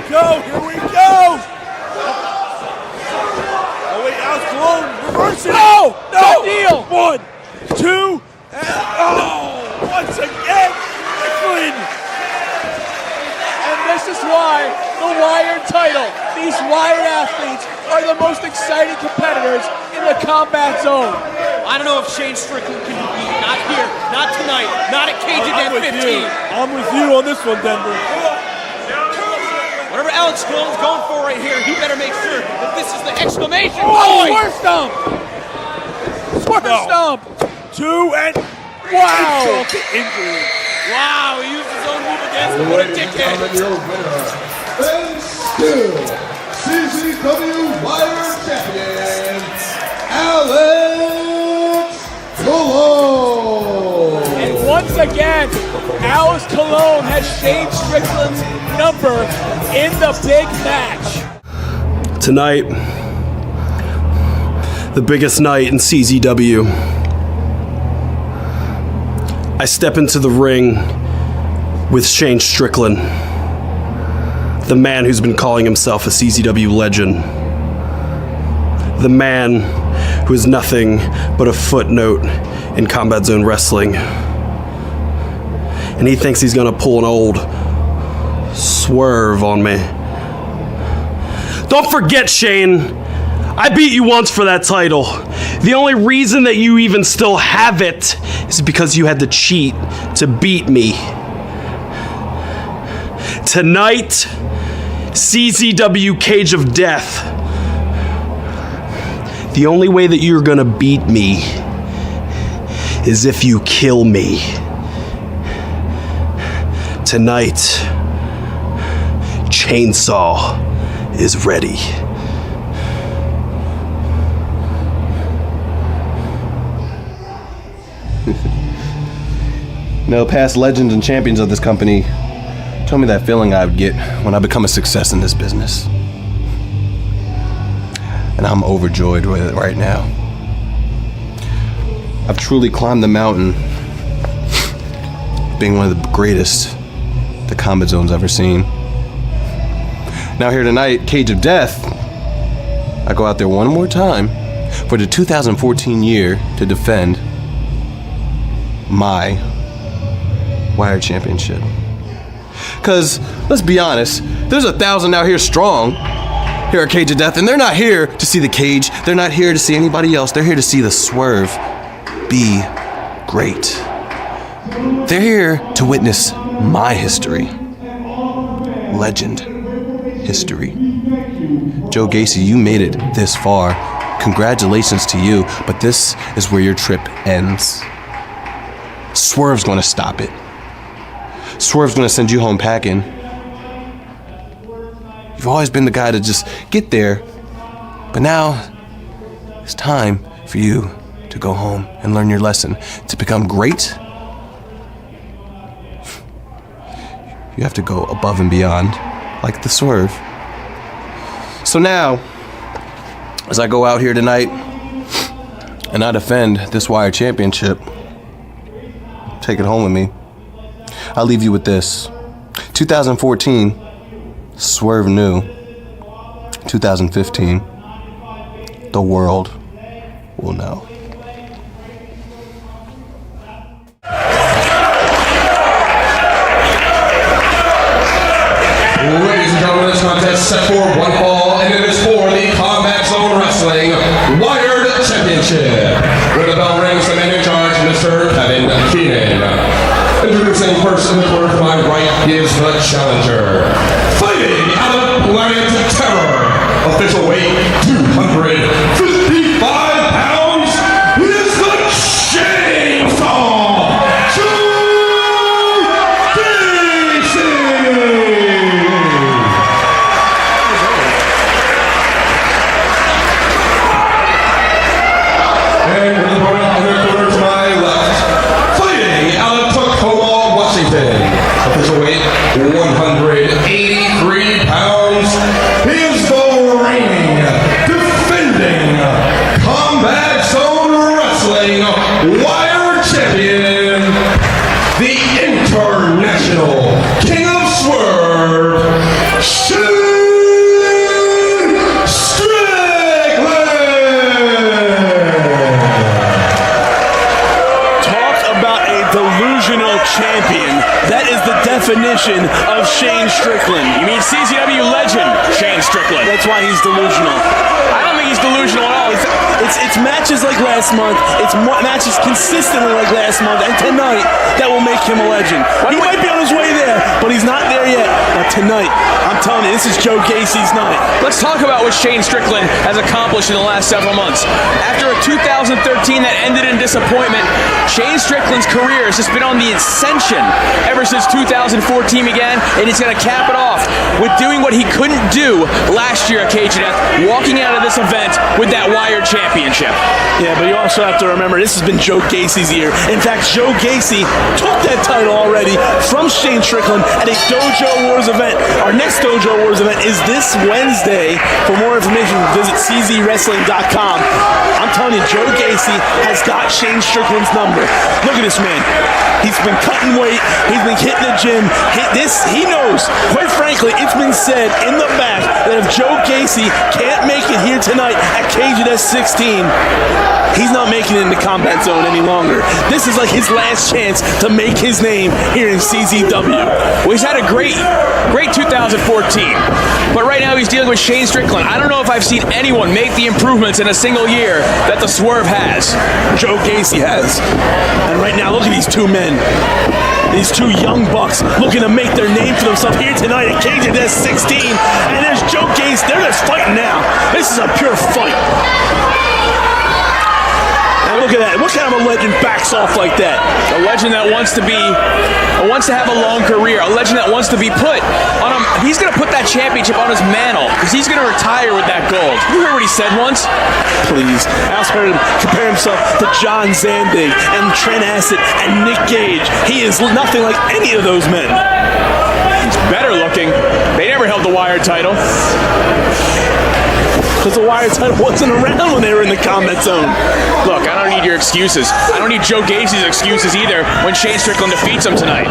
Here we go. Oh wait, Alex Colon reversing. No, No. deal. 1, 2, and once again, Strickland. And this is why the Wired title, these Wired athletes are the most exciting competitors in the combat zone. I don't know if Shane Strickland can be beat. Not here, not tonight, not at Cage of Death 15. I'm with you on this one, Denver. Whatever Alex Colon's going for right here, he better make sure that this is the exclamation Oh, point. swerve stomp! Swerve stomp! 2 and Wow! insult to injury. Wow, he used his own move against him. What a dickhead. And still, CZW Wired Champion, Alex Colon. And once again, Alex Colon has Shane Strickland's number in the big match. Tonight, the biggest night in CZW. I step into the ring with Shane Strickland, the man who's been calling himself a CZW legend, the man who is nothing but a footnote in Combat Zone Wrestling. And he thinks he's gonna pull an old swerve on me. Don't forget, Shane, I beat you once for that title. The only reason that you even still have it is because you had to cheat to beat me. Tonight, CZW Cage of Death. The only way that you're gonna beat me is if you kill me. Tonight, Chainsaw is ready. No, past legends and champions of this company told me that feeling I would get when I become a success in this business. And I'm overjoyed with it right now. I've truly climbed the mountain, being one of the greatest the Combat Zone's ever seen. Now here tonight, Cage of Death, I go out there one more time for the 2014 year to defend my Wired Championship. Because, let's be honest, there's 1,000 out here strong here at Cage of Death, and they're not here to see the cage. They're not here to see anybody else. They're here to see the Swerve be great. They're here to witness my history. Legend history. Joe Gacy, you made it this far. Congratulations to you, but this is where your trip ends. Swerve's gonna stop it. Swerve's gonna send you home packing. You've always been the guy to just get there, but now it's time for you to go home and learn your lesson. To become great, you have to go above and beyond, like the Swerve. So now, as I go out here tonight and I defend this Wired Championship, take it home with me, I'll leave you with this. 2014, Swerve knew. 2015, the world will know. Ladies and gentlemen, this contest set for one fall, and it is for the Combat Zone Wrestling Wired Championship. When the bell rings, the man in charge, Mr. Kevin Keenan. Introducing first in the corner to my right is the challenger. Fighting out of Planet Terror. Official weight 255 pounds is the Chainsaw. And in the corner to my left, fighting out of Tacoma, Washington. Official weight definition of Shane Strickland. You mean CZW legend Shane Strickland? That's why he's delusional. I don't think he's delusional at all. It's matches like last month. It's matches consistently like last month and tonight that will make him a legend. He might be on his way there, but he's not there yet. But tonight, I'm telling you, this is Joe Gacy's night. Let's talk about what Shane Strickland has accomplished in the last several months. After a 2013 that ended in disappointment, Shane Strickland's career has just been on the ascension ever since 2014 began, and he's going to cap it off with doing what he couldn't do last year at Cage of Death, walking out of this event with that Wired Championship. Yeah, but you also have to remember, this has been Joe Gacy's year. In fact, Joe Gacy took that title already from Shane Strickland at a Dojo Wars event. Our next Dojo Wars event is this Wednesday. For more information, visit czwrestling.com. I'm telling you, Joe Gacy has got Shane Strickland's number. Look at this man. He's been cutting weight. He's been hitting the gym. He knows. Quite frankly, it's been said in the back that if Joe Gacy can't make it here tonight at Cage of Death 16, he's not making it in the Combat Zone any longer. This is like his last chance to make his name here in CZW. Well, he's had a great 2014, but right now he's dealing with Shane Strickland. I don't know if I've seen anyone make the improvements in a single year that the Swerve has. Joe Gacy has. And right now, look at these two men. These two young bucks looking to make their name for themselves here tonight at Cage of Death 16. And there's Joe Gacy. They're just fighting now. This is a pure fight. And look at that. What kind of a legend backs off like that? A legend that wants to have a long career. A legend that wants to be put on a... He's going to put that championship on his mantle because he's going to retire with that gold. You heard what he said once? Please. I also heard him compare himself to John Zandig and Trent Acid and Nick Gage. He is nothing like any of those men. He's better looking. They never held the Wired title. Because the Wired title wasn't around when they were in the Combat Zone. Look, I don't need your excuses. I don't need Joe Gacy's excuses either when Shane Strickland defeats him tonight.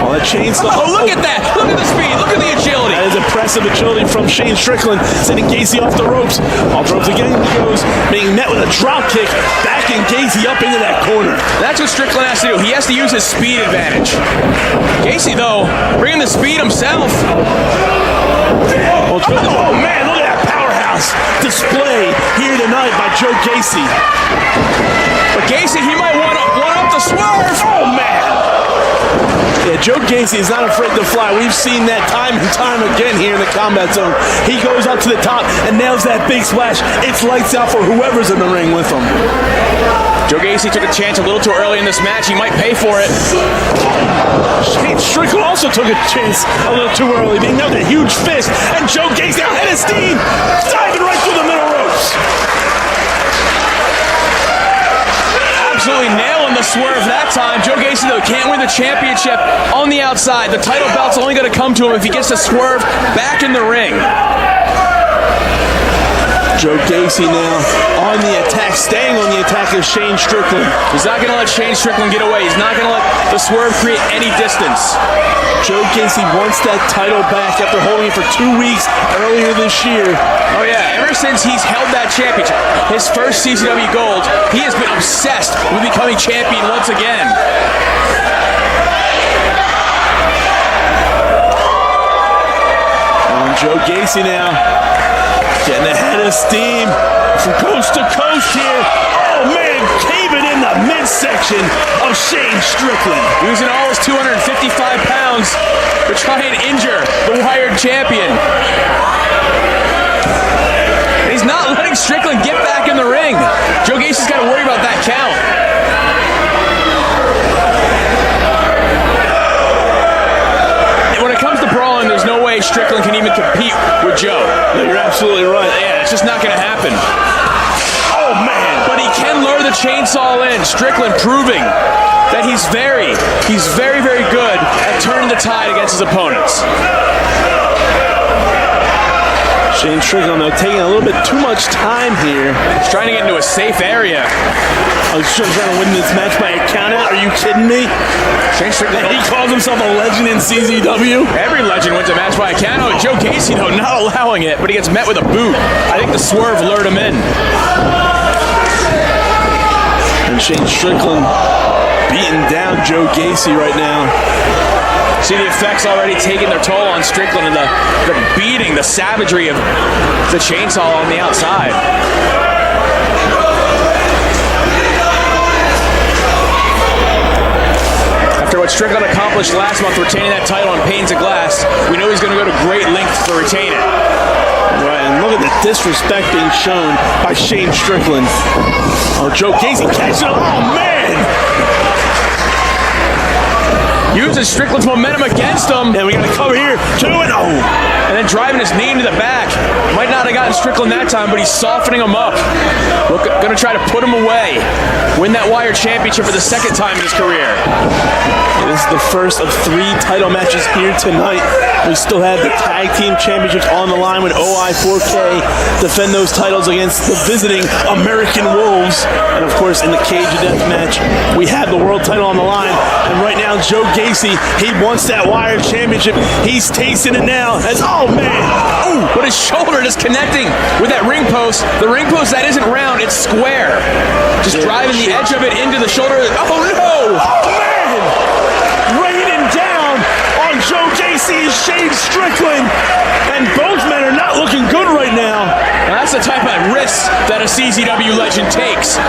Oh, that chainsaw. Oh, look at that. Look at the speed. Look at the agility. That is impressive agility from Shane Strickland, sending Gacy off the ropes. Off the ropes again he goes, being met with a drop kick, backing Gacy up into that corner. That's what Strickland has to do. He has to use his speed advantage. Gacy, though, bringing the speed himself. Oh, man, look at that powerhouse display here tonight by Joe Gacy. But Gacy, he might want up the Swerve. Oh, man. Yeah, Joe Gacy is not afraid to fly. We've seen that time and time again here in the Combat Zone. He goes up to the top and nails that big splash. It's lights out for whoever's in the ring with him. Joe Gacy took a chance a little too early in this match. He might pay for it. Shane Strickland also took a chance a little too early, being out with a huge fist. And Joe Gacy out ahead of steam, diving right through the middle ropes. Absolutely nailing the Swerve that time. Joe Gacy, though, can't win the championship on the outside. The title belt's only going to come to him if he gets the Swerve back in the ring. Joe Gacy now on the attack, staying on the attack of Shane Strickland. He's not going to let Shane Strickland get away. He's not going to let the Swerve create any distance. Joe Gacy wants that title back after holding it for 2 weeks earlier this year. Oh yeah, ever since he's held that championship, his first CZW Gold, he has been obsessed with becoming champion once again. And Joe Gacy now getting ahead of steam from coast to coast here. Oh man, caving in the midsection of Shane Strickland. Using all his 255 pounds to try and injure the Wired champion. And he's not letting Strickland get back in the ring. Joe Gacy's got to worry about that count. When it comes to brawling, there's no way Strickland can even compete with Joe. No, you're absolutely right. Yeah, it's just not going to happen. Oh, man. But he can lure the chainsaw in. Strickland proving that he's very, very good at turning the tide against his opponents. Shane Strickland, though, taking a little bit too much time here. He's trying to get into a safe area. Oh, he's trying to win this match by a countout? Are you kidding me? Shane Strickland. He calls himself a legend in CZW? Every legend wins a match by a countout. Joe Gacy, though, not allowing it, but he gets met with a boot. I think the Swerve lured him in. And Shane Strickland beating down Joe Gacy right now. See the effects already taking their toll on Strickland and the beating, the savagery of the chainsaw on the outside. After what Strickland accomplished last month, retaining that title on Panes of Glass, we know he's going to go to great lengths to retain it. Right, and look at the disrespect being shown by Shane Strickland. Oh, Joe Gacy catching it. Oh, man! Uses Strickland's momentum against him. And we got to cover here. 2-0. And then driving his knee into the back. Might not have gotten Strickland that time, but he's softening him up. Going to try to put him away. Win that Wire Championship for the second time in his career. This is the first of 3 title matches here tonight. We still have the Tag Team Championships on the line with OI4K defend those titles against the visiting American Wolves. And of course, in the Cage of Death match, we have the world title on the line. And right now, Joe Gacy, he wants that Wire Championship. He's tasting it now. Oh, man. Ooh, but his shoulder just connecting with that ring post. The ring post that isn't round, it's square. Just driving the edge of it into the shoulder. Oh, no. Oh, man. Raining down on Joe Gacy and Shane Strickland. And both men are not looking good right now. Now, that's the type of risk that a CZW legend takes.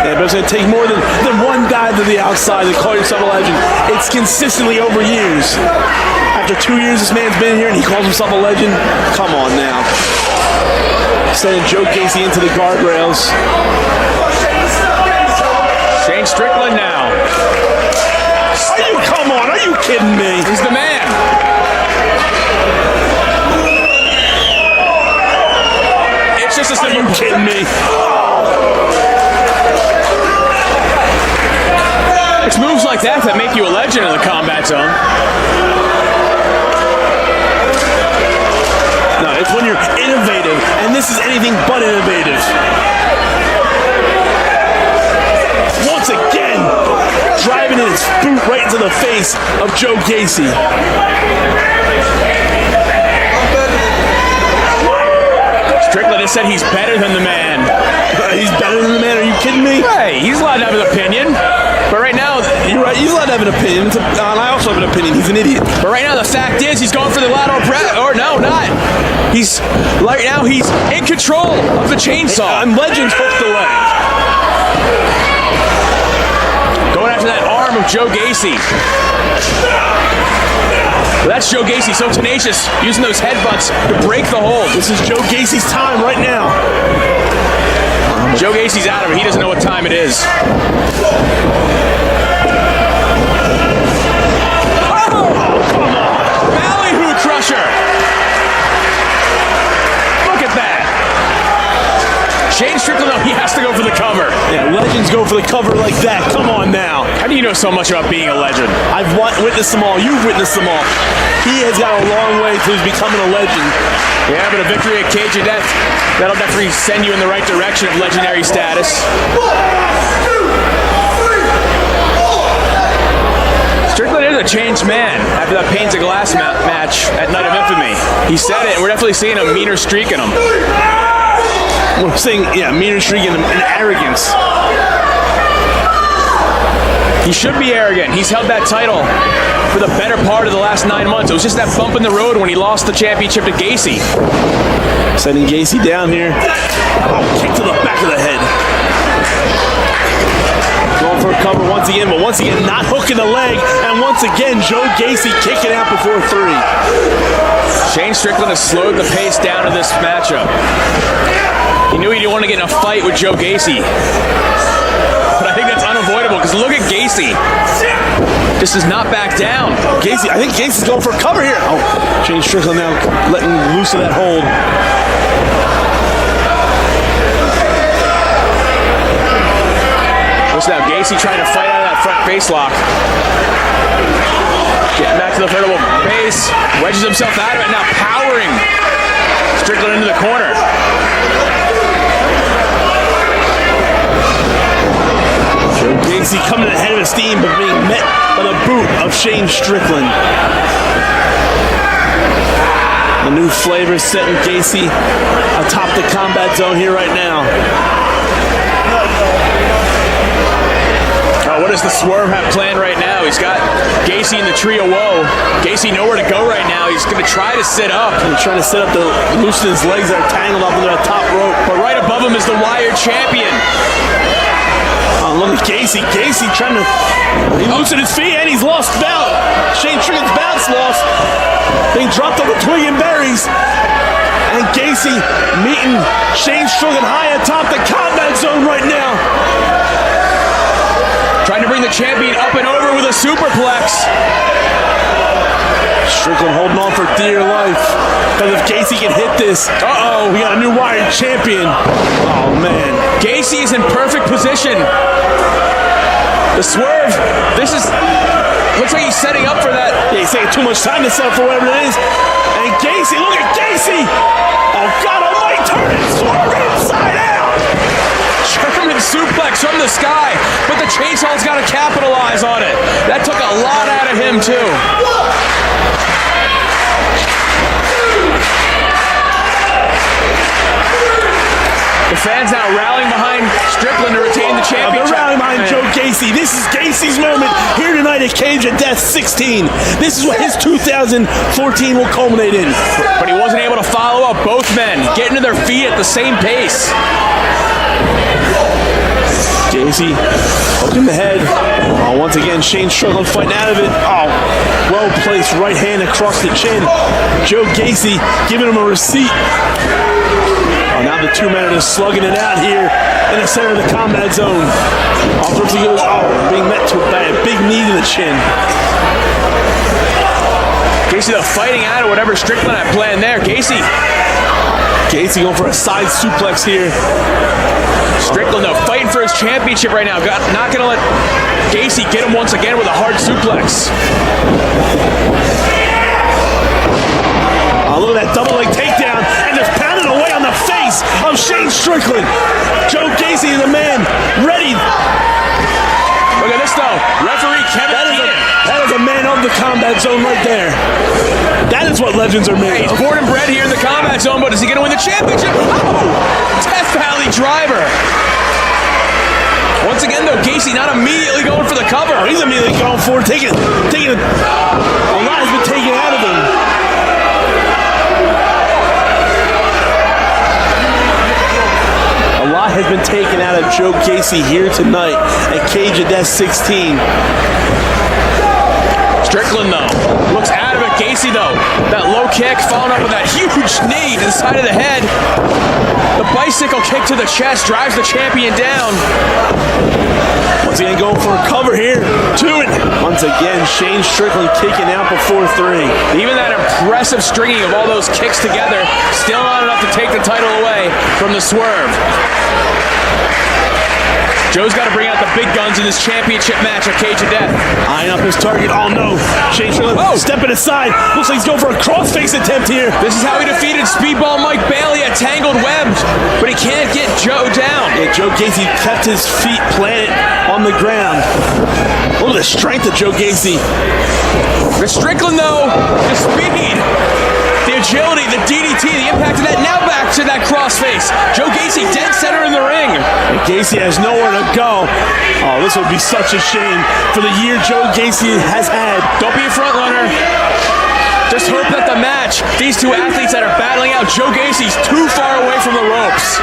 Yeah, but it's going to take more than one guy to the outside to call yourself a legend. It's consistently over years. After 2 years this man's been here and he calls himself a legend, come on now. Sending Joe Gacy into the guardrails. Shane Strickland now. Come on, are you kidding me? He's the man. It's just a simple. Are you kidding me? It's moves like that that make you a legend in the combat zone. No, it's when you're innovative, and this is anything but innovative. Once again, driving his boot right into the face of Joe Gacy. Strickland has said he's better than the man. He's better than the man? Are you kidding me? Hey, he's allowed to have an opinion. But right now, you're right. He's allowed to have an opinion. And I also have an opinion. He's an idiot. But right now, the fact is, he's going for the lateral press. Or no, not. He's right now. He's in control of the chainsaw. And Legends hooked the leg. Going after that arm of Joe Gacy. Well, that's Joe Gacy, so tenacious, using those headbutts to break the hold. This is Joe Gacy's time right now. Joe Gacy's out of it. He doesn't know what time it is. Oh, come on. Ballyhoo crusher. Look at that. Shane Strickland, he has to go for the cover. Yeah, legends go for the cover like that. Come on now. How do you know so much about being a legend? I've witnessed them all. You've witnessed them all. He has got a long way to becoming a legend. Yeah, but a victory at Cage of Death, that'll definitely send you in the right direction of legendary status. 1, 2, 3, 4. Strickland is a changed man after that Panes of Glass match at Night of Infamy. He said it, and we're definitely seeing a meaner streak in him. We're seeing, yeah, meaner streak and arrogance. He should be arrogant. He's held that title for the better part of the last 9 months. It was just that bump in the road when he lost the championship to Gacy. Sending Gacy down here. Oh, kick to the back of the head. Going for a cover once again, but once again, not hooking the leg. And once again, Joe Gacy kicking out before 3. Shane Strickland has slowed the pace down to this matchup. He knew he didn't want to get in a fight with Joe Gacy. But I think that's unavoidable because look at Gacy. Just does not back down. Gacy, I think Gacy's going for a cover here. Oh, Shane Strickland now letting loose of that hold. Listen now, Gacy trying to fight out of that front face lock. Getting back to the vertical base. Wedges himself out of it. Now powering Strickland into the corner. Joe Gacy coming ahead of his steam, but being met by the boot of Shane Strickland. The new flavor setting Gacy atop the combat zone here right now. Oh, what does the Swerve have planned right now? now. He's got Gacy in the tree of woe. Gacy nowhere to go right now. He's going to try to sit up. He's trying to sit up to loosen his legs that are tangled up into that top rope. But right above him is the Wired champion. Oh, look at Gacy. Gacy trying to loosen his feet, and he's lost bout. Shane Strickland's bout's lost. They dropped on the twig and berries. And Gacy meeting Shane Strickland high atop the combat zone right now. Trying to bring the champion up and over with a superplex. Strickland holding on for dear life. Because if Gacy can hit this, we got a new Wired champion. Oh, man. Gacy is in perfect position. The swerve, looks like he's setting up for that. Yeah, he's taking too much time to set up for whatever it is. And Gacy, look at Gacy. Oh, God almighty, turn it, swerve inside out. German suplex from the sky, but the chainsaw's got to capitalize on it. That took a lot out of him, too. The fans now rallying behind Strickland to retain the championship. They're rallying behind Joe Gacy. This is Gacy's moment here tonight at Cage of Death 16. This is what his 2014 will culminate in. But he wasn't able to follow up. Both men getting to their feet at the same pace. Gacy hooking the head. Once again, Shane Strickland fighting out of it. Well placed right hand across the chin. Joe Gacy giving him a receipt. Now the two men are just slugging it out here in the center of the combat zone. Off he goes, being met by a big knee to the chin. Gacy though fighting out of whatever Strickland had planned there. Gacy going for a side suplex here. Strickland though fighting for his championship right now. Not going to let Gacy get him once again with a hard suplex. Look at that double leg takedown and just pounding away on the face of Shane Strickland. Joe Gacy is the man ready. Look at this though. Referee Kevin Keenan. That is a man of the combat zone right there. That is what legends are made of. He's born and bred here in the combat zone, but is he going to win the championship? Death Valley driver. Once again though, Gacy not immediately going for the cover. He's immediately going for it. A lot has been taken out of him. Has been taken out of Joe Gacy here tonight at Cage of Death 16. Strickland though looks out of it. Gacy though, that low kick followed up with that huge knee to the side of the head. The bicycle kick to the chest drives the champion down. Once again going for a cover here. Once again, Shane Strickland kicking out before 3. Even that impressive stringing of all those kicks together, still not enough to take the title away from the Swerve. Joe's got to bring out the big guns in this championship match at Cage of Death. Eyeing up his target. Oh no. Shane Strickland stepping aside. Looks like he's going for a crossface attempt here. This is how he defeated Speedball Mike Bailey at Tangled Web. But he can't get Joe down. Yeah, Joe Gacy kept his feet planted on the ground. Look at the strength of Joe Gacy. The Strickland though, the speed, the agility, the DDT, the impact of that. Now back to that crossface. Joe Gacy dead center in the ring. And Gacy has nowhere to go. Oh, this would be such a shame for the year Joe Gacy has had. Don't be a front runner. Just hope that the match, these two athletes that are battling out, Joe Gacy's too far away from the ropes.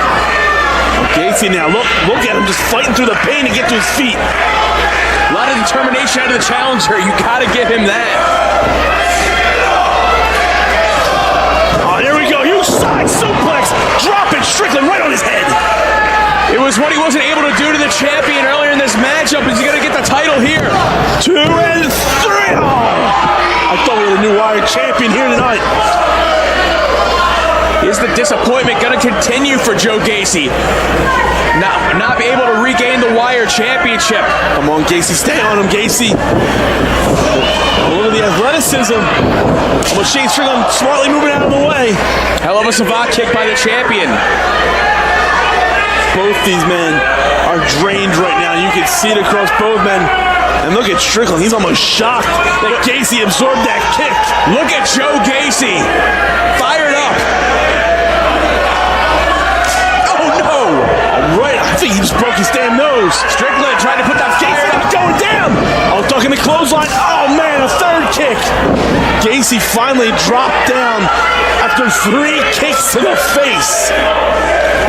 Gacy now, look at him just fighting through the pain to get to his feet. A lot of determination out of the challenger. You gotta give him that. Oh, there we go. Huge side suplex. Dropping Strickland right on his head. It was what he wasn't able to do to the champion earlier in this matchup. Is he gonna get the title here? 2 and 3. Oh, I thought we had a new Wired champion here tonight. Is the disappointment going to continue for Joe Gacy? Not be able to regain the Wired championship. Come on, Gacy. Stay on him, Gacy. Look at the athleticism. But Shane Strickland smartly moving out of the way. Hell of a savate kick by the champion. Both these men are drained right now. You can see it across both men. And look at Strickland. He's almost shocked that Gacy absorbed that kick. Look at Joe Gacy. Fired up. Oh, no. All right. I think he just broke his damn nose. Strickland trying to put that fire Gacy going down. Oh, ducking the clothesline. Gacy finally dropped down after 3 kicks to the face.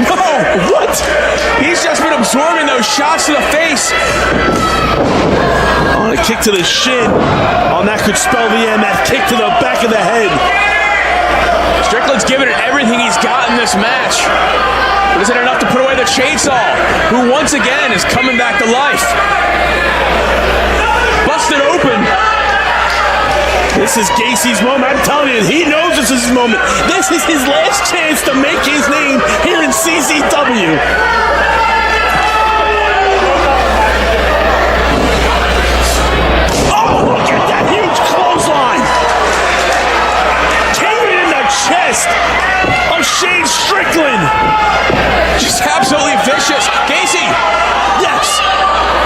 No, what? He's just been absorbing those shots to the face. On a kick to the shin. On that could spell the end. That kick to the back of the head. Strickland's giving it everything he's got in this match. But isn't it enough to put away the chainsaw, who once again is coming back to life? Busted open. This is Gacy's moment. I'm telling you, he knows this is his moment. This is his last chance to make his name here in CZW. Oh, look at that huge clothesline. Came in the chest of Shane Strickland. Just absolutely vicious. Gacy. Yes.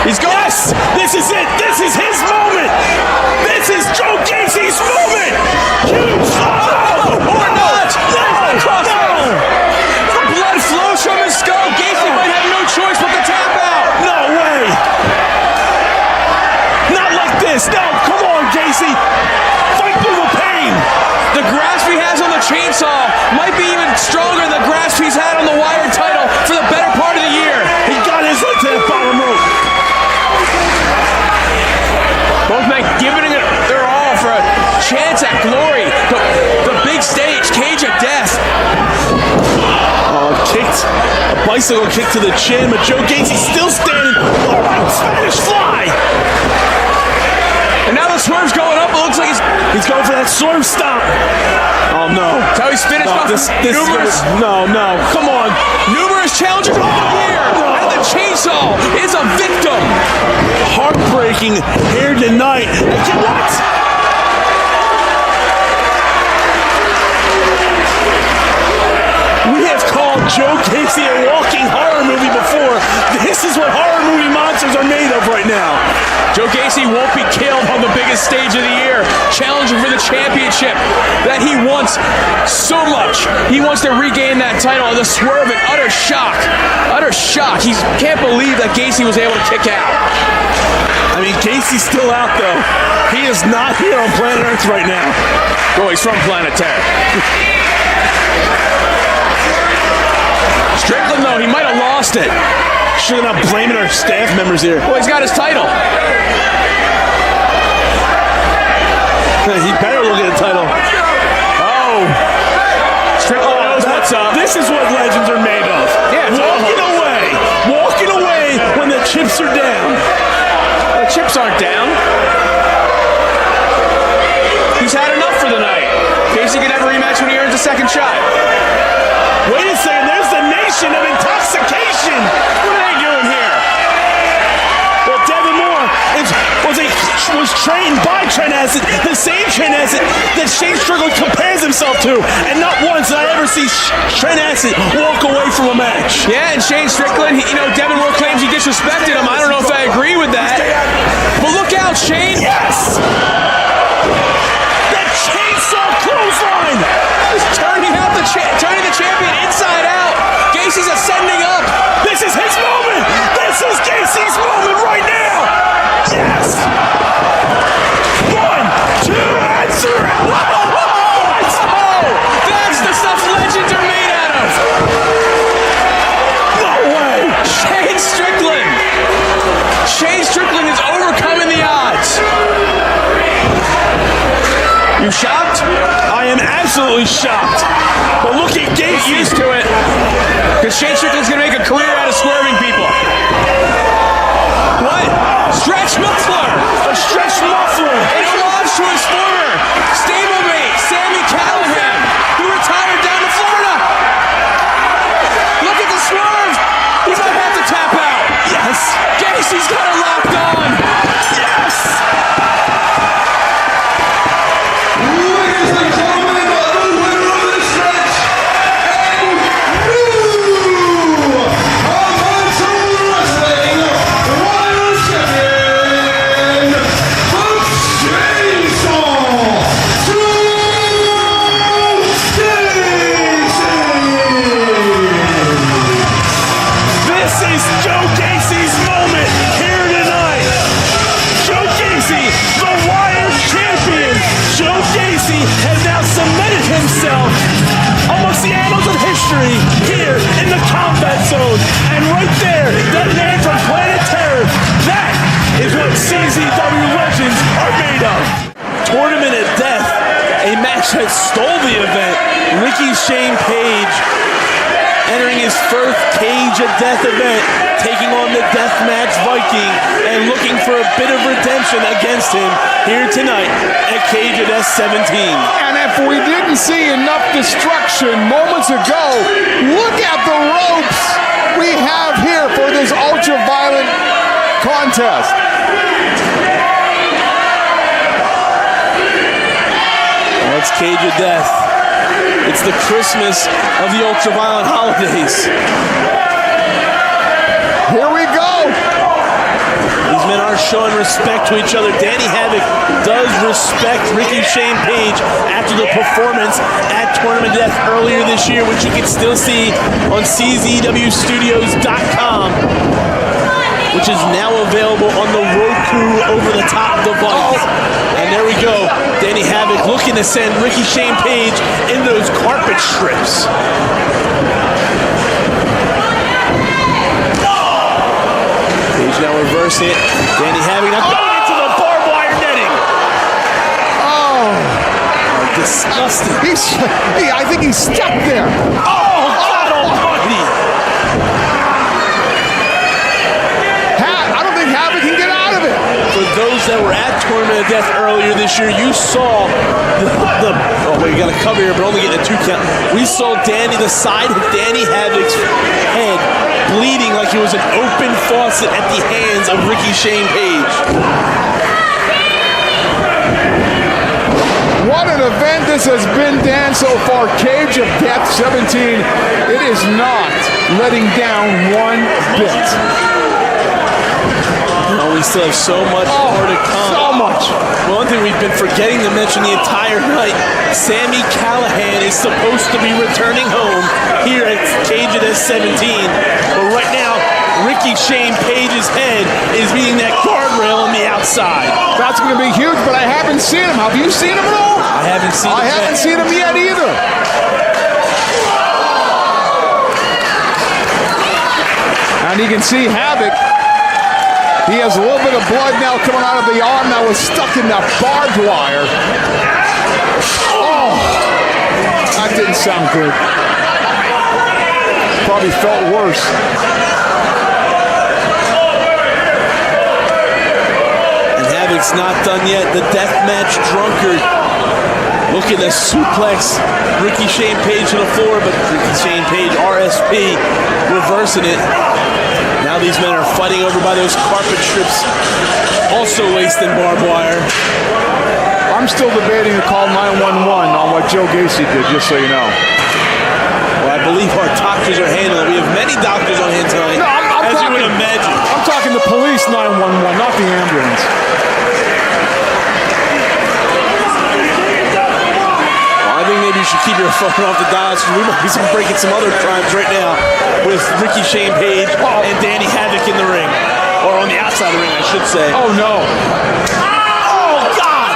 He's going. Yes. This is it. This is his moment. This is Joe Gacy's moment. Huge. Oh, or not. No. No. The blood flows from his skull. Gacy might have no choice but to tap out. No way. Not like this. No. Come on, Gacy. Fight through the pain. The grasp he has on the chainsaw might be even stronger than the grasp he's had on the Wired title for the better part of the year. He got his right to that bottom rope. Both men giving it their all for a chance at glory. The big stage, cage of death. Oh, kicked. A bicycle kick to the chin, but Joe Gacy still standing. All right, Spanish fly. And now the swerve's going up. It looks like he's going for that swerve stomp. Oh, no. That's how he's finished off numerous. No, come on. Numerous challengers of the year. And the chainsaw is a victim. Heartbreaking here tonight. What? We have called Joe Gacy a walking horror movie before. This is what horror movie monsters are made of right now. Joe Gacy won't be killed on the biggest stage of the year, challenging for the championship that he wants so much. He wants to regain that title. The swerve in utter shock. Utter shock. He can't believe that Gacy was able to kick out. I mean, Gacy's still out, though. He is not here on planet Earth right now. Oh, he's from planet Terra. Strickland, though, he might have lost it. Sure, not blaming our staff members here. Well, he's got his title. He better look at the title. Oh. Strickland knows what's up. This is what legends are made of. Yeah, Walking away when the chips are down. The chips aren't down. He's had enough for the night. Gacy can have a rematch when he earns a second shot. Wait a second, there's the nation of intoxication. What are they doing here? Well, Devin Moore was trained by Trent Acid, the same Trent Acid that Shane Strickland compares himself to. And not once did I ever see Trent Acid walk away from a match. Yeah, and Shane Strickland, Devin Moore claims he disrespected him. I don't know if I agree with that. But look out, Shane. Yes! That chainsaw clothesline! He's turning the champion inside out. Gacy's ascending up. This is his moment. This is Gacy's moment right now. Yes. 1, 2, and 3. Oh, that's the stuff legends are made out of. No way. Shane Strickland. Shane Strickland is overcoming the odds. You shocked? I am absolutely shocked. But look at Gacy. Get used to it. Because Shane Strickland's going to make a career out of swerving people. What? Stretch muffler. A stretch muffler. An homage to his former stablemate, Sammy Callahan, who retired down to Florida. Look at the swerve. He might have to tap out. Yes. Gacy's got it locked on. Yes. Ladies and gentlemen, the winner of this match, and new Amateur Wrestling World Champion, the Chainsaw. zone. And right there, that man from Planet Terror, that is what CZW Legends are made of. Tournament of Death, a match that stole the event. Ricky Shane Page entering his first Cage of Death event, taking on the Deathmatch Viking and looking for a bit of redemption against him here tonight at Cage of Death 17. And if we didn't see enough destruction moments ago, look at the ropes we have here for this ultra-violent contest. Well, it's Cage of Death. It's the Christmas of the ultra-violent holidays. Here we go. These men are showing respect to each other. Danny Havoc does respect Ricky Shane Page after the performance at Tournament of Death earlier this year, which you can still see on CZWstudios.com, which is now available on the Roku over-the-top device. And there we go. Danny Havoc looking to send Ricky Shane Page in those carpet strips. Page now reversing it. Danny Havoc now going into the barbed wire netting. Oh, disgusting. I think he's stuck there. Oh, God almighty. I don't think Havoc can get out of it. For those that were at Tournament of Death earlier this year, you saw oh wait, you got to cover here, but only getting a 2 count. We saw the side of Danny Havoc's head bleeding like it was an open faucet at the hands of Ricky Shane Page. What an event this has been, Dan, so far. Cage of Death 17. It is not letting down one bit. Oh, we still have so much more to come. So much. One thing we've been forgetting to mention the entire night, Sami Callihan is supposed to be returning home here at Cage of Death 17. But right now, Ricky Shane Page's head is meeting that guardrail on the outside. That's going to be huge, but I haven't seen him. Have you seen him at all? I haven't seen him yet. I haven't seen him yet either. And you can see Havoc. He has a little bit of blood now coming out of the arm that was stuck in that barbed wire. Oh, that didn't sound good. Probably felt worse. And Havoc's not done yet. The Deathmatch Drunkard looking to suplex Ricky Shane Page to the floor, but Ricky Shane Page, RSP, reversing it. Now these men are fighting over by those carpet strips, also laced in barbed wire. I'm still debating to call 911 on what Joe Gacy did, just so you know. Well, I believe our doctors are handling it. We have many doctors on hand tonight, as you would imagine. I'm talking the police 911, not the ambulance. I think maybe you should keep your phone off the dial, because we might be breaking some other crimes right now with Ricky Shane Page and Danny Havoc in the ring. Or on the outside of the ring, I should say. Oh, no. Oh, God!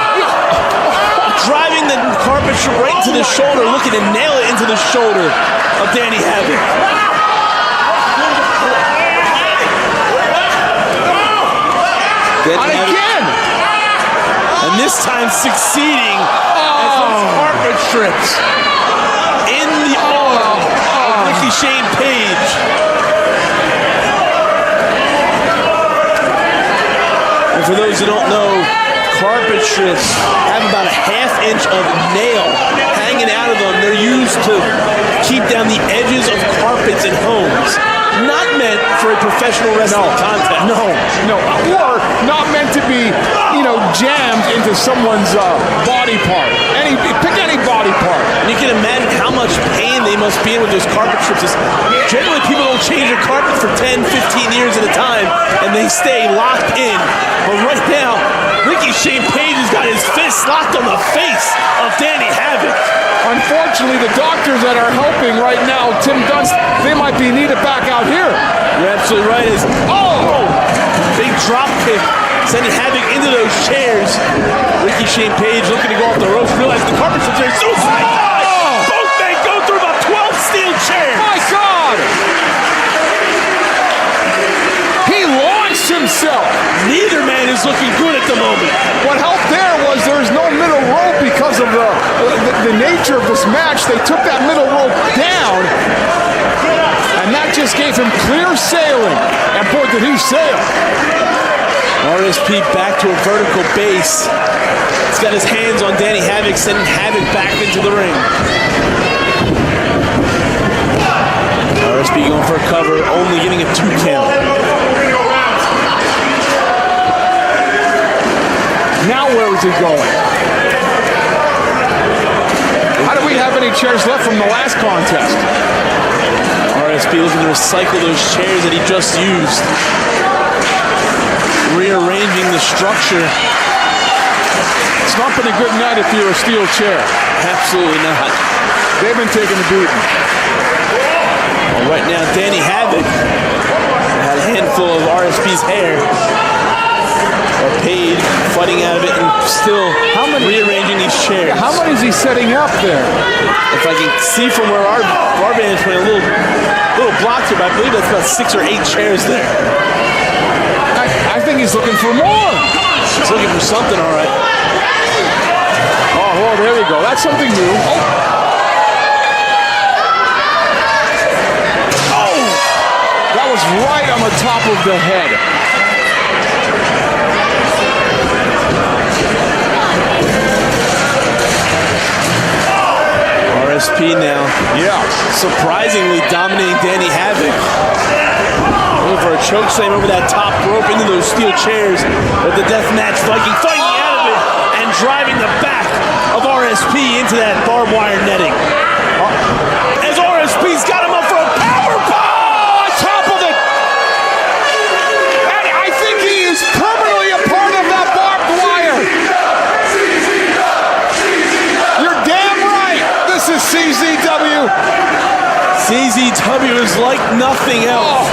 Driving the carpet right into the shoulder, looking to nail it into the shoulder of Danny Havoc. And again! And this time succeeding as those carpet strips in the arm of Ricky Shane Page. And for those who don't know, carpet strips have about a ½ inch of nail hanging out of them. They're used to keep down the edges of carpets in homes. Not meant for a professional wrestling contest. No. Or not meant to be, jammed into someone's body part. Pick any body part. And you can imagine how much pain they must be in with those carpet strips. Generally, people don't change their carpet for 10, 15 years at a time, and they stay locked in. But right now, Ricky Shane Page has got his fist locked on the face of Danny Havoc. Unfortunately, the doctors that are helping right now, Tim Dunst, they might be needed back out here. You're absolutely right. Big drop kick, sending Havoc into those chairs. Ricky Shane Page looking to go off the ropes, realize the carpet strips are so slight. Both men go through about 12 steel chairs. My God! looking good at the moment. What helped there was there's no middle rope because of the nature of this match. They took that middle rope down, and that just gave him clear sailing. And boy, did he sail. RSP back to a vertical base. He's got his hands on Danny Havoc, sending Havoc back into the ring. RSP going for a cover, only getting a 2 count. Now where is he going? How do we have any chairs left from the last contest? RSP looking to recycle those chairs that he just used. Rearranging the structure. It's not been a good night if you're a steel chair. Absolutely not. They've been taking a beating. Well, right now, Danny Havoc had a handful of RSP's hair. Paid, fighting out of it, and still rearranging these chairs. Yeah, how many is he setting up there? If I can see from where our vantage point, a little blocked here, but I believe that's about 6 or 8 chairs there. I think he's looking for more. He's looking for something, all right. Oh, well, there you go. That's something new. Oh! That was right on the top of the head. RSP now. Yeah. Surprisingly dominating Danny Havoc. Looking for a chokeslam over that top rope into those steel chairs. But the Deathmatch Viking fighting out of it and driving the back of RSP into that barbed wire netting. As RSP's got him up for a power bomb on top of it. And I think he is permanently a part of that barbed wire. You're damn right. This is CZW. CZW is like nothing else.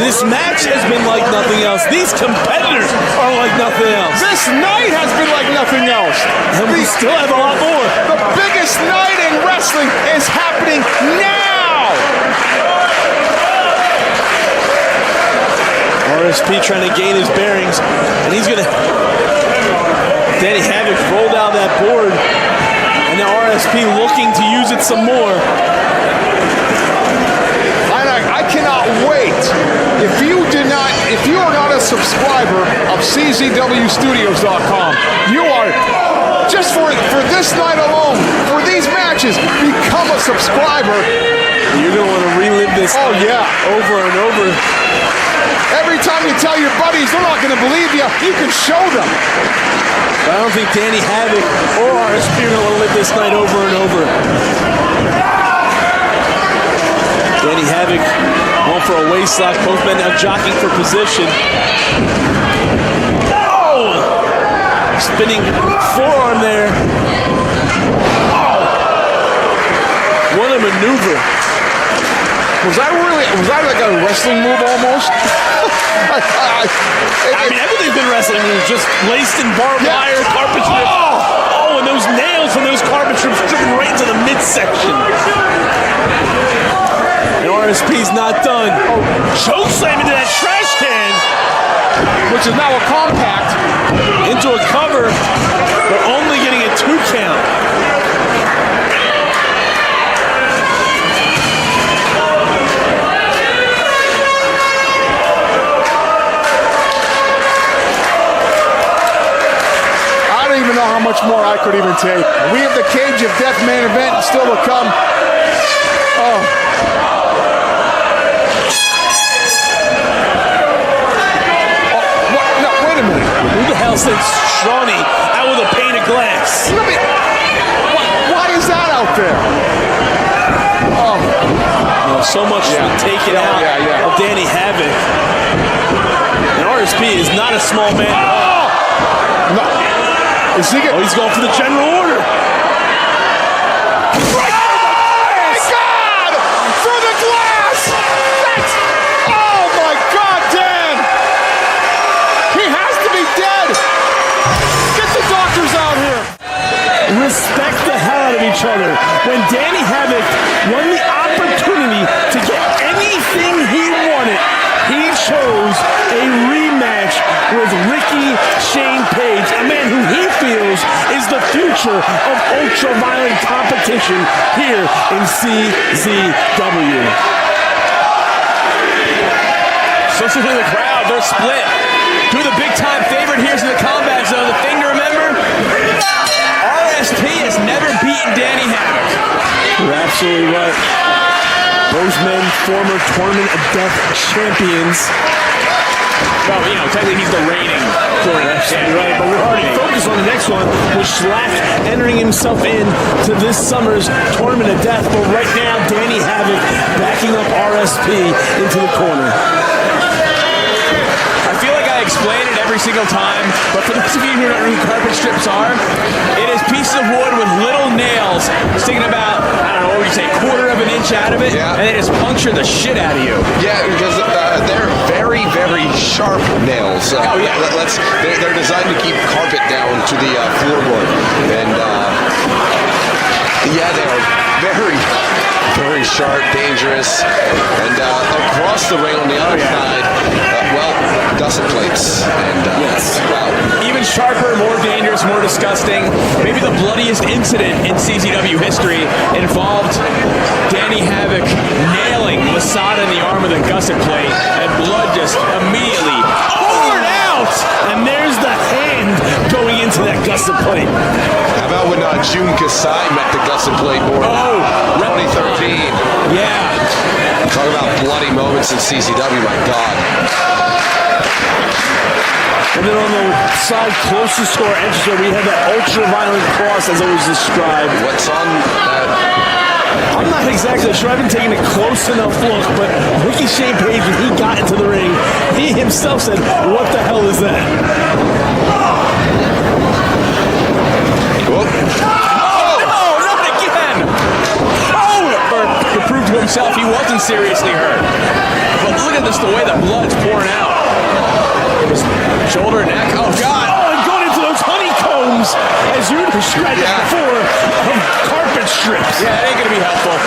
This match has been like nothing else. These competitors are like nothing else. This night has been like nothing else. And we still have a lot more. The biggest night in wrestling is happening now. RSP trying to gain his bearings, and he's gonna. Danny Havoc rolled out that board, and now RSP looking to use it some more. I cannot wait. If you are not a subscriber of CZWstudios.com, you are, just for this night alone, for these matches, become a subscriber. You're going to want to relive this over and over. Every time you tell your buddies they're not going to believe you, you can show them. But I don't think Danny Havoc or RSP are going to want to live this night over and over. Danny Havoc going for a waist lock. Both men now jockeying for position. Oh! Spinning forearm there. Oh! What a maneuver. Was that like a wrestling move almost? I mean, everything's been wrestling moves, just laced in barbed wire, carpet strips. Oh, and those nails from those carpet strips driven right into the midsection. And RSP's not done. Chokeslam into that trash can, which is now a compact, into a cover, but only getting a 2 count. I don't even know how much more I could even take. We have the Cage of Death main event still to come. Oh. Who the hell sent Shawnee out with a pane of glass? Why is that out there? Oh. So much taken out of Danny Havoc. And RSP is not a small man. Oh! No. Is he he's going for the general order. Right. Oh my God! Through the glass! Oh my God, Dan! He has to be dead! Get the doctors out here! Respect the hell out of each other. When Danny Havoc won the opportunity to get anything he wanted, he chose a rematch match with Ricky Shane Page, a man who he feels is the future of ultra-violent competition here in CZW. So listen to the crowd, they're split. Who the big-time favorite here is in the combat zone? The thing to remember, RSP has never beaten Danny Havoc. You're absolutely right. Those men, former Tournament of Death champions. Well, you know, technically he's the reigning Tournament of Death. Right, but we're already focused on the next one, with Schlack entering himself in to this summer's Tournament of Death. But right now, Danny Havoc backing up RSP into the corner. I feel like I explain it every single time, but for those of you who don't know who carpet strips are, it is pieces of wood with little nails sticking about, I don't know, what would you say, quarter of an inch out of it, and they just puncture the shit out of you. Yeah, because they're very, very sharp nails. They're designed to keep carpet down to the floorboard, and they are very, very sharp, dangerous, and across the ring on the other side, gusset plates, and wow. Even sharper, more dangerous, more disgusting. Maybe the bloodiest incident in CZW history involved Danny Havoc nailing Masada in the arm with a gusset plate, and blood just immediately poured out. And there's the hand going into that gusset plate. How about when Jun Kasai met the gusset plate board? 2013. Yeah. Talk about bloody moments in CZW, my God. And then on the side closest to our entrance, we have that ultra-violent cross, as it was described. What's on that? I'm not exactly sure. I haven't taken a close enough look, but Ricky Shane Page, when he got into the ring, he himself said, "What the hell is that?" Oh, no, not again! Oh! To prove to himself he wasn't seriously hurt. But look at this, the way the blood's pouring out. Shoulder, neck, oh God! Oh, and going into those honeycombs, as you described it before, of carpet strips. Yeah, it ain't gonna be helpful.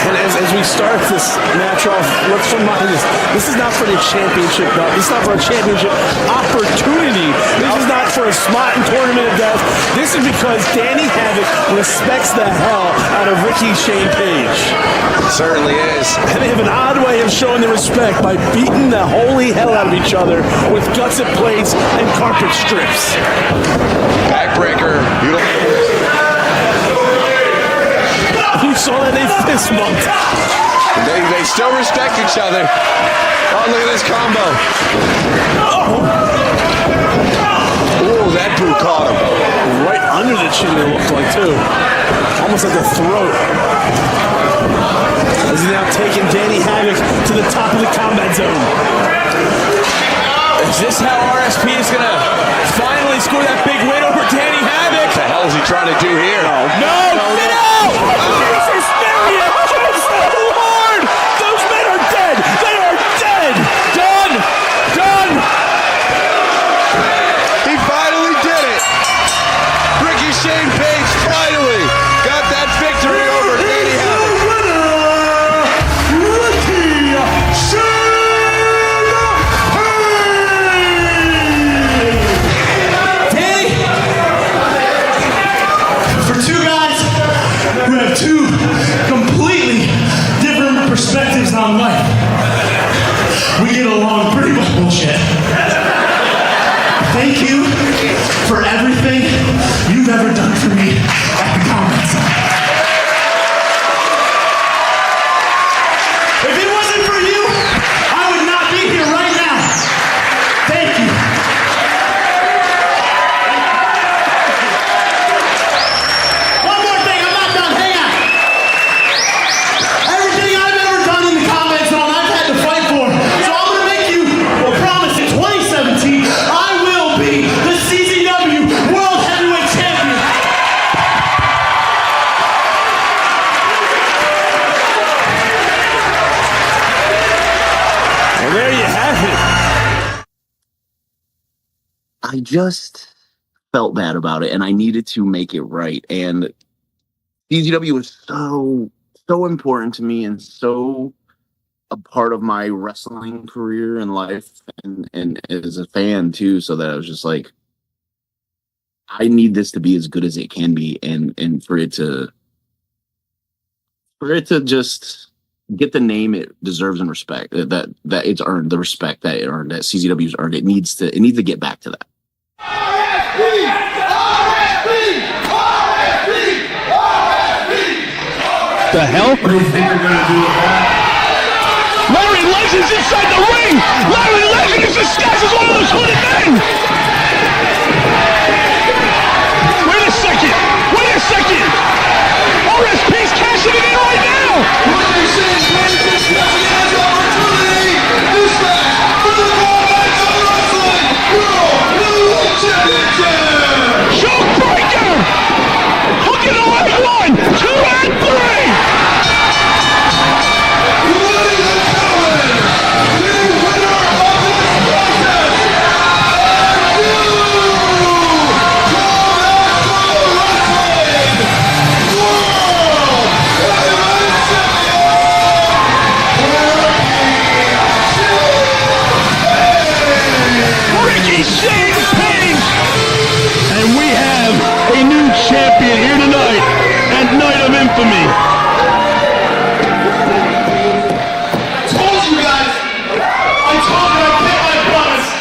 And as we start this match off, let's remind us, this is not for the championship belt. This is not for a championship opportunity. This is not for a spot in Tournament of Death. This is because Danny Havoc respects the hell out of Ricky Shane Page. It certainly is. And they have an odd way of showing their respect by beating the holy hell out of each other with gusset plates and carpet strips. Backbreaker, beautiful. You saw that they fist bumped. They still respect each other. Oh, look at this combo. Oh, that boot caught him. Right under the chin, it looked like, too. Almost at the throat. As he's now taking Danny Havoc to the top of the combat zone. Is this how RSP is going to finally score that big win over Danny Havoc? What the hell is he trying to do here? No! Jesus, Jesus, Lord! Those men are dead! They are dead! Done! Done! He finally did it! Ricky Shane Page finally got that victory over Danny Havoc. Two completely different perspectives on life. We get along pretty much bullshit. Thank you for everything you've ever done for me at the Combat Zone. If it wasn't for you, I would not be here right now. Thank you. I just felt bad about it, and I needed to make it right. And CZW was so important to me and so a part of my wrestling career and life and as a fan too, so that I was just like, I need this to be as good as it can be, and for it to just get the name it deserves and respect that it's earned, the respect that it earned, that CZW's earned. It needs to get back to that. The hell? What do you think they're gonna do with that? Larry Legend's inside the ring! Larry Legend is disguised as one of those hooded men! Wait a second! RSP's cashing it in right now! What are you saying, man? This has opportunity! This match for the Combat Zone Wrestling World Heavyweight Championship! Showbreaker! Hook in the leg, 1, 2, and 3! And we have a new champion here tonight at Night of Infamy. I told you guys! I told you I kept my promise!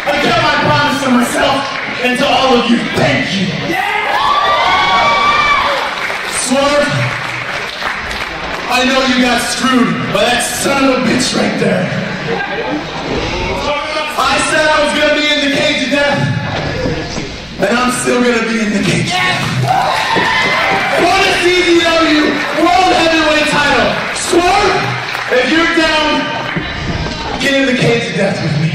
I kept my promise to myself and to all of you. Thank you! Swerve, I know you got screwed by that son of a bitch right there. I said I was gonna be in the cage of death, and I'm still gonna be in the cage. For the CZW World Heavyweight title, Swerve, if you're down, get in the cage of death with me.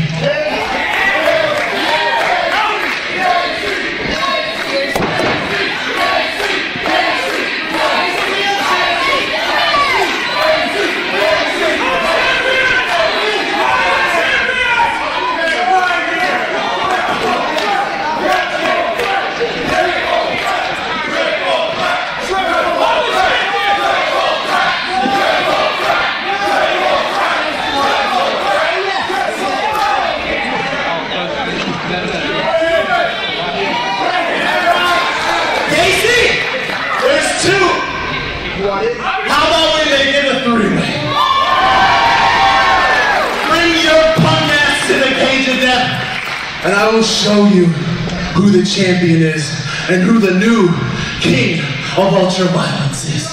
How about we make it a three-way? Bring your punk ass to the cage of death, and I will show you who the champion is and who the new king of ultra violence is.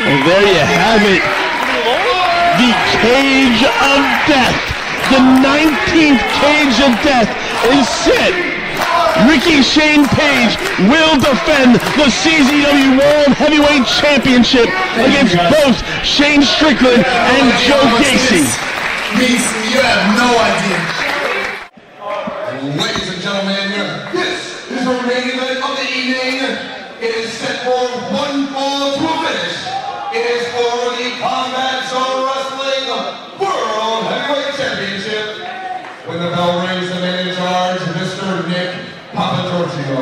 And there you have it. The cage of death. The 19th cage of death is set. Ricky Shane Page will defend the CZW World Heavyweight Championship against both Shane Strickland and Joe Gacy. You have no idea. Ladies and gentlemen, this is the main event of the evening. It is set for one fall to a finish. It is for the Combat Zone Wrestling World Heavyweight Championship. When the bell rings, the man in charge, Mr. Nick Papagiorgio.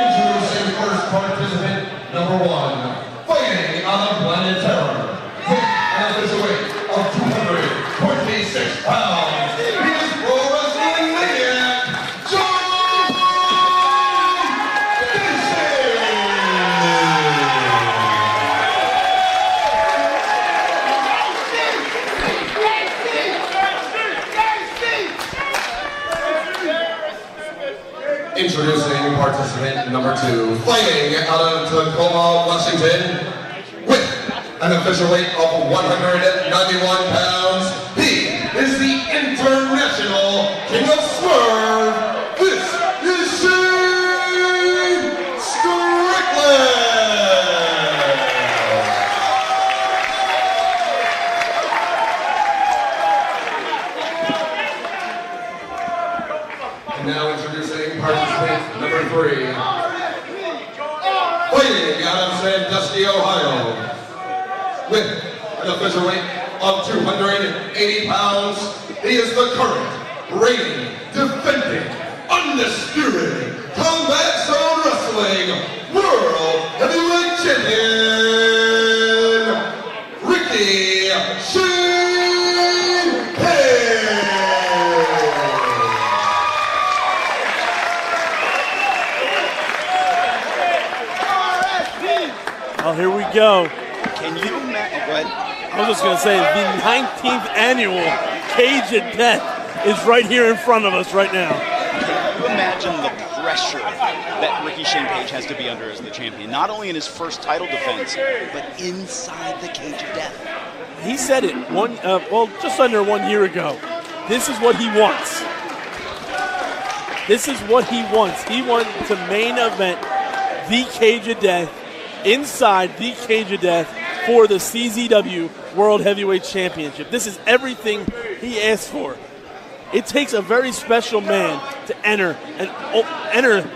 Introducing first participant, number 1, fighting out of Planet Terror. With an official weight of 226 pounds, he is pro wrestling maniac, Joe Gacy. Introducing participant number 2, fighting out of Tacoma, Washington, with an official weight of 191 pounds. He is the International King of Swerve. This is Shane Strickland. And now introducing participant number 3, Weighing out of Sandusky, Ohio, with an official weight of 280 pounds, he is the current, reigning, defending, undisputed Combat Zone Wrestling World Heavyweight Champion, Ricky Shane Page. Oh, here we go. Can you imagine? I was just going to say, the 19th annual Cage of Death is right here in front of us right now. Can you imagine the pressure that Ricky Shane Page has to be under as the champion? Not only in his first title defense, but inside the Cage of Death. He said it just under 1 year ago. This is what he wants. This is what he wants. He wants to main event the Cage of Death, inside the Cage of Death, for the CZW World Heavyweight Championship. This is everything he asked for. It takes a very special man to enter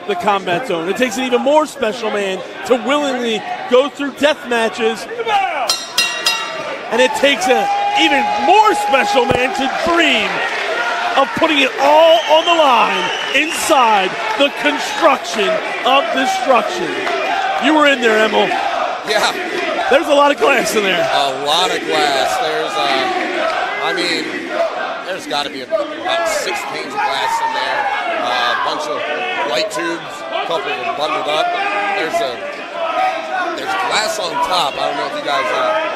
the combat zone. It takes an even more special man to willingly go through death matches. And it takes an even more special man to dream of putting it all on the line inside the construction of destruction. You were in there, Emil. Yeah. There's a lot of glass in there. A lot of glass. There's got to be about 6 panes of glass in there. A bunch of light tubes, a couple of them bundled up. There's glass on top. I don't know if you guys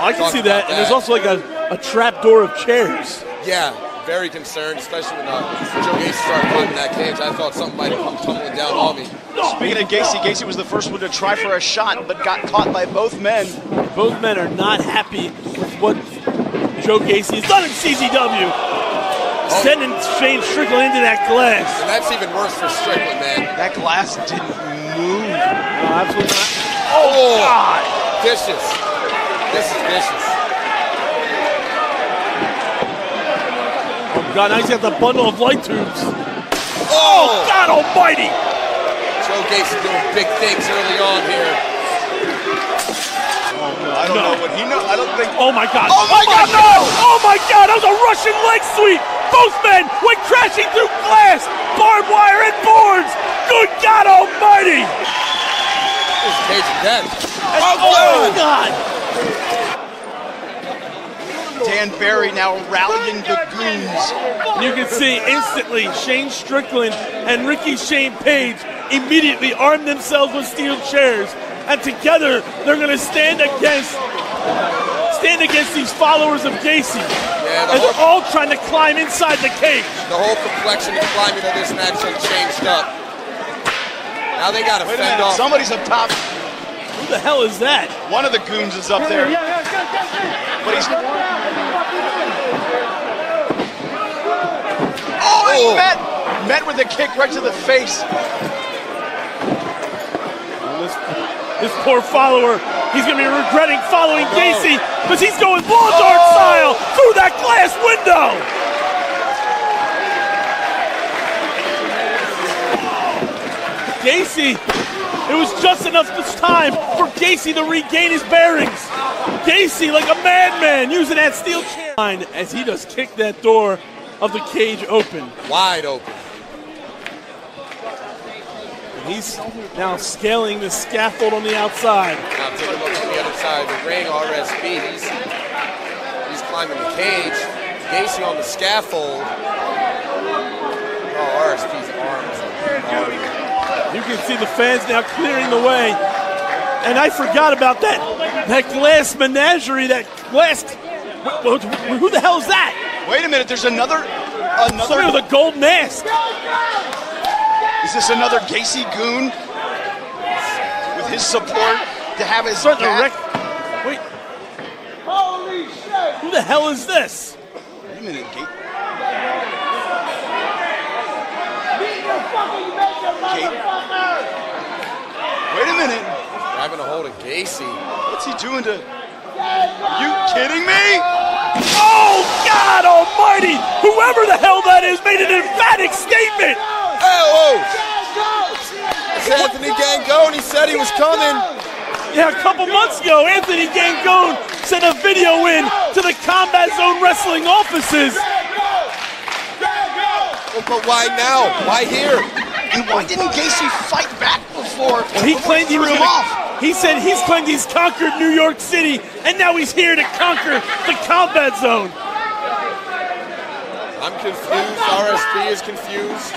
I can see that. And there's also like a trap door of chairs. Yeah, very concerned, especially when Joe Gacy started climbing that cage. I thought something might have come tumbling down on me. Speaking of Gacy, Gacy was the first one to try for a shot, but got caught by both men. Both men are not happy with what Joe Gacy has done in CZW. Sending Shane Strickland into that glass. And that's even worse for Strickland, man. That glass didn't move. No, absolutely not. Oh, God. Vicious. This is vicious. Oh, God, now he's got the bundle of light tubes. Oh, God almighty. Joe Gacy doing big things early on here. I don't know what he knows. I don't think. Oh, my God. Oh, my God, no. Oh, my God. That was a Russian leg sweep. Both men went crashing through glass, barbed wire, and boards. Good God almighty. This is Cage of Death. Oh, my God. Dan Barry now rallying the goons. You can see instantly Shane Strickland and Ricky Shane Page immediately arm themselves with steel chairs, and together they're going to stand against these followers of Gacy. Yeah, and they're all trying to climb inside the cage. The whole complexion and climbing of this match has changed up. Now they got to fend off. Somebody's up top. Who the hell is that? One of the goons is up there. But he's... Oh, he met with a kick right to the face. This poor follower, he's going to be regretting following Gacy because he's going lawn dart style through that glass window. Gacy, it was just enough this time for Gacy to regain his bearings. Gacy, like a madman, using that steel chair as he just kicked that door of the cage open. Wide open. He's now scaling the scaffold on the outside. Now take a look on the other side of the ring. RSP, he's climbing the cage. Gacy on the scaffold. Oh, RSP's arms are You can see the fans now clearing the way. And I forgot about that glass menagerie, that glass. Who the hell is that? Wait a minute, there's another. Somebody with a gold mask. Is this another Gacy goon with his support to have his back? Wait. Holy shit! Who the hell is this? Wait a minute, Wait a minute. Grabbing a hold of Gacy. What's he doing to... Are you kidding me? Oh, God almighty! Whoever the hell that is made an emphatic statement! It's Anthony Gangone. He said he was coming. Yeah, a couple months ago, Anthony Gangone sent a video in to the Combat Zone Wrestling offices. But why now? Why here? And why didn't Gacy fight back before? Well, he claimed he was him off. He said he's claimed he's conquered New York City, and now he's here to conquer the Combat Zone. I'm confused. RSP is confused.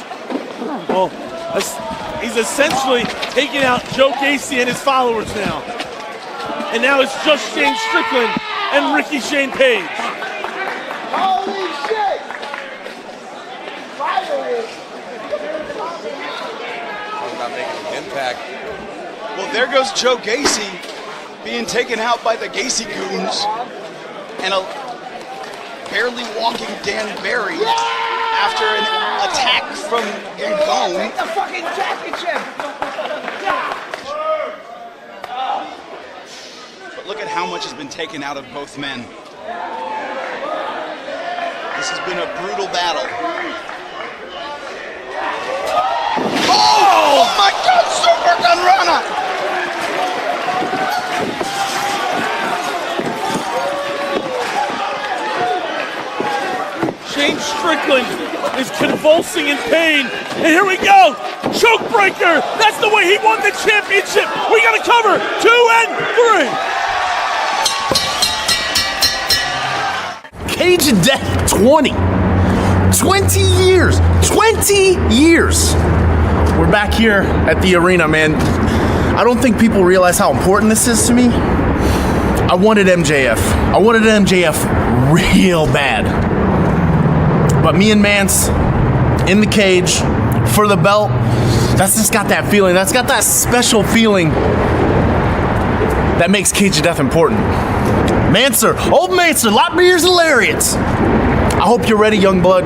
Well, he's essentially taking out Joe Gacy and his followers now. And now it's just Shane Strickland and Ricky Shane Page. Holy shit! Finally! Talking about making an impact. Well, there goes Joe Gacy being taken out by the Gacy goons, and a barely walking Dan Barry after an attack from Gangone. Take the fucking championship! But look at how much has been taken out of both men. This has been a brutal battle. Oh my God, Super Gunrana! Shane Strickland is convulsing in pain. And here we go. Choke breaker. That's the way he won the championship. We got to cover 2 and 3. Cage of Death 20 years. 20 years. We're back here at the arena, man. I don't think people realize how important this is to me. I wanted MJF. I wanted MJF real bad. But me and Mance in the cage for the belt, that's just got that feeling. That's got that special feeling that makes Cage of Death important. Mancer, old Mancer, lot of beers and lariats. I hope you're ready, young blood.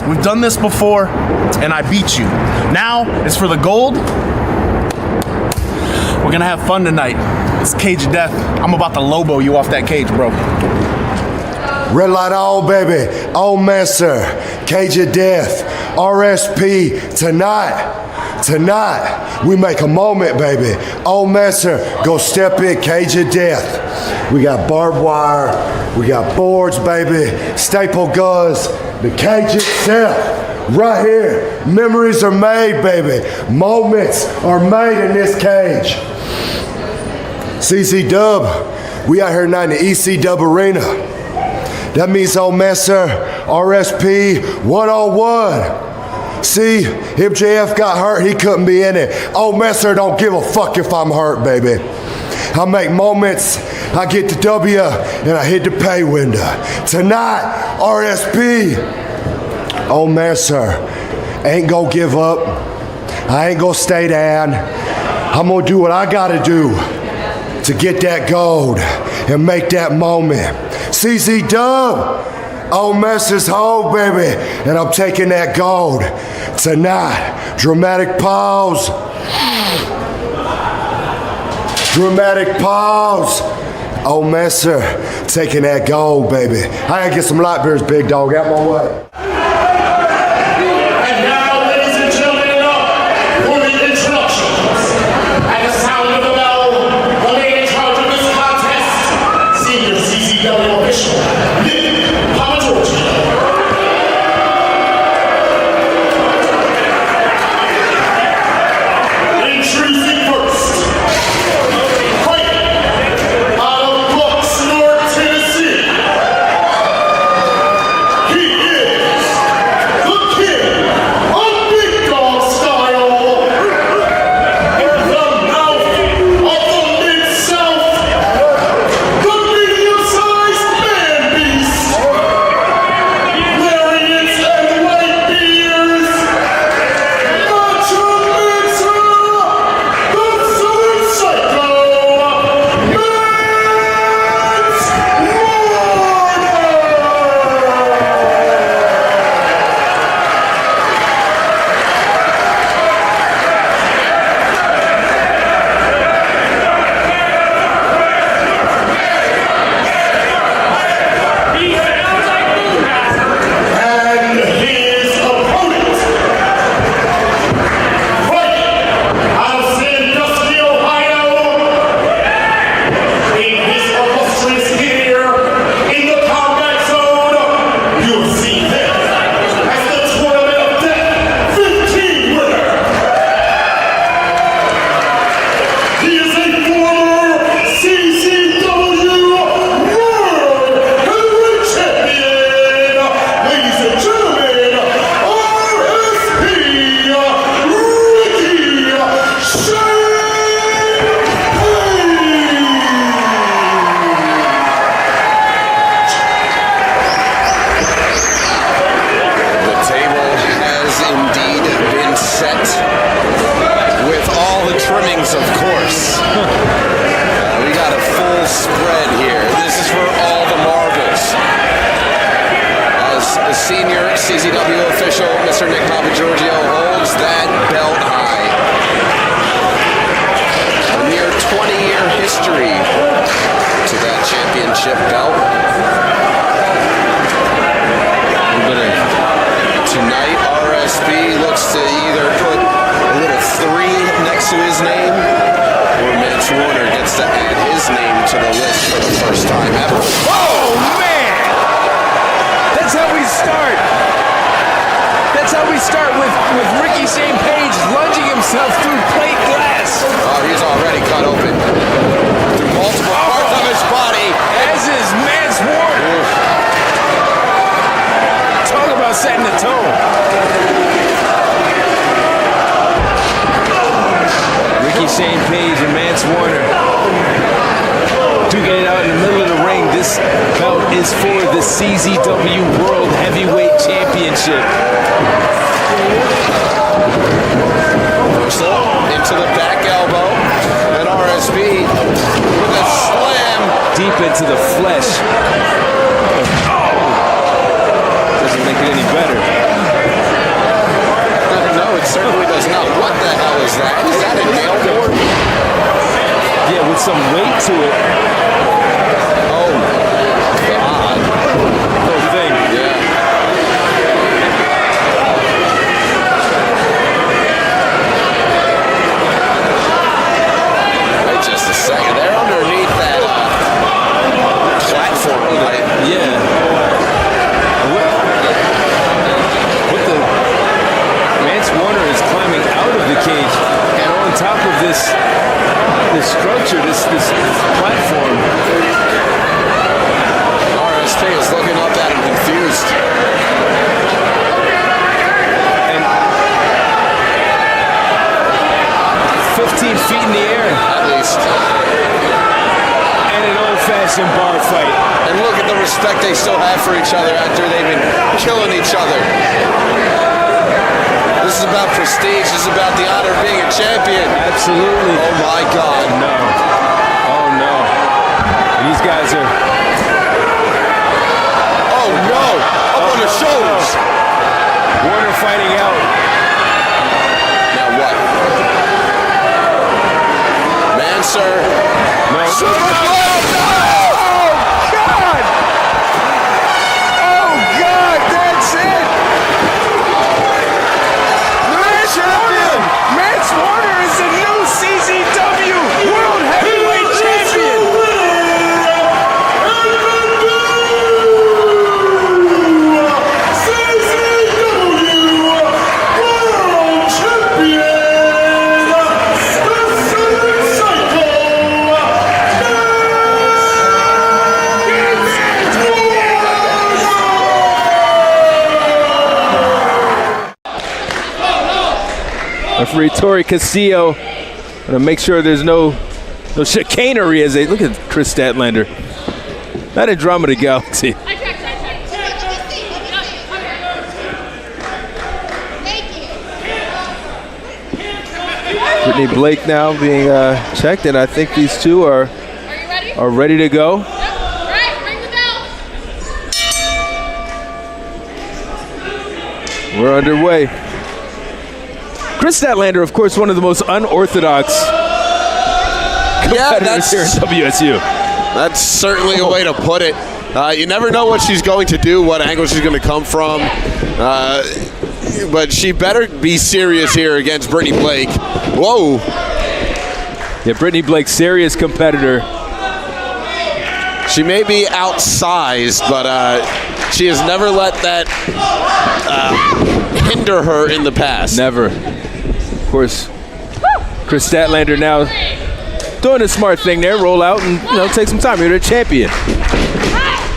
We've done this before, and I beat you. Now it's for the gold. We're gonna have fun tonight. It's Cage of Death. I'm about to Lobo you off that cage, bro. Red light on, baby. On Master. Cage of Death. RSP. Tonight, we make a moment, baby. On Master. Go step in. Cage of Death. We got barbed wire. We got boards, baby. Staple guns. The cage itself. Right here. Memories are made, baby. Moments are made in this cage. CZW. We out here tonight in the ECW arena. That means on Messer, RSP, 1-on-1. See, MJF got hurt, he couldn't be in it. Oh, Messer don't give a fuck if I'm hurt, baby. I make moments, I get the W, and I hit the pay window. Tonight, RSP, oh, Messer, ain't gonna give up. I ain't gonna stay down. I'm gonna do what I gotta do to get that gold and make that moment. CZW, on Messer's home, baby, and I'm taking that gold tonight. Dramatic pause. Dramatic pause. On Messer, taking that gold, baby. I gotta get some light beers, big dog, out my way. And now, ladies and gentlemen, for the introductions. At the sound of the bell, the man in charge of this contest, Senior CZW official, Nick Pamatorchi. Introducing first, fighting out of Bucks, North Tennessee. He is indeed been set with all the trimmings, of course. We got a full spread here. This is for all the marbles. As a senior CZW official, Mr. Nick Papagiorgio holds that belt high. A near 20-year history to that championship belt. Tonight, RSP looks to either put a little 3 next to his name, or Mance Warner gets to add his name to the list for the first time ever. Oh, man! That's how we start. That's how we start with Ricky St. Page lunging himself through plate glass. Oh, he's already cut open through multiple parts of his body. As is Mance Warner. Talk about setting the tone. Ricky St. Page and Mance Warner duking it out in the middle of the ring. This belt is for the CZW World Heavyweight Championship. Reversal into the back elbow, and RSP with a slam deep into the flesh. Doesn't make it any better. No, it certainly does not. What the hell is that? Is that a nail board? Yeah, with some weight to it. Oh, God. Whole thing. Yeah. Wait just a second. They're underneath that platform, right? Yeah. Mance Warner is climbing out of the cage, and on top of this structure, this platform. RSP is looking up at him confused. And 15 feet in the air. At least. And an old-fashioned bar fight. And look at the respect they still have for each other after they've been killing each other. This is about prestige. This is about the honor of being a champion. Absolutely. Oh, my God. No. Oh, no. These guys are... Oh, no. Up on the shoulders. Warner fighting out. Now what? Manser. No. Super glove. No! Oh, God! Oh, God, that's it! Champion! Mance Warner is the new CZW World Heavyweight Champion! Referee Torrey Castillo gonna make sure there's no chicanery as they look at Chris Statlander. Not Andromeda Galaxy. Brittany Blake now being checked, and I think these two are ready to go. We're underway. Chris Statlander, of course, one of the most unorthodox competitors here in WSU. That's certainly a way to put it. You never know what she's going to do, what angle she's going to come from. But she better be serious here against Brittany Blake. Whoa. Yeah, Brittany Blake, serious competitor. She may be outsized, but she has never let that hinder her in the past. Never. Of course, Chris Statlander now doing a smart thing there, roll out and take some time. You're the champion.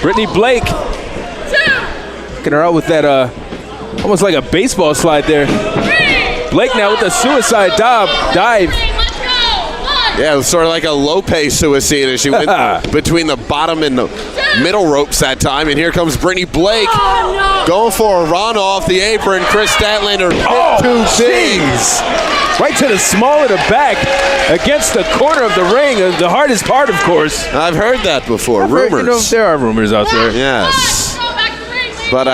Brittany Blake getting her out with that almost like a baseball slide there. Blake now with a suicide dive. Yeah, it was sort of like a Lope suicide as she went between the bottom and the middle ropes that time. And here comes Brittany Blake going for a run off the apron. Chris Statlander two things. Right to the small of the back against the corner of the ring. The hardest part, of course. I've heard that before. Rumors. There are rumors out there. Yes. But,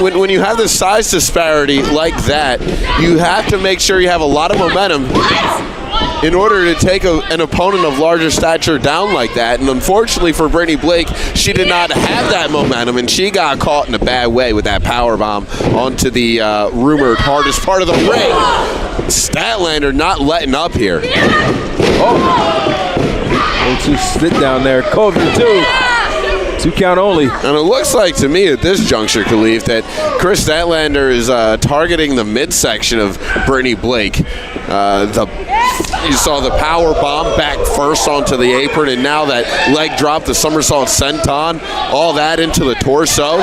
when you have the size disparity like that, you have to make sure you have a lot of momentum in order to take an opponent of larger stature down like that. And unfortunately for Brittany Blake, she did not have that momentum, and she got caught in a bad way with that power bomb onto the rumored hardest part of the ring. Statlander not letting up here. Two split down there. Cover two. 2 count only. And it looks like to me at this juncture, Khalif, that Chris Statlander is targeting the midsection of Brittany Blake. You saw the power bomb back first onto the apron, and now that leg drop, the somersault senton, all that into the torso.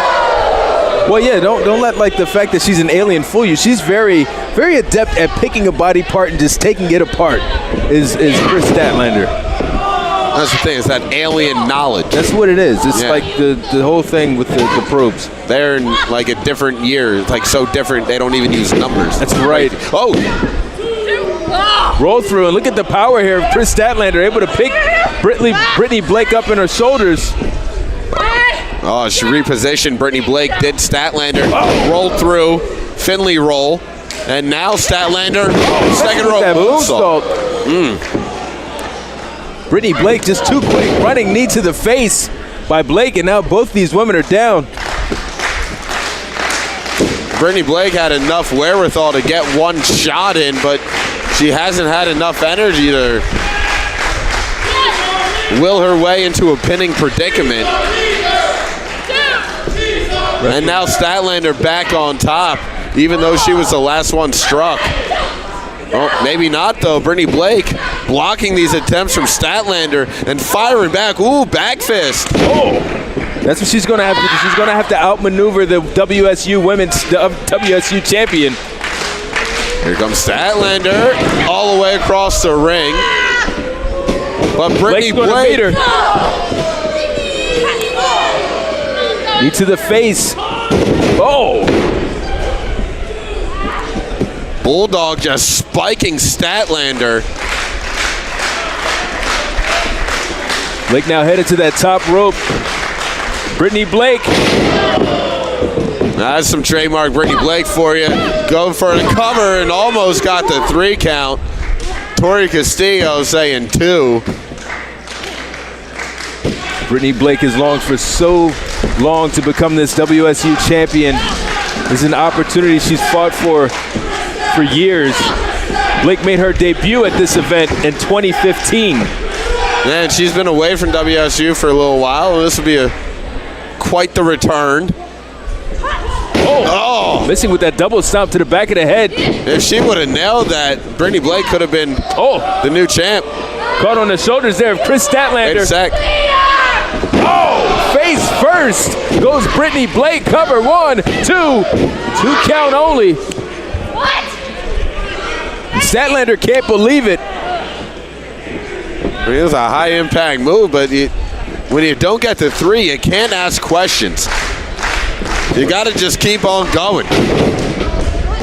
Well, yeah, don't let the fact that she's an alien fool you. She's very, very adept at picking a body part and just taking it apart. Is Chris Statlander. That's the thing, it's that alien knowledge. That's what it is. It's like the whole thing with the probes. They're in like a different year. It's like so different they don't even use numbers. That's right. Roll through, and look at the power here of Chris Statlander, able to pick Brittany Blake up in her shoulders. Oh, she repositioned Brittany Blake, did Statlander, rolled through, Finley roll, and now Statlander, second rope moonsault. Brittany Blake just too quick, running knee to the face by Blake, and now both these women are down. Brittany Blake had enough wherewithal to get one shot in, but she hasn't had enough energy to will her way into a pinning predicament. And now Statlander back on top, even though she was the last one struck. Oh, maybe not though. Brittany Blake blocking these attempts from Statlander and firing back. Ooh, back fist. Oh, that's what she's going to have to do. She's going to have to outmaneuver the WSU WSU champion. Here comes Statlander all the way across the ring. But Brittany Blake. Knee to the face. Oh. Bulldog just spiking Statlander. Blake now headed to that top rope. Brittany Blake. That's some trademark Brittany Blake for you. Going for the cover and almost got the 3 count. Tori Castillo saying 2. Brittany Blake has longed for so long to become this WSU champion. This is an opportunity she's fought for years. Blake made her debut at this event in 2015. Man, she's been away from WSU for a little while, and this will be quite the return. Oh, missing with that double stomp to the back of the head. If she would have nailed that, Brittany Blake could have been the new champ. Caught on the shoulders there of Chris Statlander. Wait a sec. Oh, face first goes Brittany Blake. Cover 1, 2. 2 count only. What? Statlander can't believe it. I mean, it was a high-impact move, but when you don't get the 3, you can't ask questions. You got to just keep on going.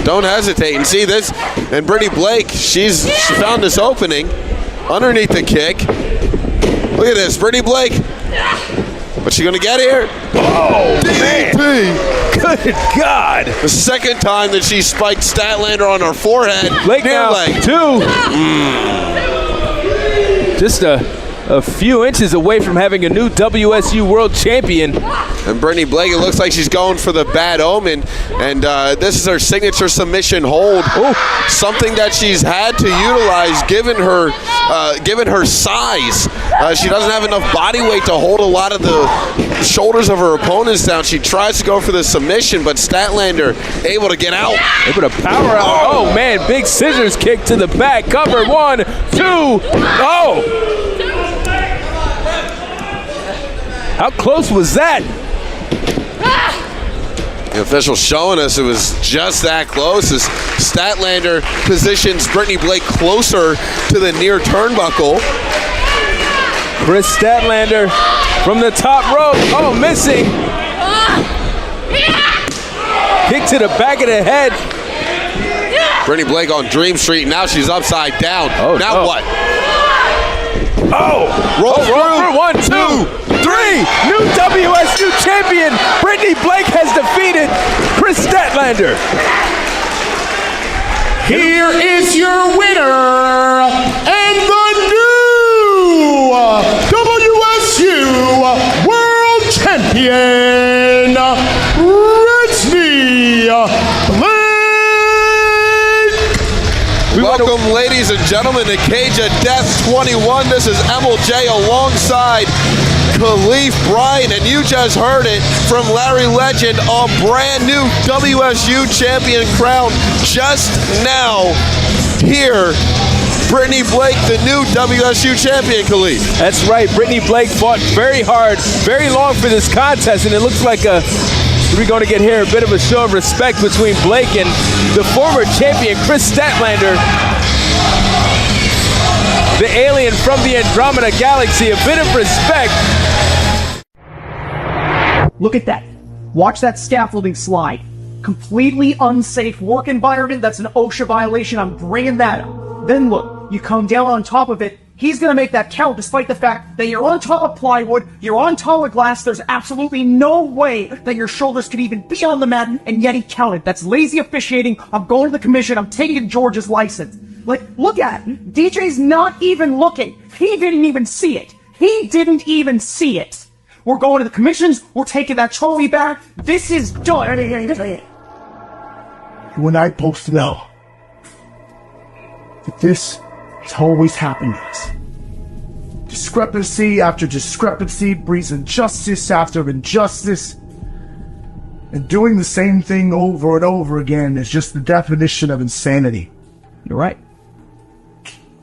Don't hesitate. And see this, and Brittany Blake, she found this opening underneath the kick. Look at this, Brittany Blake. What's she gonna get here? Oh, man. Good God. The second time that she spiked Statlander on her forehead. Blake now, leg. 2. Just a few inches away from having a new WSU world champion. And Brittany Blake, it looks like she's going for the bad omen. And this is her signature submission hold. Ooh. Something that she's had to utilize given her size. She doesn't have enough body weight to hold a lot of the shoulders of her opponents down. She tries to go for the submission, but Statlander able to get out. Able to power out. Oh, man, big scissors kick to the back. Cover 1, 2. Oh. How close was that? The official showing us it was just that close as Statlander positions Brittany Blake closer to the near turnbuckle. Chris Statlander from the top rope. Oh, missing. Kick to the back of the head. Brittany Blake on Dream Street. Now she's upside down. Oh, now what? Oh! Roll through. 1, 2, 3. New WSU champion Brittany Blake has defeated Chris Statlander. Here is your winner and the new WSU World Champion, Brittany Blake. Welcome, ladies and gentlemen, to Cage of Death 21. This is MLJ alongside Khalif Bryan, and you just heard it from Larry Legend, a brand new WSU champion crown just now. Here, Brittany Blake, the new WSU champion, Khalif. That's right. Brittany Blake fought very hard, very long for this contest, and it looks like we're going to get here a bit of a show of respect between Blake and the former champion, Chris Statlander, the alien from the Andromeda Galaxy. A bit of respect. Look at that. Watch that scaffolding slide. Completely unsafe work environment. That's an OSHA violation. I'm bringing that up. Then look, you come down on top of it. He's going to make that count despite the fact that you're on top of plywood, you're on top of glass, there's absolutely no way that your shoulders could even be on the mat, and yet he counted. That's lazy officiating. I'm going to the commission. I'm taking George's license. Like, look at it. DJ's not even looking. He didn't even see it. He didn't even see it. We're going to the commissions. We're taking that trophy back. This is done. You and I both know that this has always happened to us. Discrepancy after discrepancy breeds injustice after injustice. And doing the same thing over and over again is just the definition of insanity. You're right.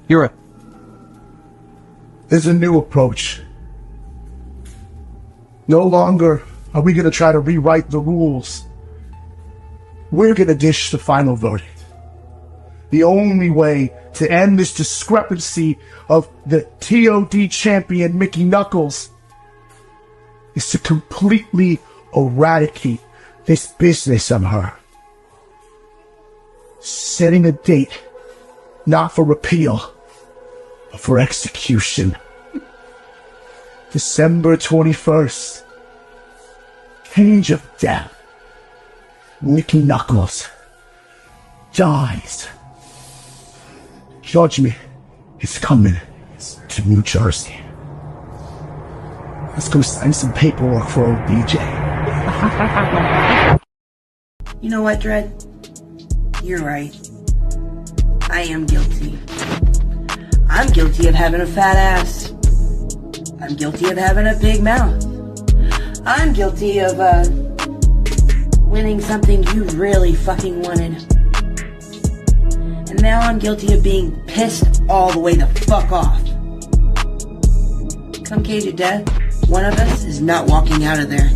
You're right. There's a new approach. No longer are we going to try to rewrite the rules. We're going to dish the final verdict. The only way to end this discrepancy of the TOD champion Mickey Knuckles is to completely eradicate this business of her. Setting a date, not for repeal, but for execution. December 21st. Cage of Death. Mickey Knuckles dies. Judgment is coming to New Jersey. Let's go sign some paperwork for old DJ. You know what, Dredd? You're right. I am guilty. I'm guilty of having a fat ass. I'm guilty of having a big mouth. I'm guilty of, winning something you really fucking wanted. And now I'm guilty of being pissed all the way the fuck off. Come Cage of Death, one of us is not walking out of there.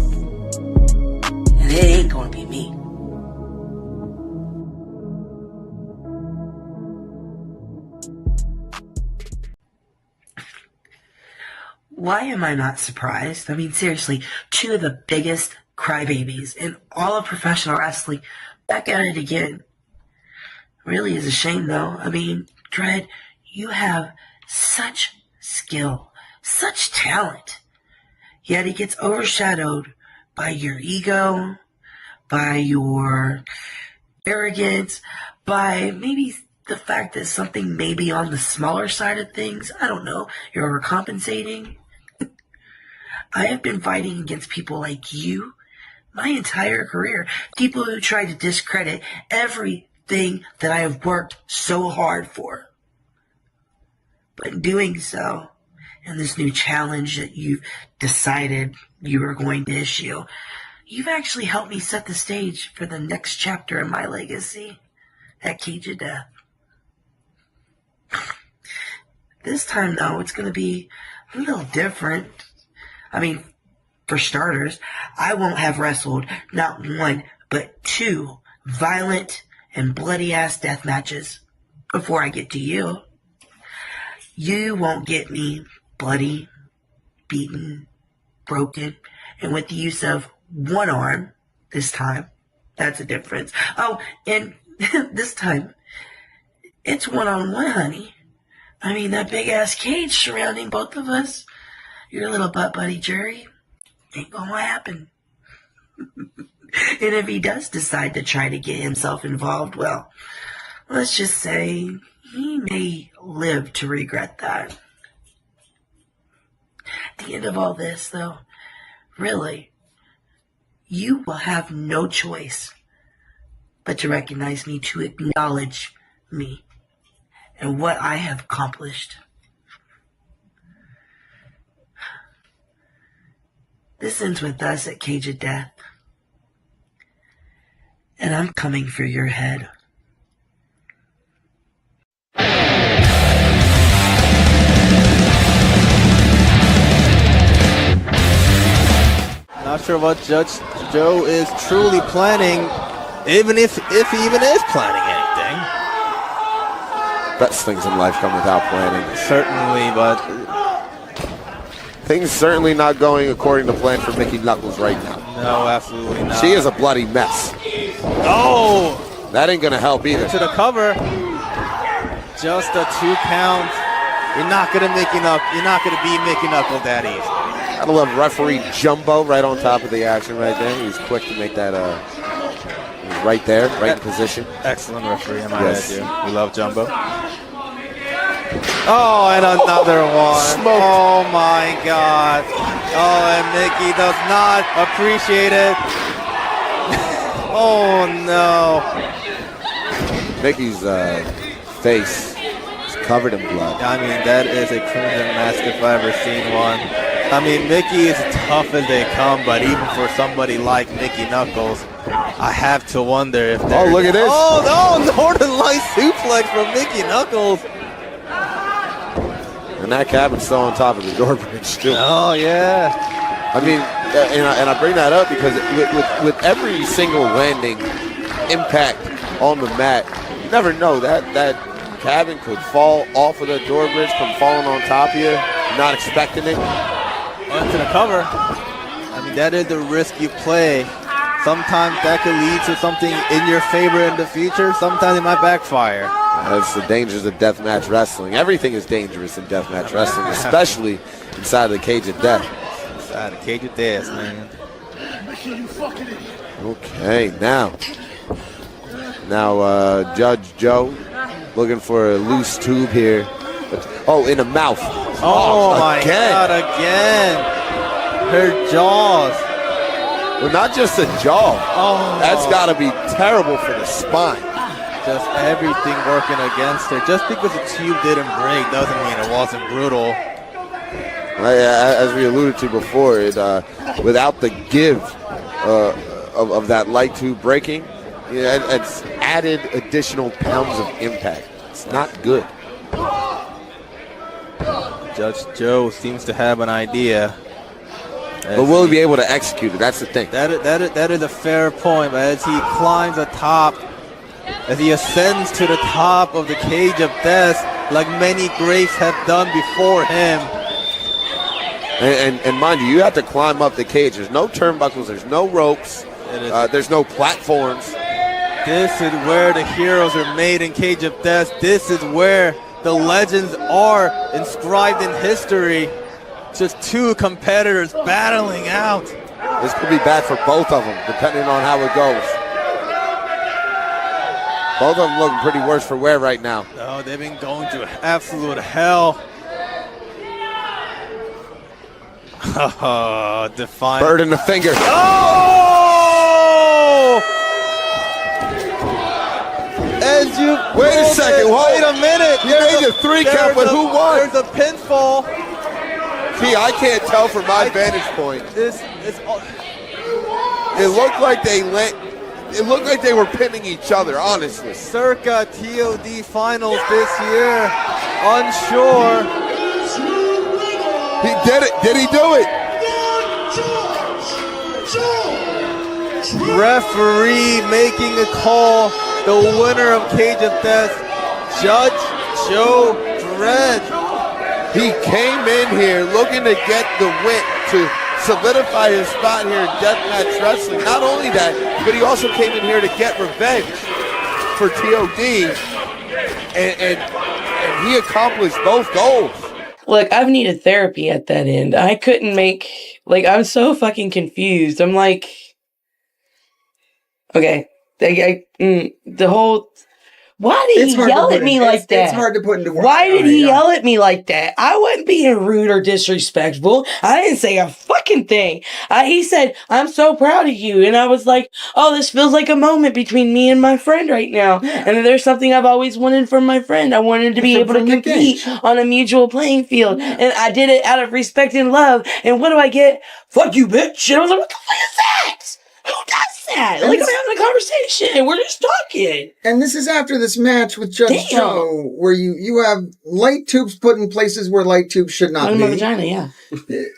And it ain't gonna be me. Why am I not surprised? I mean, seriously, two of the biggest crybabies in all of professional wrestling back at it again. Really is a shame, though. I mean, Dredd, you have such skill, such talent, yet it gets overshadowed by your ego, by your arrogance, by maybe the fact that something may be on the smaller side of things. I don't know. You're overcompensating. I have been fighting against people like you my entire career. People who try to discredit everything that I have worked so hard for. But in doing so, and this new challenge that you've decided you are going to issue, you've actually helped me set the stage for the next chapter in my legacy at Cage of Death. This time, though, it's going to be a little different. I mean, for starters, I won't have wrestled not one, but 2 violent and bloody-ass death matches before I get to you. You won't get me bloody, beaten, broken, and with the use of one arm this time. That's a difference. Oh, and this time, it's one-on-one, honey. I mean, that big-ass cage surrounding both of us, your little butt-buddy jury, ain't gonna happen. And if he does decide to try to get himself involved, well, let's just say he may live to regret that. At the end of all this, though, really, you will have no choice but to recognize me, to acknowledge me and what I have accomplished. This ends with us at Cage of Death. And I'm coming for your head. Not sure what Judge Joe is truly planning, even if he even is planning anything. Best things in life come without planning. Certainly, but things certainly not going according to plan for Mickey Knuckles right now. No, absolutely not. She is a bloody mess. Oh! That ain't gonna help either. To the cover. Just a 2 count. You're not gonna beat Mickey Knuckles that easy. I love referee Jumbo right on top of the action right there. He was quick to make that right there, right in position. Excellent referee, I might add you. We love Jumbo. Oh, and another one. Smoked. Oh my God. Oh, and Mickey does not appreciate it. Oh no. Mickey's face is covered in blood. I mean, that is a crimson mask if I've ever seen one. I mean, Mickey is tough as they come, but even for somebody like Mickey Knuckles, I have to wonder if Oh, look at this. Oh, no, Northern Light suplex from Mickey Knuckles. And that cabin's still on top of the door bridge, too. Oh, yeah. I mean, and I bring that up because with every single landing impact on the mat, you never know that cabin could fall off of the door bridge, come falling on top of you, not expecting it. Onto the cover. I mean, that is the risk you play. Sometimes that could lead to something in your favor in the future. Sometimes it might backfire. That's the dangers of deathmatch wrestling. Everything is dangerous in deathmatch wrestling, especially inside of the Cage of Death. Inside the Cage of Death, man. Okay, now Judge Joe looking for a loose tube here. Oh, in the mouth. Oh my God, again. Her jaws. Well, not just the jaw. Oh. That's got to be terrible for the spine. Just everything working against her. Just because the tube didn't break doesn't mean it wasn't brutal. As we alluded to before, without the give of that light tube breaking, it's added additional pounds of impact. It's not good. Judge Joe seems to have an idea. But will he be able to execute it? That's the thing. That is a fair point, but as he climbs atop, as he ascends to the top of the Cage of Death, like many greats have done before him. And mind you, you have to climb up the cage. There's no turnbuckles, there's no ropes, there's no platforms. This is where the heroes are made in Cage of Death. This is where the legends are inscribed in history. Just 2 competitors battling out. This could be bad for both of them, depending on how it goes. Both of them looking pretty worse for wear right now. Oh, they've been going through absolute hell. Oh, Defiant. Bird in the finger. Oh! As you wait a second, wait a minute. You made a 3 count, but who won? There's a pinfall. See, I can't tell from my vantage point. It looked like they were pinning each other, honestly. Circa TOD finals this year. Unsure. He did it. Did he do it? referee making a call. The winner of Cage of Death, Judge Joe Dredd. He came in here looking to get the win, to solidify his spot here in Deathmatch Wrestling. Not only that, but he also came in here to get revenge for TOD, and he accomplished both goals. Look, I've needed therapy at that end. I couldn't make, I'm so fucking confused. I'm like, okay, the whole, why did he yell at me like that? It's hard to put into words. Why did he yell at me like that? I wasn't being rude or disrespectful. I didn't say a fucking thing. He said, I'm so proud of you. And I was like, oh, this feels like a moment between me and my friend right now. Yeah. And there's something I've always wanted from my friend. I wanted to be able to compete on a mutual playing field. Yeah. And I did it out of respect and love. And what do I get? Fuck you, bitch. And I was like, what the fuck is that? Who does that? I'm having a conversation and we're just talking. And this is after this match with Judge Joe, where you have light tubes put in places where light tubes should not be. In my vagina, yeah.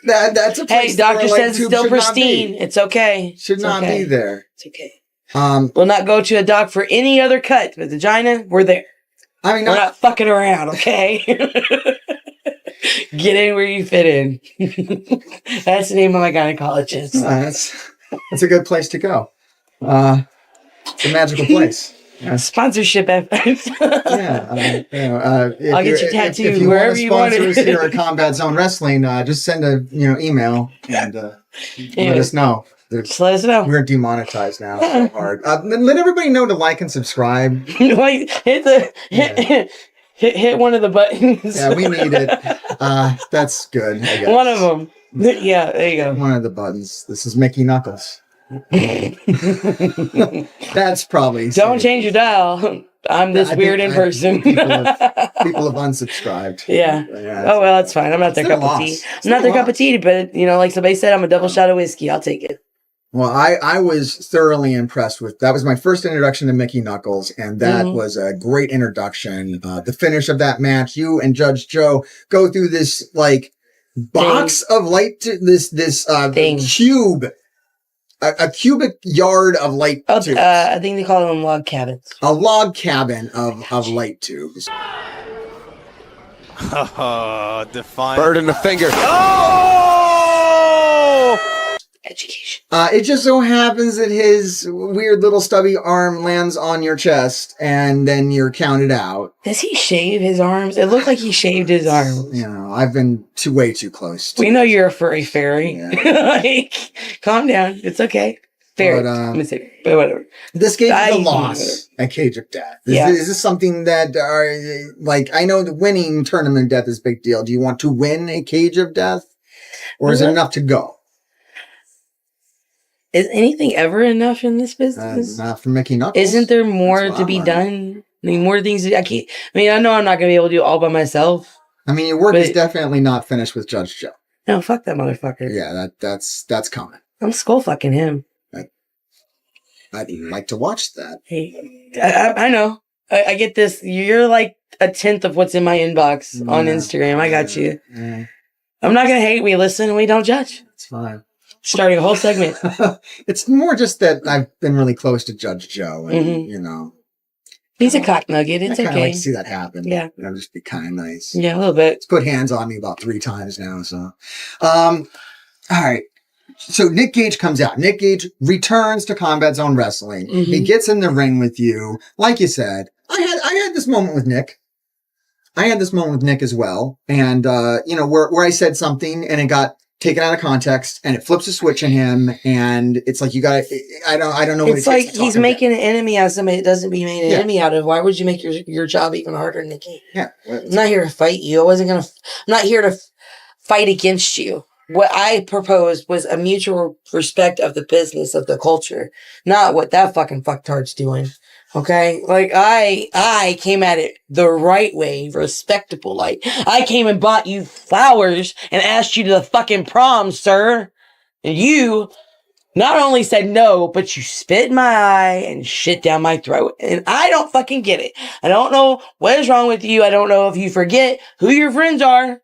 That's a place. Hey, doctor says it's still pristine. It's okay. Should not be there. It's okay. We'll not go to a doc for any other cut, but vagina, we're there. I mean, we're not fucking around, okay? Get in where you fit in. That's the name of my gynecologist. That's a good place to go. It's a magical place. Sponsorship efforts. I'll get you tattooed if you wherever want to you want sponsor it. us here at Combat Zone Wrestling, just send a email and let us know. Just let us know. We're demonetized now so hard. Let everybody know to like and subscribe. Hit one of the buttons. Yeah, we need it. That's good, I guess. One of them. Yeah, there you go. One of the buttons. This is Mickey Knuckles. That's probably. Don't change your dial. I'm this weird in person. People have unsubscribed. Yeah. Oh, well, that's fine. I'm not their cup of tea. I'm not their cup of tea, but, like somebody said, I'm a double shot of whiskey. I'll take it. Well, I was thoroughly impressed with that. Was my first introduction to Mickey Knuckles, and that was a great introduction. The finish of that match, you and Judge Joe go through this box of light, this cube, a cubic yard of light tubes. I think they call them log cabins. A log cabin of light tubes. Defiant. Bird in the finger. Oh! Education. It just so happens that his weird little stubby arm lands on your chest, and then you're counted out. Does he shave his arms? It looked like he shaved his arms. I've been way too close. We know you're a furry fairy. Yeah. Calm down. It's okay. Fairy. But whatever. This gave you the loss at Cage of Death. Is this something that I know the winning tournament death is a big deal. Do you want to win a Cage of Death, or is it enough to go? Is anything ever enough in this business? Not for Mickey Knuckles. Isn't there more to be done? More things. I know I'm not going to be able to do it all by myself. Your work is definitely not finished with Judge Joe. No, fuck that motherfucker. Yeah, that's coming. I'm skull fucking him. I'd like to watch that. Hey, I know. I get this. You're like a tenth of what's in my inbox on Instagram. I got you. I'm not going to hate. We listen and we don't judge. It's fine. Starting a whole segment. It's more just that I've been really close to Judge Joe, and he's a cock nugget. It's okay. I like to see that happen. Yeah, just be kind of nice. Yeah, a little bit. It's put hands on me about 3 times now. So, all right. So Nick Gage comes out. Nick Gage returns to Combat Zone Wrestling. He gets in the ring with you. Like you said, I had this moment with Nick. I had this moment with Nick as well, and where I said something and it got taken out of context, and it flips a switch in him, and it's like I don't know. It's like he's making an enemy out of somebody that doesn't be made an enemy out of. Why would you make your job even harder, Nikki? Yeah, I'm not here to fight you. I'm not here to fight against you. What I proposed was a mutual respect of the business, of the culture, not what that fucking fucktard's doing. Okay? I came at it the right way, respectable. I came and bought you flowers and asked you to the fucking prom, sir. And you not only said no, but you spit in my eye and shit down my throat. And I don't fucking get it. I don't know what is wrong with you. I don't know if you forget who your friends are.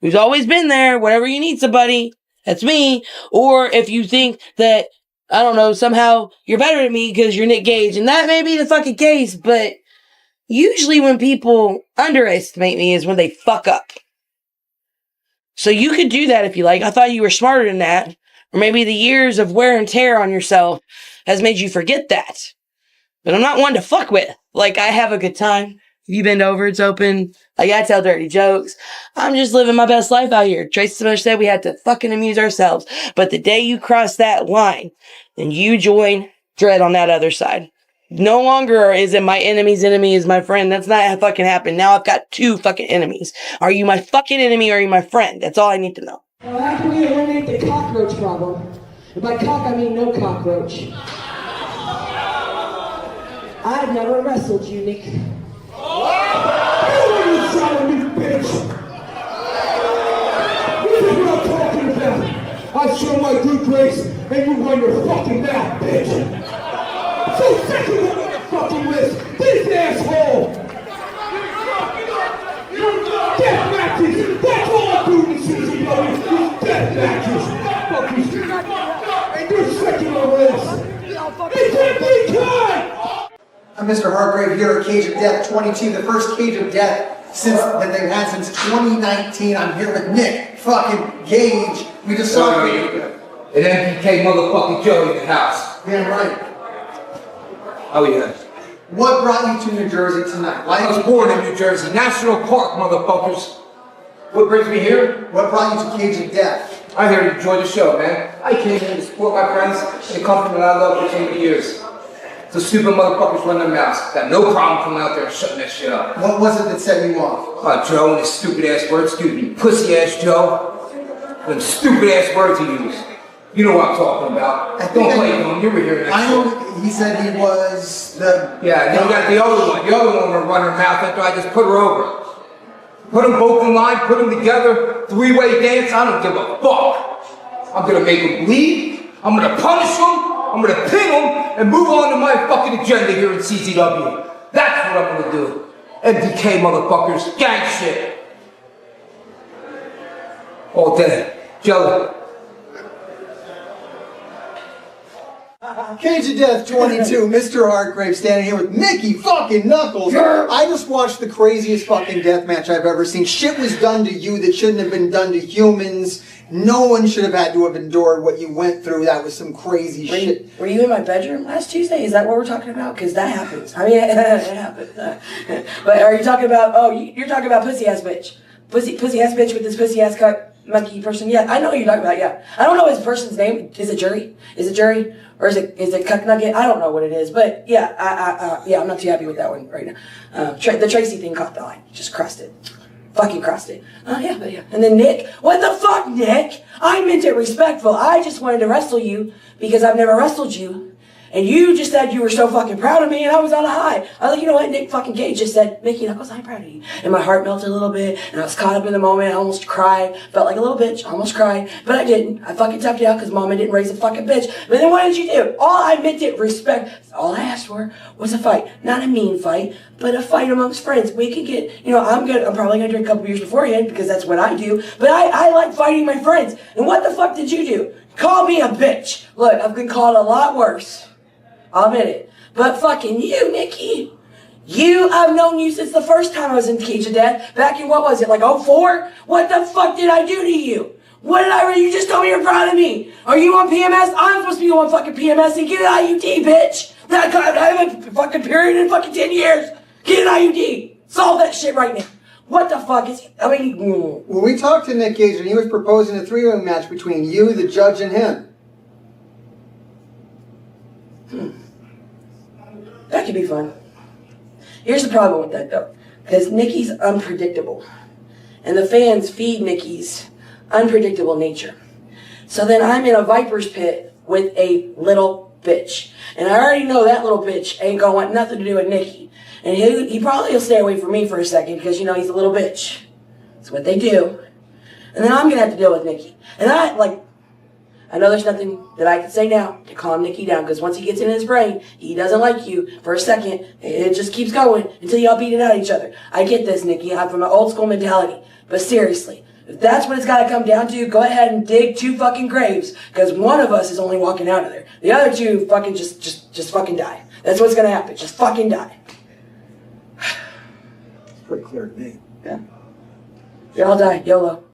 Who's always been there, whenever you need somebody, that's me. Or if you think that I don't know, somehow you're better than me because you're Nick Gage. And that may be the fucking case, but usually when people underestimate me is when they fuck up. So you could do that if you like. I thought you were smarter than that. Or maybe the years of wear and tear on yourself has made you forget that. But I'm not one to fuck with. Like, I have a good time. If you bend over, it's open. Like, I tell dirty jokes. I'm just living my best life out here. Tracy Smith said we had to fucking amuse ourselves. But the day you cross that line, then you join Dread on that other side. No longer is it my enemy's enemy is my friend. That's not how fucking happened. Now I've got two fucking enemies. Are you my fucking enemy or are you my friend? That's all I need to know. Well, after we eliminate the cockroach problem, and by cock I mean no cockroach, I've never wrestled you, Nick. You son of a bitch! This is what I'm talking about. I show my good grace, and you run your fucking mouth, bitch. So second one on the fucking list, this asshole! Death matches! That's all I do in CZW is death matches! Fuckers! And you're second on the list! It's every time! I'm Mr. Hargrave here at Cage of Death 22, the first Cage of Death that they've had since 2019. I'm here with Nick fucking Gage. We just saw you. And MPK motherfucking Joe in the house. Yeah, right. Oh yeah. What brought you to New Jersey tonight? I was born in New Jersey, National Park, motherfuckers. What brings me here? What brought you to Cage of Death? I'm here to enjoy the show, man. I came here to support my friends and the company that I love for 20 years. The stupid motherfuckers run their mouths. Got no problem coming out there and shutting that shit up. What was it that set you off? Joe and his stupid ass words. Excuse me, pussy ass Joe. Them stupid ass words he used. You know what I'm talking about. Don't play him. You were here next I know he said he was the... Yeah, then you got the other one. The other one will run her mouth after I just put her over. Put them both in line, put them together, three-way dance. I don't give a fuck. I'm gonna make them bleed. I'm gonna punish them. I'm gonna pin them and move on to my fucking agenda here in CZW. That's what I'm gonna do. MDK motherfuckers, gang shit. All day. Jelly. Cage of Death 22, Mr. Hargrave standing here with Mickey fucking Knuckles. I just watched the craziest fucking death match I've ever seen. Shit was done to you that shouldn't have been done to humans. No one should have had to have endured what you went through. That was some crazy shit. Were you in my bedroom last Tuesday? Is that what we're talking about? Because that happens. I mean, it happened. But are you talking about, you're talking about pussy ass bitch. Pussy ass bitch with this pussy ass cut monkey person. Yeah, I know what you're talking about, yeah. I don't know his person's name. Is it Jury? Is it Jury? Or is it Cuck Nugget? I don't know what it is. But yeah, I'm not too happy with that one right now. The Tracy thing caught the line. Just crossed it. Fucking crossed it. Yeah. And then Nick. What the fuck, Nick? I meant it respectful. I just wanted to wrestle you because I've never wrestled you. And you just said you were so fucking proud of me, and I was on a high. I was like, you know what? Nick fucking Gage just said, Mickey Knuckles, I'm proud of you. And my heart melted a little bit, and I was caught up in the moment. I almost cried. Felt like a little bitch. Almost cried. But I didn't. I fucking toughed it out because Mama didn't raise a fucking bitch. But then what did you do? All I meant it respect. All I asked for was a fight. Not a mean fight, but a fight amongst friends. We could get, I'm probably going to drink a couple beers beforehand because that's what I do. But I like fighting my friends. And what the fuck did you do? Call me a bitch. Look, I've been called a lot worse. I'll admit it. But fucking you, Nikki. I've known you since the first time I was in Cage of Death. Back in, what was it, like 04? What the fuck did I do to you? What did I, you just told me you're proud of me. Are you on PMS? I'm supposed to be on fucking PMS and get an IUD, bitch. I haven't fucking period in fucking 10 years. Get an IUD. Solve that shit right now. What the fuck is, When we talked to Nick Gage and he was proposing a three-way match between you, the judge, and him. That could be fun. Here's the problem with that, though. Because Nikki's unpredictable. And the fans feed Nikki's unpredictable nature. So then I'm in a viper's pit with a little bitch. And I already know that little bitch ain't gonna want nothing to do with Nikki. And he probably will stay away from me for a second because, he's a little bitch. That's what they do. And then I'm gonna have to deal with Nikki. And I know there's nothing that I can say now to calm Nikki down, because once he gets in his brain, he doesn't like you for a second. It just keeps going until y'all beat it out of each other. I get this, Nikki. I'm from an old school mentality. But seriously, If that's what it's got to come down to, go ahead and dig 2 fucking graves, because one of us is only walking out of there. The other 2 fucking just fucking die. That's what's gonna happen. Just fucking die. It's pretty clear to me. Yeah. They all die. YOLO.